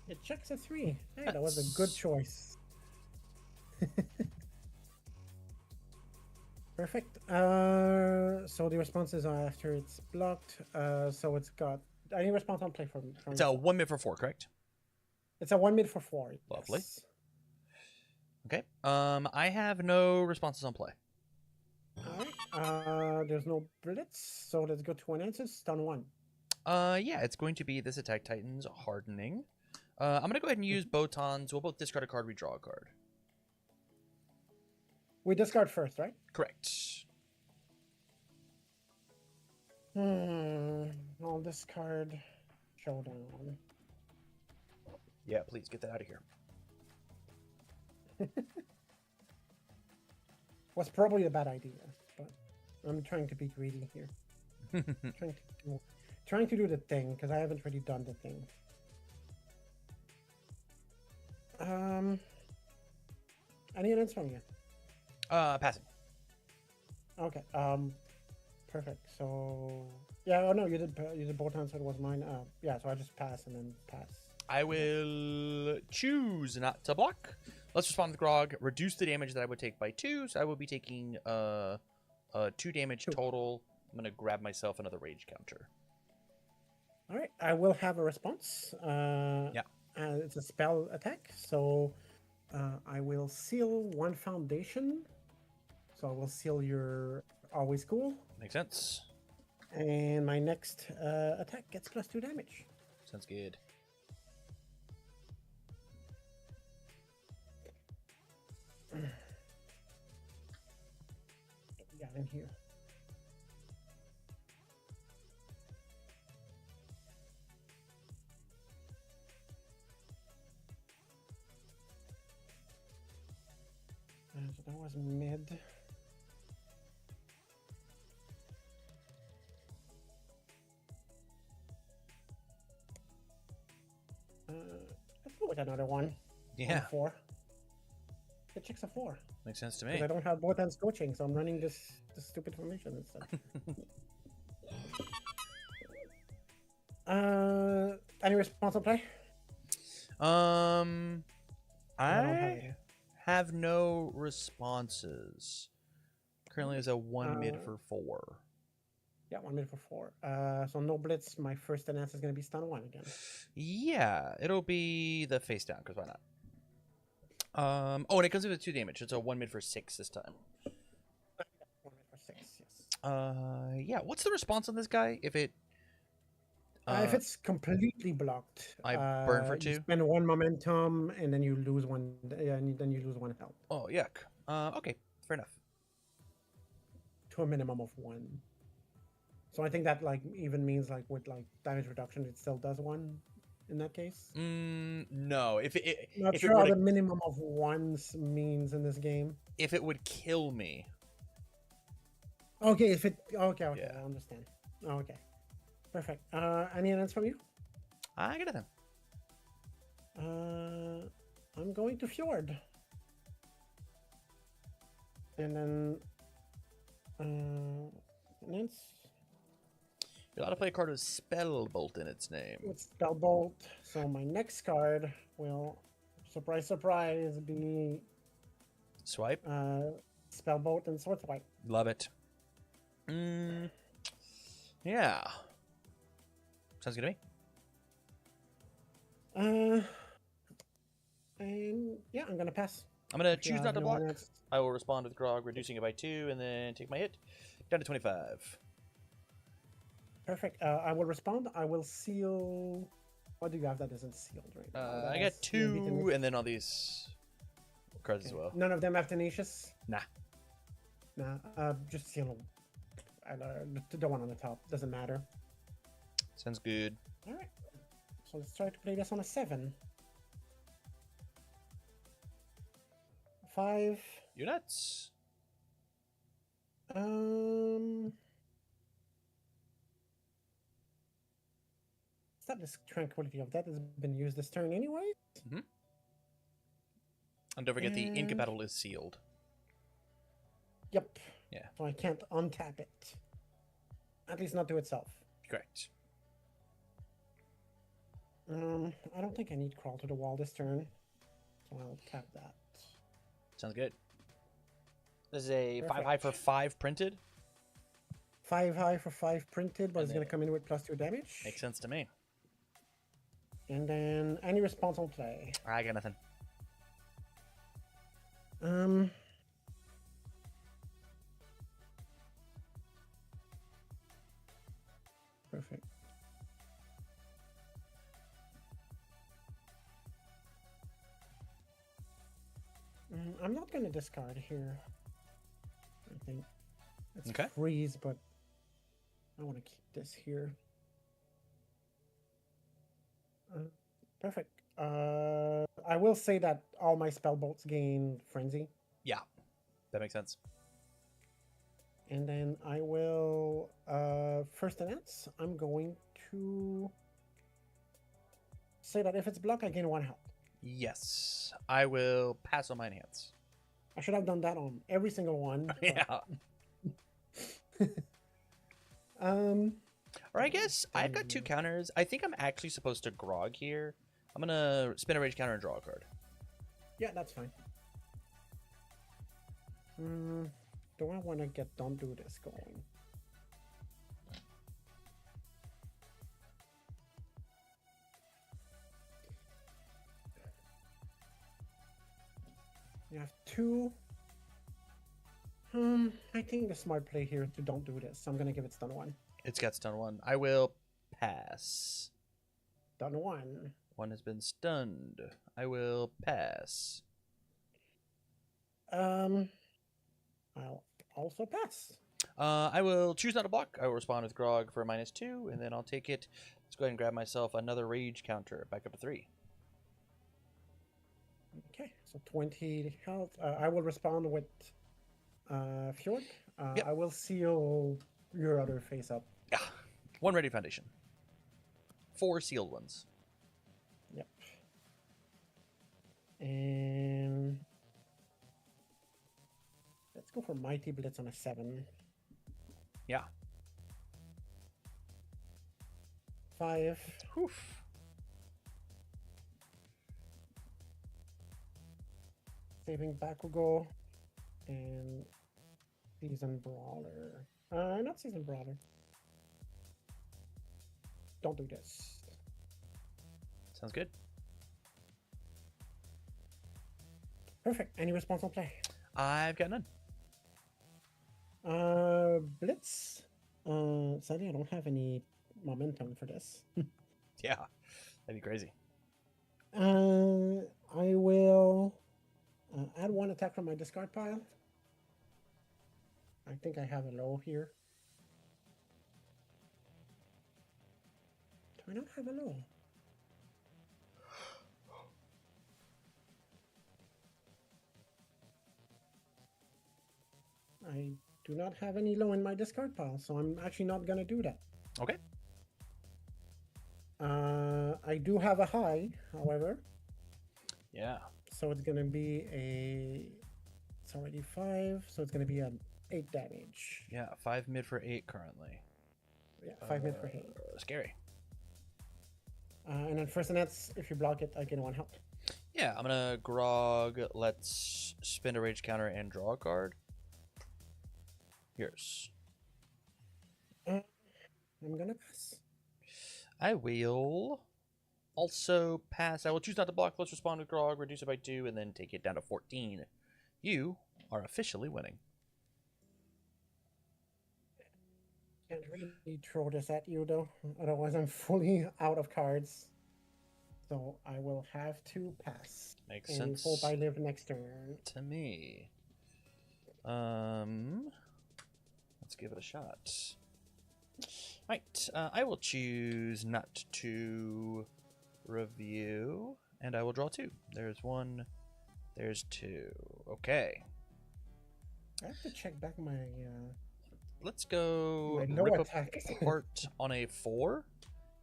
Speaker 3: It checks a 3. Hey, that was a good choice. Perfect. So the responses are after it's blocked. So it's got any response on play from
Speaker 1: It's a 1 mid for 4, correct?
Speaker 3: It's a 1 mid for 4.
Speaker 1: Lovely.
Speaker 3: Yes.
Speaker 1: Okay. I have no responses on play.
Speaker 3: Alright. There's no blitz, so let's go to an answer. Stun 1.
Speaker 1: Yeah, it's going to be this attack Titan's hardening. I'm gonna go ahead and use Botons. We'll both discard a card, redraw a card.
Speaker 3: We discard first, right?
Speaker 1: Correct.
Speaker 3: I'll discard Showdown.
Speaker 1: Yeah, please get that out of here.
Speaker 3: Was probably a bad idea, but I'm trying to be greedy here. trying to do the thing, because I haven't really done the thing. Any hints from you?
Speaker 1: Passing.
Speaker 3: Okay. Perfect. So yeah. Oh no, you did Botons, so it was mine. Yeah. So I just pass and then pass.
Speaker 1: I will choose not to block. Let's respond to Grog. Reduce the damage that I would take by 2. So I will be taking 2 damage total. I'm gonna grab myself another rage counter.
Speaker 3: All right. I will have a response.
Speaker 1: Yeah.
Speaker 3: It's a spell attack. So I will seal 1 foundation. So I will seal your Always Cool.
Speaker 1: Makes sense.
Speaker 3: And my next attack gets +2 damage.
Speaker 1: Sounds good.
Speaker 3: Yeah, in here. So that was mid. another one. On
Speaker 1: Yeah,
Speaker 3: 4. It checks a 4.
Speaker 1: makes sense to
Speaker 3: Because
Speaker 1: me.
Speaker 3: I don't have both ends coaching, so I'm running this stupid formation instead. Any response on play?
Speaker 1: Um,
Speaker 3: I don't have
Speaker 1: I
Speaker 3: any.
Speaker 1: have no responses. Currently is a 1 mid for 4.
Speaker 3: Yeah, 1 mid for 4. So no blitz. My first enhance is going to be stun 1 again.
Speaker 1: Yeah, it'll be the face down, because why not? Oh, and it comes with 2 damage. It's a 1 mid for 6 this time.
Speaker 3: 1 mid for 6, yes.
Speaker 1: Yeah, what's the response on this guy? If it...
Speaker 3: If it's completely blocked,
Speaker 1: I burn for
Speaker 3: you
Speaker 1: 2?
Speaker 3: spend 1 momentum and then you lose 1. And then you lose 1 health
Speaker 1: Oh, yuck. Okay, fair enough.
Speaker 3: to a minimum of 1. So I think that like even means like with like damage reduction, it still does 1 in that case.
Speaker 1: No. If it
Speaker 3: Not
Speaker 1: if
Speaker 3: sure
Speaker 1: it
Speaker 3: how
Speaker 1: were
Speaker 3: the
Speaker 1: to,
Speaker 3: minimum of 1s means in this game.
Speaker 1: if it would kill me,
Speaker 3: Okay, if it okay,
Speaker 1: Yeah.
Speaker 3: I understand. Okay, perfect. Any answers from you?
Speaker 1: I get nothing.
Speaker 3: I'm going to Fjord, and then Nance
Speaker 1: You're allowed to play a card with Spellbolt in its name.
Speaker 3: with Spellbolt. So my next card will, surprise, surprise, be
Speaker 1: Swipe.
Speaker 3: Spellbolt and Sword Swipe.
Speaker 1: Love it. Yeah. Sounds good to me.
Speaker 3: And yeah, I'm gonna pass.
Speaker 1: I'm going to
Speaker 3: If you
Speaker 1: choose
Speaker 3: have
Speaker 1: not to
Speaker 3: no one
Speaker 1: block.
Speaker 3: else.
Speaker 1: I will respond with Grog, reducing it by 2, and then take my hit down to 25.
Speaker 3: Perfect. I will respond. I will seal. What do you have that isn't sealed right now? That
Speaker 1: I
Speaker 3: has
Speaker 1: got 2,
Speaker 3: tenacious.
Speaker 1: and then all these cards as
Speaker 3: Okay.
Speaker 1: well.
Speaker 3: None of them have tenacious.
Speaker 1: Nah.
Speaker 3: Nah. Just seal. The one on the top doesn't matter.
Speaker 1: Sounds good.
Speaker 3: All right. So let's try to play this on a 7. 5.
Speaker 1: You nuts.
Speaker 3: Establish tranquility of that has been used this turn anyway.
Speaker 1: And don't forget the
Speaker 3: And-
Speaker 1: incompatible is sealed.
Speaker 3: Yep.
Speaker 1: Yeah.
Speaker 3: So I can't untap it. At least not to itself.
Speaker 1: Correct.
Speaker 3: I don't think I need crawl to the wall this turn. So I'll tap that.
Speaker 1: Sounds good. This is a 5
Speaker 3: Perfect.
Speaker 1: high for 5 printed.
Speaker 3: 5 high for 5 printed, but
Speaker 1: And
Speaker 3: it's going
Speaker 1: then-
Speaker 3: to come in with +2 damage.
Speaker 1: Makes sense to me.
Speaker 3: And then any response on play.
Speaker 1: I got nothing.
Speaker 3: Perfect. I'm not going to discard here. I think it's
Speaker 1: Okay.
Speaker 3: freeze, but I want to keep this here. Perfect. I will say that all my spell bolts gain frenzy,
Speaker 1: Yeah. That makes sense.
Speaker 3: and then I will first enhance. I'm going to say that if it's block, I gain 1 health.
Speaker 1: Yes. I will pass on my enhance.
Speaker 3: I should have done that on every single one. but-
Speaker 1: Yeah. Or I guess I've got 2 counters. I think I'm actually supposed to Grog here. I'm going to spin a rage counter and draw a card.
Speaker 3: Yeah, that's fine. Do I want to get don't do this going? You have 2. I think the smart play here is to don't do this. I'm gonna give it stun 1.
Speaker 1: It's got stun 1. I will pass.
Speaker 3: Stun 1.
Speaker 1: 1 has been stunned. I will pass.
Speaker 3: I'll also pass.
Speaker 1: I will choose not to block. I will respond with Grog for -2, and then I'll take it. Let's go ahead and grab myself another rage counter, back up to 3.
Speaker 3: Okay, so 20 health. I will respond with Fjord.
Speaker 1: Yep.
Speaker 3: I will seal your other face up.
Speaker 1: Yeah. 1 ready foundation. 4 sealed ones.
Speaker 3: Yep. go for Mighty Blitz on a 7.
Speaker 1: Yeah.
Speaker 3: 5.
Speaker 1: Oof.
Speaker 3: Saving Bakugo. And Season Brawler. Not Season Brawler. Don't do this.
Speaker 1: Sounds good.
Speaker 3: Perfect. Any response on play?
Speaker 1: I've got none.
Speaker 3: Blitz. Sadly, I don't have any momentum for this.
Speaker 1: Yeah. That'd be crazy.
Speaker 3: I will add 1 attack from my discard pile. I think I have a low here. Do I not have a low? I do not have any low in my discard pile, so I'm actually not going to do that.
Speaker 1: Okay.
Speaker 3: I do have a high, however.
Speaker 1: Yeah.
Speaker 3: So it's going to be a... It's already 5, so it's going to be a 8 damage.
Speaker 1: Yeah. 5 mid for 8 currently.
Speaker 3: Yeah, 5 mid for 8.
Speaker 1: Scary.
Speaker 3: And then first and that's, if you block it, I get 1 health.
Speaker 1: Yeah, I'm gonna Grog. Let's spend a rage counter and draw a card. Yours.
Speaker 3: I'm gonna pass.
Speaker 1: I will also pass. I will choose not to block. Let's respond with Grog, reduce it by 2, and then take it down to 14. You are officially winning.
Speaker 3: Can't really throw this at you though, otherwise I'm fully out of cards. So I will have to pass.
Speaker 1: Makes
Speaker 3: and
Speaker 1: sense.
Speaker 3: hope I live next turn.
Speaker 1: To me. Let's give it a shot. Right, I will choose not to review, and I will draw 2. There's 1, there's 2. Okay.
Speaker 3: I have to check back my
Speaker 1: Let's go
Speaker 3: no
Speaker 1: rip
Speaker 3: attack.
Speaker 1: apart on a 4,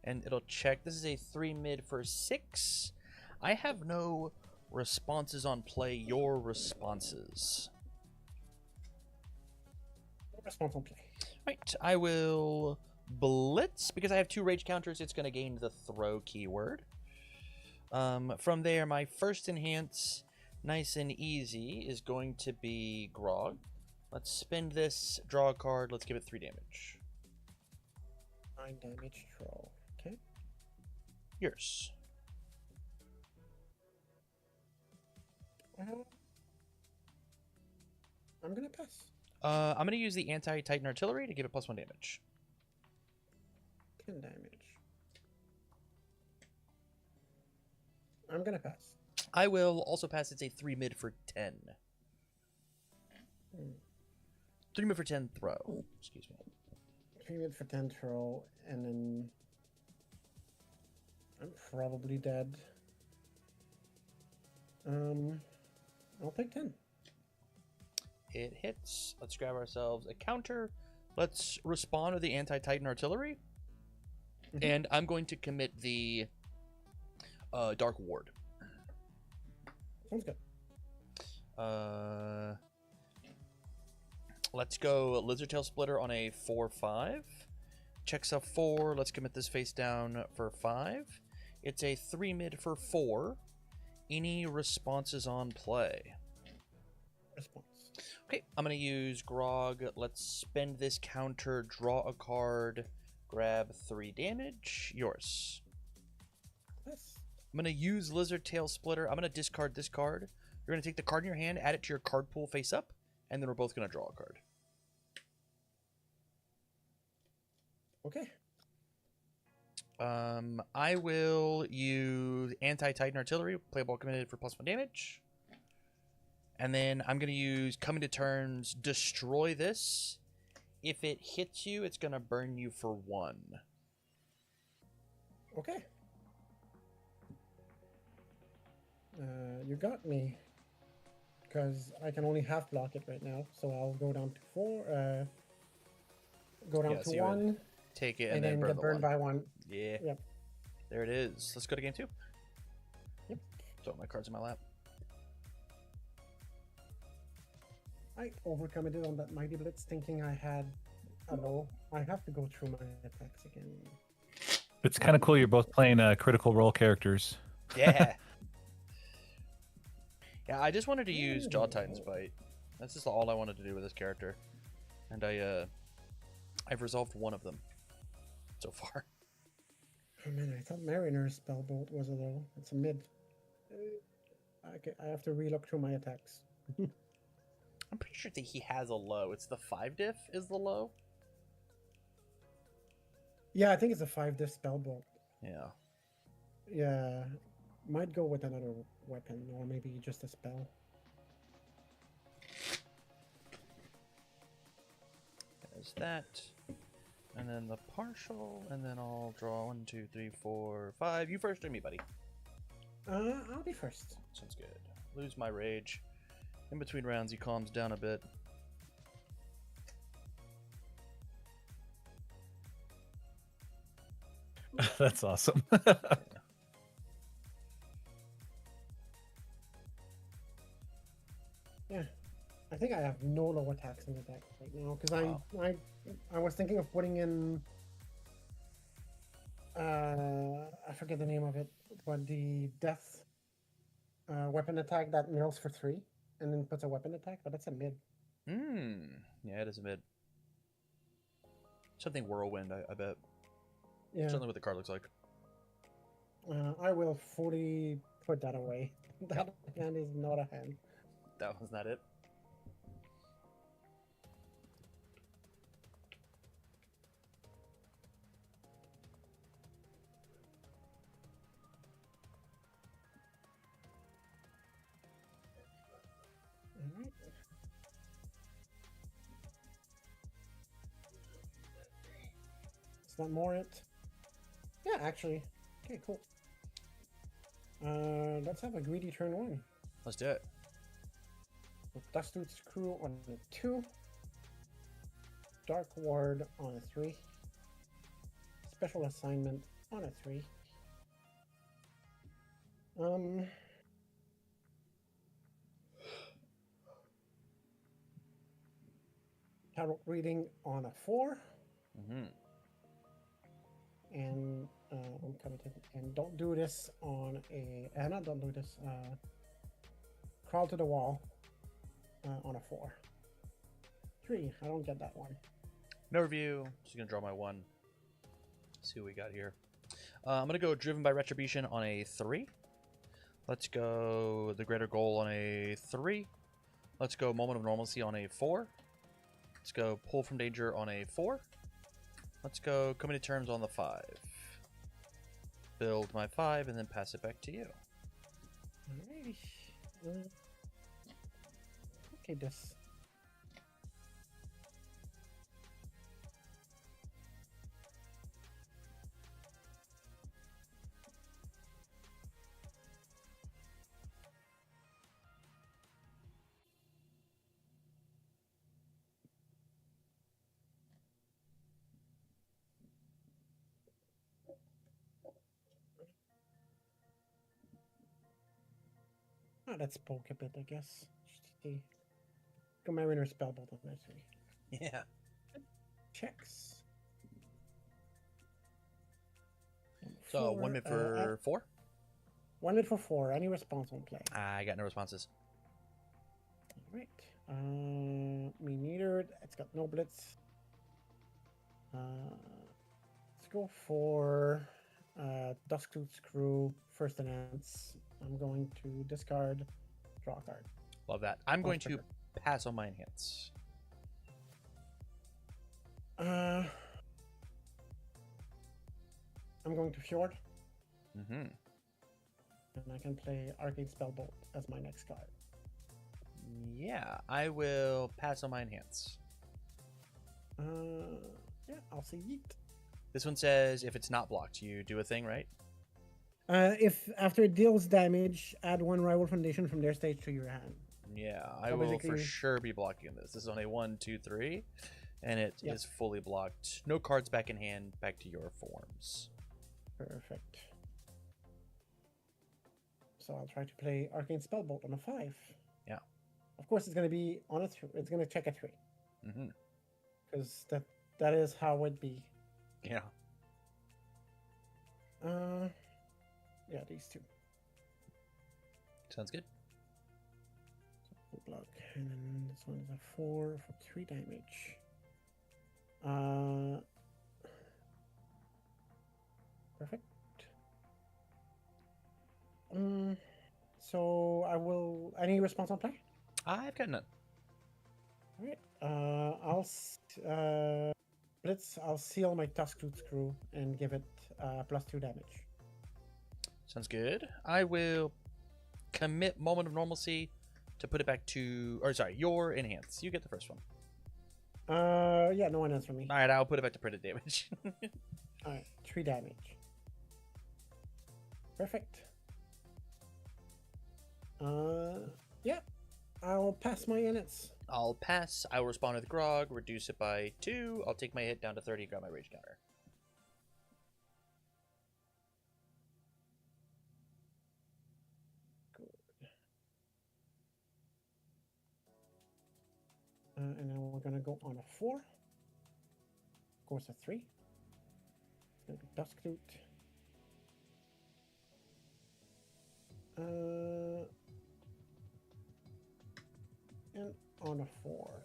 Speaker 1: and it'll check. This is a 3 mid for 6. I have no responses on play. Your responses.
Speaker 3: response on play.
Speaker 1: Right, I will blitz because I have 2 rage counters. It's going to gain the throw keyword. From there, my first enhance, nice and easy, is going to be Grog. Let's spend this, draw a card. Let's give it 3 damage.
Speaker 3: 9 damage throw. Okay.
Speaker 1: Yours.
Speaker 3: I'm gonna pass.
Speaker 1: I'm going to use the anti-Titan artillery to give it +1 damage.
Speaker 3: 10 damage. I'm gonna pass.
Speaker 1: I will also pass. It's a 3 mid for 10. 3 mid for 10 throw. Excuse me.
Speaker 3: 3 mid for 10 throw, and then I'm probably dead. I'll take 10.
Speaker 1: It hits. Let's grab ourselves a counter. Let's respond with the anti-Titan artillery. And I'm going to commit the Dark Ward.
Speaker 3: Sounds good.
Speaker 1: Let's go Lizard Tail Splitter on a 4/5. Checks a 4. Let's commit this face down for 5. It's a 3 mid for 4. Any responses on play?
Speaker 3: Response.
Speaker 1: Okay, I'm going to use Grog. Let's spend this counter, draw a card, grab 3 damage. Yours.
Speaker 3: Yes.
Speaker 1: I'm going to use Lizard Tail Splitter. I'm going to discard this card. You're going to take the card in your hand, add it to your card pool face up, and then we're both going to draw a card.
Speaker 3: Okay.
Speaker 1: I will use Anti-Titan Artillery, play ball committed for +1 damage. And then I'm going to use Coming to Terms, destroy this. If it hits you, it's going to burn you for 1.
Speaker 3: Okay. You got me. Because I can only half block it right now. So I'll go down to 4. Go down
Speaker 1: so
Speaker 3: to
Speaker 1: you would
Speaker 3: 1.
Speaker 1: Take it
Speaker 3: And then
Speaker 1: burn
Speaker 3: get
Speaker 1: the
Speaker 3: burned
Speaker 1: 1.
Speaker 3: by 1.
Speaker 1: Yeah.
Speaker 3: Yep.
Speaker 1: There it is. Let's go to game 2.
Speaker 3: Yep.
Speaker 1: Throw my cards in my lap.
Speaker 3: I overcommitted on that Mighty Blitz thinking I had a low. I have to go through my attacks again.
Speaker 2: It's kind of cool. You're both playing Critical Role characters.
Speaker 1: Yeah. Yeah, I just wanted to use Jaw Titan's Bite. That's just all I wanted to do with this character. And I've resolved one of them so far.
Speaker 3: Oh man, I thought Mariner's Spellbolt was a low. It's a mid. I have to relook through my attacks.
Speaker 1: I'm pretty sure that he has a low. It's the 5 diff is the low.
Speaker 3: Yeah, I think it's a 5 diff Spellbolt.
Speaker 1: Yeah.
Speaker 3: Yeah, might go with another weapon or maybe just a spell.
Speaker 1: There's that. And then the partial, and then I'll draw 1, 2, 3, 4, 5. You first or me, buddy?
Speaker 3: I'll be first.
Speaker 1: Sounds good. Lose my rage. In between rounds, he calms down a bit.
Speaker 2: That's awesome.
Speaker 3: Yeah, I think I have no low attacks in the deck right now because
Speaker 1: Wow.
Speaker 3: I was thinking of putting in I forget the name of it, but the death weapon attack that mills for 3 and then puts a weapon attack, but that's a mid.
Speaker 1: Yeah, it is a mid. Something whirlwind, I bet.
Speaker 3: Yeah,
Speaker 1: Something what the card looks like.
Speaker 3: I will fully put that away. That hand is not a hand.
Speaker 1: That was not it.
Speaker 3: All right. Is that more it? Yeah, actually. Okay, cool. Let's have a greedy turn 1.
Speaker 1: Let's do it.
Speaker 3: With Dustooth's Crew on a 2. Dark Ward on a 3. Special Assignment on a 3. Tarot Reading on a 4. And I'm committed. And don't do this on a. Not don't do this. Crawl to the wall on a 4. 3. I don't get that one.
Speaker 1: No review. Just gonna draw my 1. See what we got here. I'm gonna go Driven by Retribution on a 3. Let's go The Greater Goal on a 3. Let's go Moment of Normalcy on a 4. Let's go Pull from Danger on a 4. Let's go Committed Terms on the 5. Build my 5 and then pass it back to you.
Speaker 3: Alrighty. Okay, this. Oh, let's poke a bit, I guess. Just to see. Go Mariner Spellbolt on that 3.
Speaker 1: Yeah.
Speaker 3: Checks.
Speaker 1: So 1 mid for 4.
Speaker 3: 1 mid for 4. Any response on play.
Speaker 1: I got no responses.
Speaker 3: Alright. Me neither. It's got no blitz. Let's go for Dusktooth's Crew, First Enhance. I'm going to discard, draw a card.
Speaker 1: Love that. I'm going to
Speaker 3: trigger.
Speaker 1: pass on my enhance.
Speaker 3: I'm going to Fjord, and I can play Arcade Spellbolt as my next card.
Speaker 1: Yeah, I will pass on my enhance.
Speaker 3: Yeah, I'll say yeet.
Speaker 1: This one says if it's not blocked, you do a thing, right?
Speaker 3: If after it deals damage, add 1 rival foundation from their stage to your hand.
Speaker 1: Yeah, I
Speaker 3: So
Speaker 1: will for
Speaker 3: basically-
Speaker 1: sure be blocking this. This is on a 1, 2, 3, and it
Speaker 3: Yep.
Speaker 1: is fully blocked. No cards back in hand, back to your forms.
Speaker 3: Perfect. So I'll try to play Arcane Spellbolt on a 5.
Speaker 1: Yeah.
Speaker 3: Of course, it's gonna be on a it's gonna check a 3
Speaker 1: Mm-hmm.
Speaker 3: because that is how it be.
Speaker 1: Yeah.
Speaker 3: Yeah, these two.
Speaker 1: Sounds good.
Speaker 3: Block, and then this one is a 4 for 3 damage. Perfect. So I will. Any response on play?
Speaker 1: I've got none.
Speaker 3: All right. Blitz. I'll seal my tusk tooth screw and give it +2 damage.
Speaker 1: Sounds good. I will commit moment of normalcy to put it back to, or sorry, your enhance. You get the first one.
Speaker 3: Yeah, no one answered me.
Speaker 1: All right, I'll put it back to printed damage.
Speaker 3: All right, 3 damage. Perfect. Yeah, I'll pass my units.
Speaker 1: I'll pass. I will respond with Grog, reduce it by 2. I'll take my hit down to 30, grab my rage counter.
Speaker 3: Good. And then we're gonna go on a 4. Of course, a 3. It's gonna be Dusktooth. And on a 4.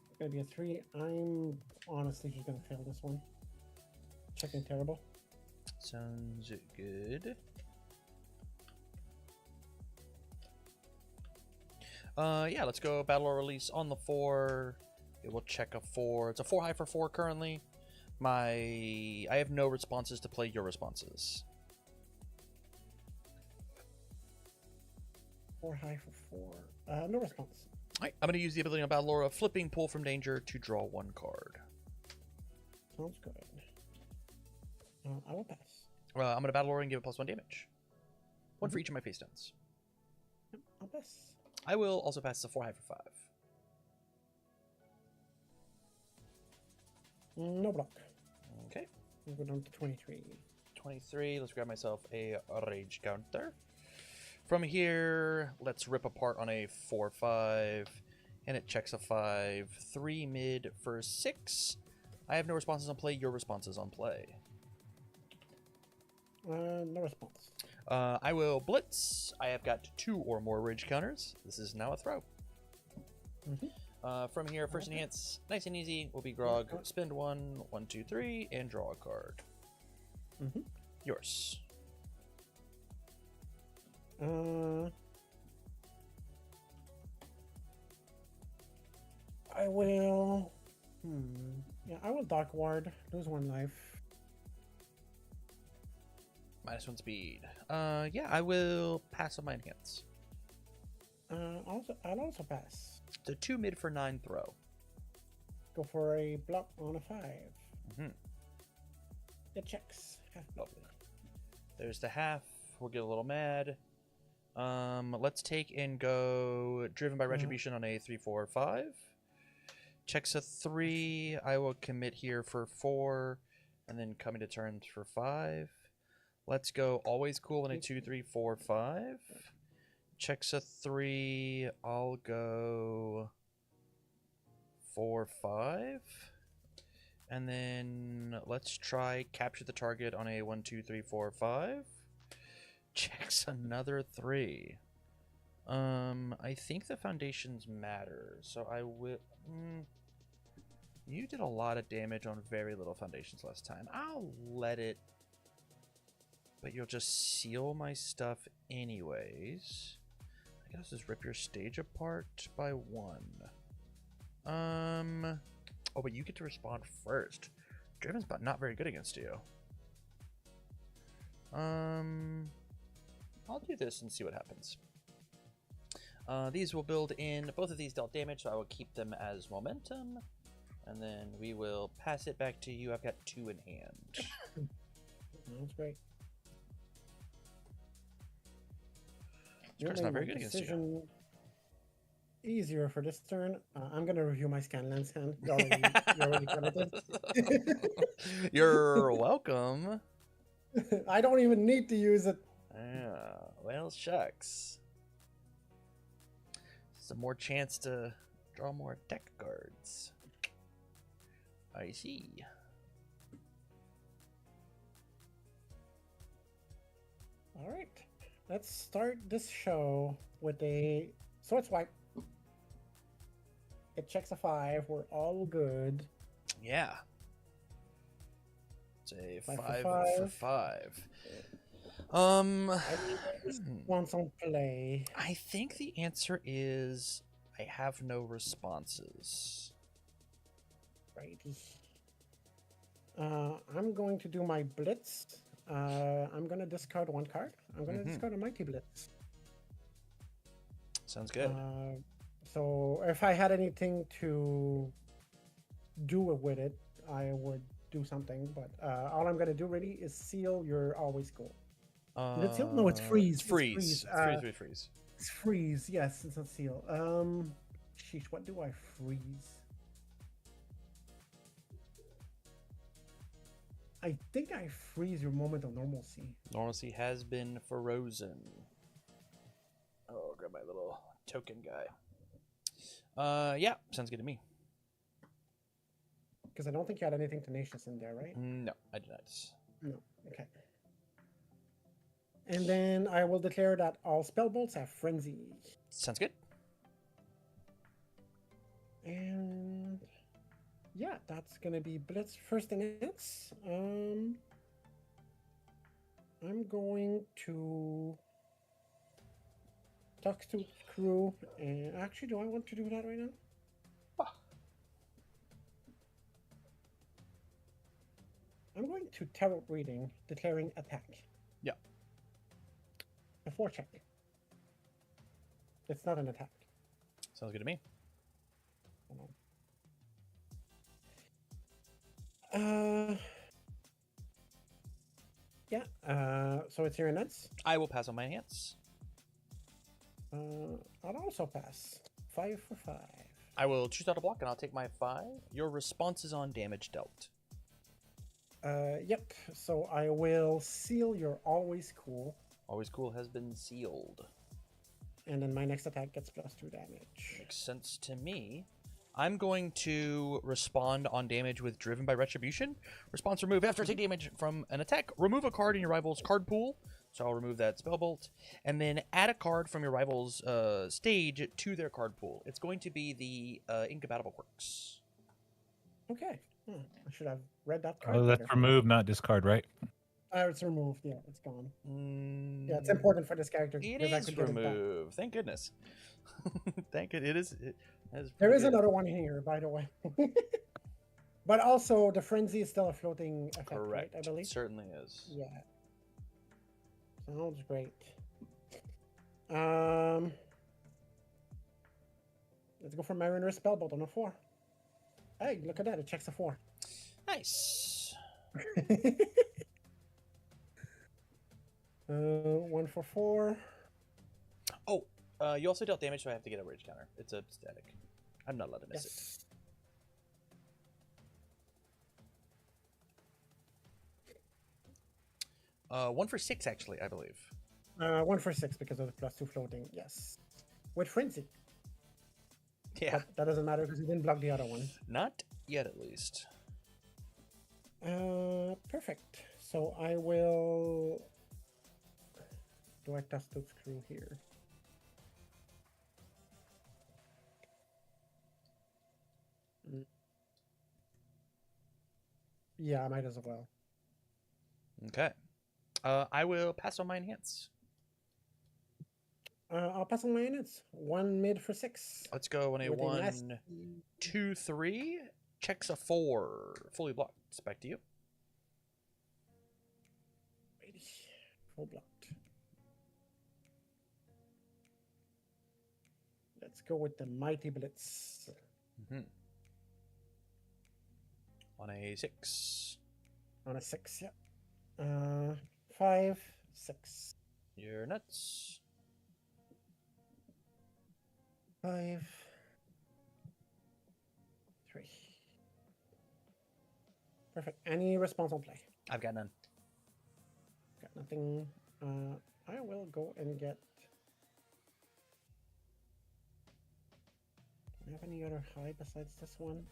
Speaker 3: It's gonna be a 3. I'm honestly just gonna fail this one. Checking terrible.
Speaker 1: Sounds good. Yeah, let's go battle or release on the 4. It will check a 4. It's a 4 high for 4 currently. I have no responses to play your responses.
Speaker 3: 4 high for 4. No response.
Speaker 1: Alright, I'm going to use the ability on Battle Aura, Flipping Pull from Danger to draw 1 card.
Speaker 3: Sounds good. I will pass.
Speaker 1: I'm going to Battle Aura and give it +1 damage. 1 for each of my face stones.
Speaker 3: Yep, I'll pass.
Speaker 1: I will also pass the 4 high for 5.
Speaker 3: No block.
Speaker 1: Okay.
Speaker 3: We'll go down to 23.
Speaker 1: 23. Let's grab myself a rage counter. From here, let's rip apart on a 4-5. And it checks a 5. 3 mid for 6. I have no responses on play. Your responses on play.
Speaker 3: No response.
Speaker 1: I will blitz. I have got 2 or more rage counters. This is now a throw. From here, first enhance, nice and easy, will be Grog. Spend 1, 1, 2, 3, and draw a card. Yours.
Speaker 3: I will. Yeah, I will Dark Ward. Lose 1 life.
Speaker 1: -1 speed. Yeah, I will pass on my enhance.
Speaker 3: I'll also pass.
Speaker 1: So 2 mid for 9 throw.
Speaker 3: Go for a block on a 5. It checks. Half block.
Speaker 1: There's the half. We'll get a little mad. Let's take and go Driven by Retribution on a 3, 4, 5. Checks a 3. I will commit here for 4, and then coming to turns for 5. Let's go Always Cool on a 2, 3, 4, 5. Checks a 3. I'll go 4, 5. And then let's try Capture the Target on a 1, 2, 3, 4, 5. Checks another 3. I think the foundations matter, so I will. You did a lot of damage on very little foundations last time. I'll let it, but you'll just seal my stuff anyways. I guess just rip your stage apart by 1. Oh, but you get to respond first. Driven's not very good against you. I'll do this and see what happens. These will build in. Both of these dealt damage, so I will keep them as momentum. And then we will pass it back to you. I've got 2 in hand.
Speaker 3: That's great.
Speaker 1: It's not very good against you.
Speaker 3: Easier for this turn. I'm gonna review my Scanlan's hand. You're already credited.
Speaker 1: You're welcome.
Speaker 3: I don't even need to use it.
Speaker 1: Yeah. Well, shucks. Some more chance to draw more deck cards. I see.
Speaker 3: All right, let's start this show with a sword swipe. It checks a 5. We're all good.
Speaker 1: Yeah. It's a
Speaker 3: 5 for
Speaker 1: 5 for
Speaker 3: 5.
Speaker 1: 5.
Speaker 3: Any response on play?
Speaker 1: I think the answer is I have no responses.
Speaker 3: Righty. I'm going to do my blitz. I'm going to discard 1 card. I'm going to discard a Mighty Blitz.
Speaker 1: Sounds good.
Speaker 3: So if I had anything to do with it, I would do something. But all I'm going to do really is seal your always goal. Is it seal? No, it's freeze.
Speaker 1: It's freeze.
Speaker 3: It's
Speaker 1: freeze.
Speaker 3: It's freeze. Yes, it's not seal. Sheesh, what do I freeze? I think I freeze your moment of normalcy.
Speaker 1: Normalcy has been frozen. Oh, grab my little token guy. Yeah, sounds good to me.
Speaker 3: Because I don't think you had anything tenacious in there, right?
Speaker 1: No, I do not.
Speaker 3: No. Okay. And then I will declare that all spell bolts have frenzy.
Speaker 1: Sounds good.
Speaker 3: And yeah, that's gonna be Blitz first and hits. I'm going to talk to crew. And actually, do I want to do that right now? I'm going to tarot reading, declaring attack.
Speaker 1: Yeah.
Speaker 3: A 4 check. It's not an attack.
Speaker 1: Sounds good to me.
Speaker 3: Hold on. Yeah. So it's your nuts.
Speaker 1: I will pass on my hands.
Speaker 3: I'll also pass. 5 for 5.
Speaker 1: I will choose out a block and I'll take my 5. Your response is on damage dealt.
Speaker 3: Yep. So I will seal your always cool.
Speaker 1: Always cool has been sealed.
Speaker 3: And then my next attack gets +2 damage.
Speaker 1: Makes sense to me. I'm going to respond on damage with Driven by Retribution. Response remove after take damage from an attack. Remove a card in your rival's card pool. So I'll remove that spell bolt. And then add a card from your rival's stage to their card pool. It's going to be the Incompatible Quirks.
Speaker 3: Okay. I should have read that card.
Speaker 2: Oh, that's
Speaker 3: better.
Speaker 2: remove, not discard, right?
Speaker 3: It's removed. Yeah, it's gone. Yeah, it's important for this character.
Speaker 1: It
Speaker 3: because I
Speaker 1: is
Speaker 3: could get it back.
Speaker 1: removed. Thank goodness. Thank it. It is.
Speaker 3: There is another one here, by the way. But also, the frenzy is still a floating effect,
Speaker 1: Correct.
Speaker 3: right? I believe.
Speaker 1: It certainly is.
Speaker 3: Yeah. Sounds great. Let's go for Mariner's Spellbolt on a 4. Hey, look at that. It checks a 4.
Speaker 1: Nice.
Speaker 3: 1 for 4.
Speaker 1: Oh, you also dealt damage, so I have to get a rage counter. It's a static. I'm not allowed to miss
Speaker 3: Yes.
Speaker 1: 1 for 6, actually, I believe.
Speaker 3: 1 for 6 because of the +2 floating. Yes. With frenzy.
Speaker 1: Yeah.
Speaker 3: But that doesn't matter because you didn't block the other one.
Speaker 1: Not yet, at least.
Speaker 3: Perfect. So I will. Do I test the screw here? Yeah, I might as well.
Speaker 1: Okay. I will pass on my enhance.
Speaker 3: I'll pass on my units. 1 mid for 6.
Speaker 1: Let's go on a
Speaker 3: With a
Speaker 1: 1,
Speaker 3: nasty-
Speaker 1: 2, 3. Checks a 4. Fully blocked. It's back to you.
Speaker 3: Full blocked. Let's go with the Mighty Blitz.
Speaker 1: On a 6.
Speaker 3: On a 6, yeah. 5, 6.
Speaker 1: You're nuts.
Speaker 3: 5, 3. Perfect. Any response on play?
Speaker 1: I've got none.
Speaker 3: Got nothing. I will go and get. Do I have any other high besides this one?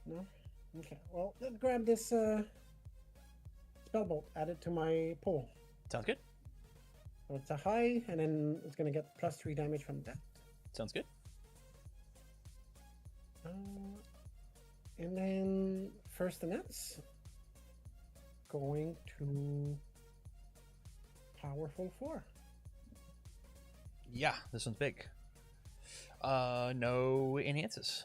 Speaker 3: No? Okay, well, let's grab this spellbolt, add it to my pool.
Speaker 1: Sounds good.
Speaker 3: So it's a high, and then it's going to get +3 damage from that.
Speaker 1: Sounds good.
Speaker 3: And then first and that's going to powerful 4.
Speaker 1: Yeah, this one's big. No enhances.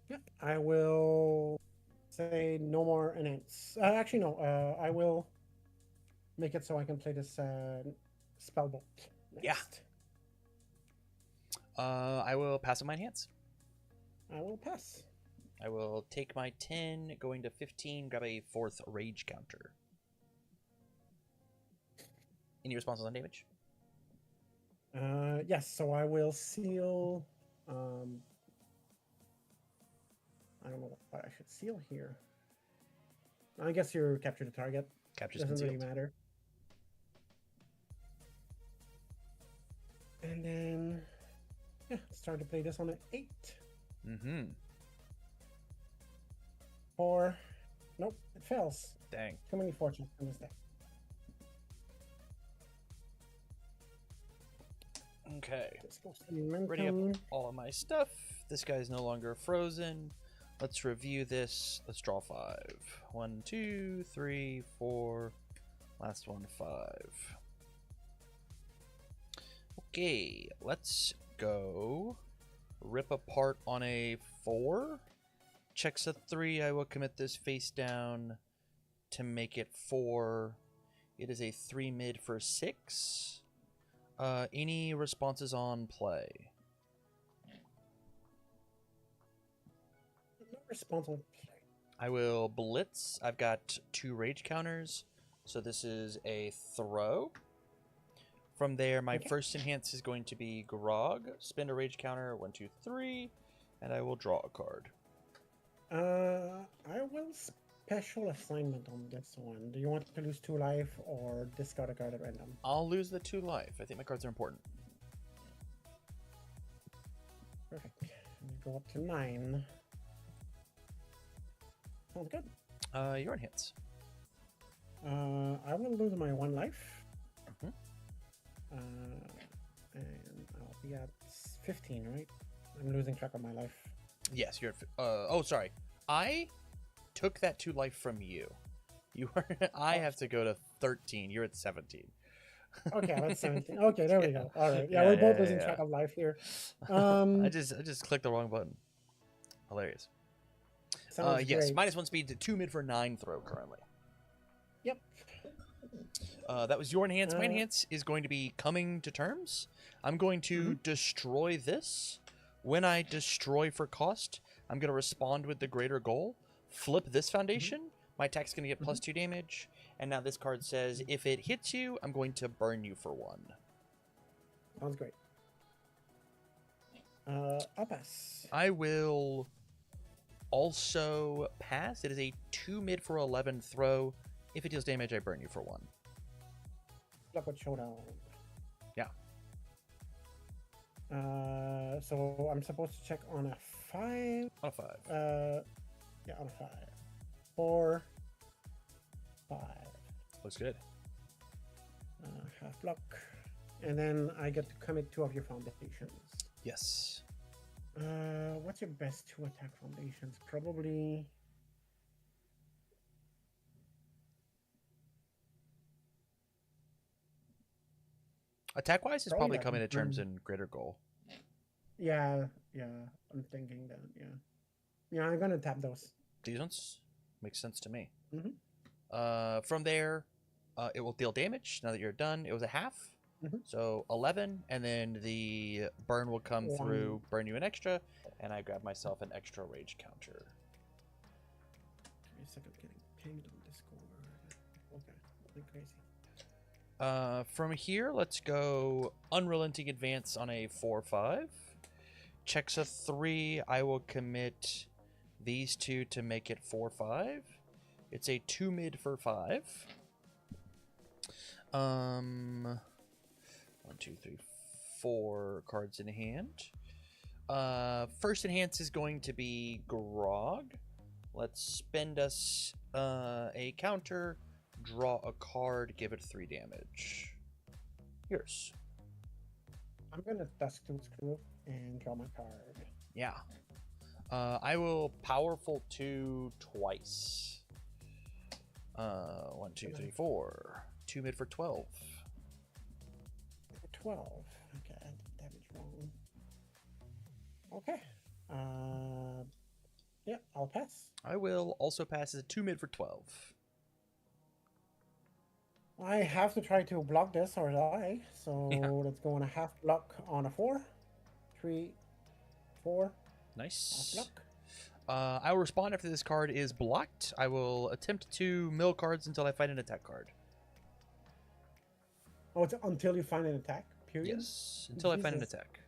Speaker 3: Yep, I will say no more enhance. Actually, no. I will make it so I can play this spellbolt next.
Speaker 1: Yeah. I will pass on my enhance.
Speaker 3: I will pass.
Speaker 1: I will take my 10, going to 15, grab a 4th rage counter. Any responses on damage?
Speaker 3: Yes, so I will seal. I don't know what I should seal here. I guess you capture the target.
Speaker 1: Captures
Speaker 3: Doesn't
Speaker 1: concealed.
Speaker 3: really matter. And then, yeah, start to play this on an 8.
Speaker 1: Mm-hmm.
Speaker 3: 4. Nope, it fails.
Speaker 1: Dang.
Speaker 3: Too many fortunes in this deck.
Speaker 1: Okay.
Speaker 3: This goes to momentum.
Speaker 1: Ready up all of my stuff. This guy's no longer frozen. Let's review this. Let's draw 5. 1, 2, 3, 4. Last one, 5. Okay, let's go. Rip apart on a 4. Checks a 3. I will commit this face down to make it 4. It is a 3 mid for 6. Any responses on play?
Speaker 3: No response on play.
Speaker 1: I will blitz. I've got 2 rage counters, so this is a throw. From there, my first enhance is going to be Grog. Spend a rage counter, 1, 2, 3, and I will draw a card.
Speaker 3: I will special assignment on this one. Do you want to lose 2 life or discard a card at random?
Speaker 1: I'll lose the 2 life. I think my cards are important.
Speaker 3: Perfect. Go up to 9. Sounds good.
Speaker 1: Your enhance.
Speaker 3: I will lose my 1 life.
Speaker 1: Mhm.
Speaker 3: And I'll be at 15, right? I'm losing track of my life.
Speaker 1: Yes, you're at... oh, sorry. I took that 2 life from you. You are... I have to go to 13. You're at 17.
Speaker 3: Okay, that's 17. Okay, there we go. All right. Yeah,
Speaker 1: Yeah,
Speaker 3: we're both
Speaker 1: yeah,
Speaker 3: losing
Speaker 1: yeah.
Speaker 3: track of life here.
Speaker 1: I just clicked the wrong button. Hilarious.
Speaker 3: Sounds
Speaker 1: yes,
Speaker 3: great.
Speaker 1: -1 speed to 2 mid for 9 throw currently.
Speaker 3: Yep.
Speaker 1: That was your enhance. My enhance is going to be coming to terms. I'm going to destroy this. When I destroy for cost, I'm going to respond with the greater goal. Flip this foundation. My attack's going to get +2 damage. And now this card says, if it hits you, I'm going to burn you for 1.
Speaker 3: Sounds great. I'll pass.
Speaker 1: I will also pass. It is a 2 mid for 11 throw. If it deals damage, I burn you for 1.
Speaker 3: Blackwood Showdown.
Speaker 1: Yeah.
Speaker 3: So I'm supposed to check on a 5.
Speaker 1: On a 5.
Speaker 3: Yeah, on a 5. 4, 5.
Speaker 1: Looks good.
Speaker 3: Half block. And then I get to commit 2 of your foundations.
Speaker 1: Yes.
Speaker 3: What's your best 2 attack foundations? Probably...
Speaker 1: Attack-wise, is probably
Speaker 3: that
Speaker 1: coming to
Speaker 3: one.
Speaker 1: terms in greater goal.
Speaker 3: Yeah, I'm thinking that, yeah. Yeah, I'm gonna tap those.
Speaker 1: These ones makes sense to me.
Speaker 3: Mhm.
Speaker 1: From there, it will deal damage. Now that you're done, it was a half. So 11, and then the burn will come through, burn you an extra, and I grab myself an extra rage counter.
Speaker 3: Give me a second, getting pinged on Discord. Okay, nothing crazy.
Speaker 1: From here, let's go Unrelenting Advance on a 4/5. Checks a 3. I will commit these two to make it 4/5. It's a 2 mid for 5. 1, 2, 3, 4 cards in hand. First enhance is going to be Grog. Let's spend us a counter, draw a card, give it 3 damage. Yours.
Speaker 3: I'm gonna Dusk to Screw and draw my card.
Speaker 1: Yeah. I will Powerful 2 twice. 1, 2, 3, 4. 2 mid for 12.
Speaker 3: 12. Okay, I did damage wrong. Okay. Yeah, I'll pass.
Speaker 1: I will also pass as a 2 mid for 12.
Speaker 3: I have to try to block this or die. So
Speaker 1: Yeah.
Speaker 3: let's go on a half block on a 4. 3, 4.
Speaker 1: Nice.
Speaker 3: Half block.
Speaker 1: I will respond after this card is blocked. I will attempt to mill cards until I find an attack card.
Speaker 3: Oh, it's until you find an attack, period?
Speaker 1: Yes, until I find an
Speaker 3: Jesus.
Speaker 1: attack.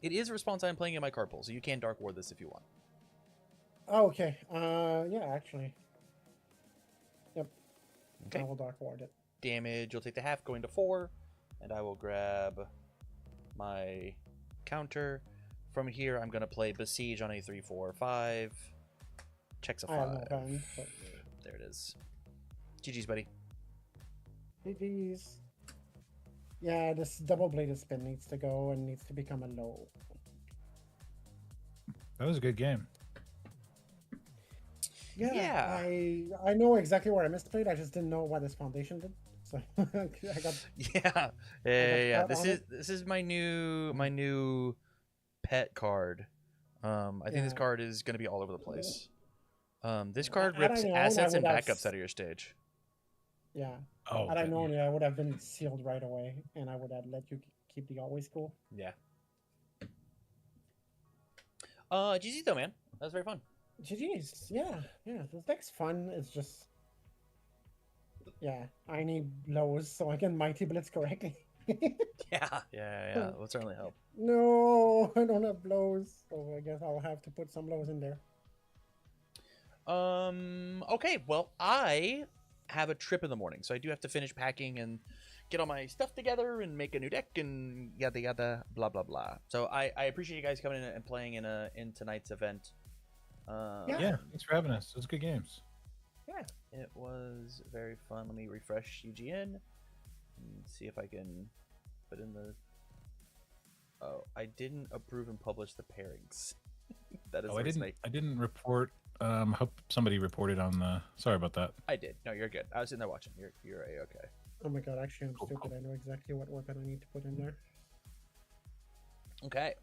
Speaker 1: It is a response I'm playing in my card pool, so you can Dark Ward this if you want.
Speaker 3: Oh, okay. Yeah, actually. Yep.
Speaker 1: Okay.
Speaker 3: I will Dark Ward it.
Speaker 1: Damage, you'll take the half going to 4, and I will grab my counter. From here, I'm going to play Besiege on a 3, 4, 5. Checks a
Speaker 3: I
Speaker 1: 5.
Speaker 3: have no gun, but
Speaker 1: There it is. GG's, buddy.
Speaker 3: GG's. Yeah, this double-bladed spin needs to go and needs to become a low.
Speaker 2: That was a good game.
Speaker 3: Yeah,
Speaker 1: Yeah.
Speaker 3: I know exactly where I misplayed. I just didn't know what this foundation did. So I got
Speaker 1: Yeah.
Speaker 3: caught on
Speaker 1: This is my new pet card. I think this
Speaker 3: Yeah.
Speaker 1: card is going to be all over the place. This card
Speaker 3: Had I
Speaker 1: rips
Speaker 3: known, I
Speaker 1: assets and
Speaker 3: would have
Speaker 1: backups out of your stage.
Speaker 3: yeah.
Speaker 2: Oh,
Speaker 3: Had I
Speaker 2: okay.
Speaker 3: known, I would have been sealed right away, and I would have let you keep the always cool.
Speaker 1: Yeah. GG though, man. That was very fun.
Speaker 3: GG's. Yeah. This deck's fun. It's just I need lows so I can Mighty Blitz correctly.
Speaker 1: Yeah. Will certainly help.
Speaker 3: No, I don't have blows, so I guess I'll have to put some blows in there.
Speaker 1: Okay, well, I have a trip in the morning, so I do have to finish packing and get all my stuff together and make a new deck and yada yada blah blah blah. So I appreciate you guys coming in and playing in tonight's event.
Speaker 2: Yeah, thanks for having us. It was good games.
Speaker 1: Yeah, it was very fun. Let me refresh UGN and see if I can put in the. Oh, I didn't approve and publish the pairings. That is.
Speaker 2: Oh, I didn't report. Hope somebody reported on the. Sorry about that.
Speaker 1: I did. No, you're good. I was in there watching. You're a-okay.
Speaker 3: Oh my god, actually I'm
Speaker 2: Cool,
Speaker 3: stupid.
Speaker 2: cool.
Speaker 3: I know exactly what weapon I need to put in there.
Speaker 1: Okay.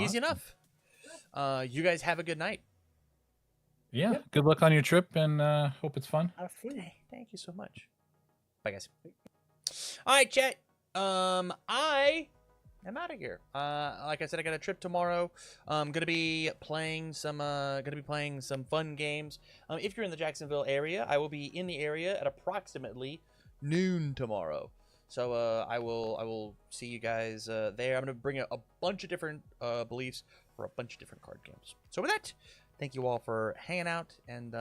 Speaker 1: Easy enough. You guys have a good night.
Speaker 2: Yeah.
Speaker 3: Yep.
Speaker 2: Good luck on your trip, and hope it's fun.
Speaker 3: Have fun.
Speaker 1: Thank you so much. Bye, guys. All right, chat. I am out of here. Like I said, I got a trip tomorrow. I'm gonna be playing some fun games. If you're in the Jacksonville area, I will be in the area at approximately noon tomorrow. So I will see you guys there. I'm gonna bring a bunch of different beliefs for a bunch of different card games. So with that, thank you all for hanging out, and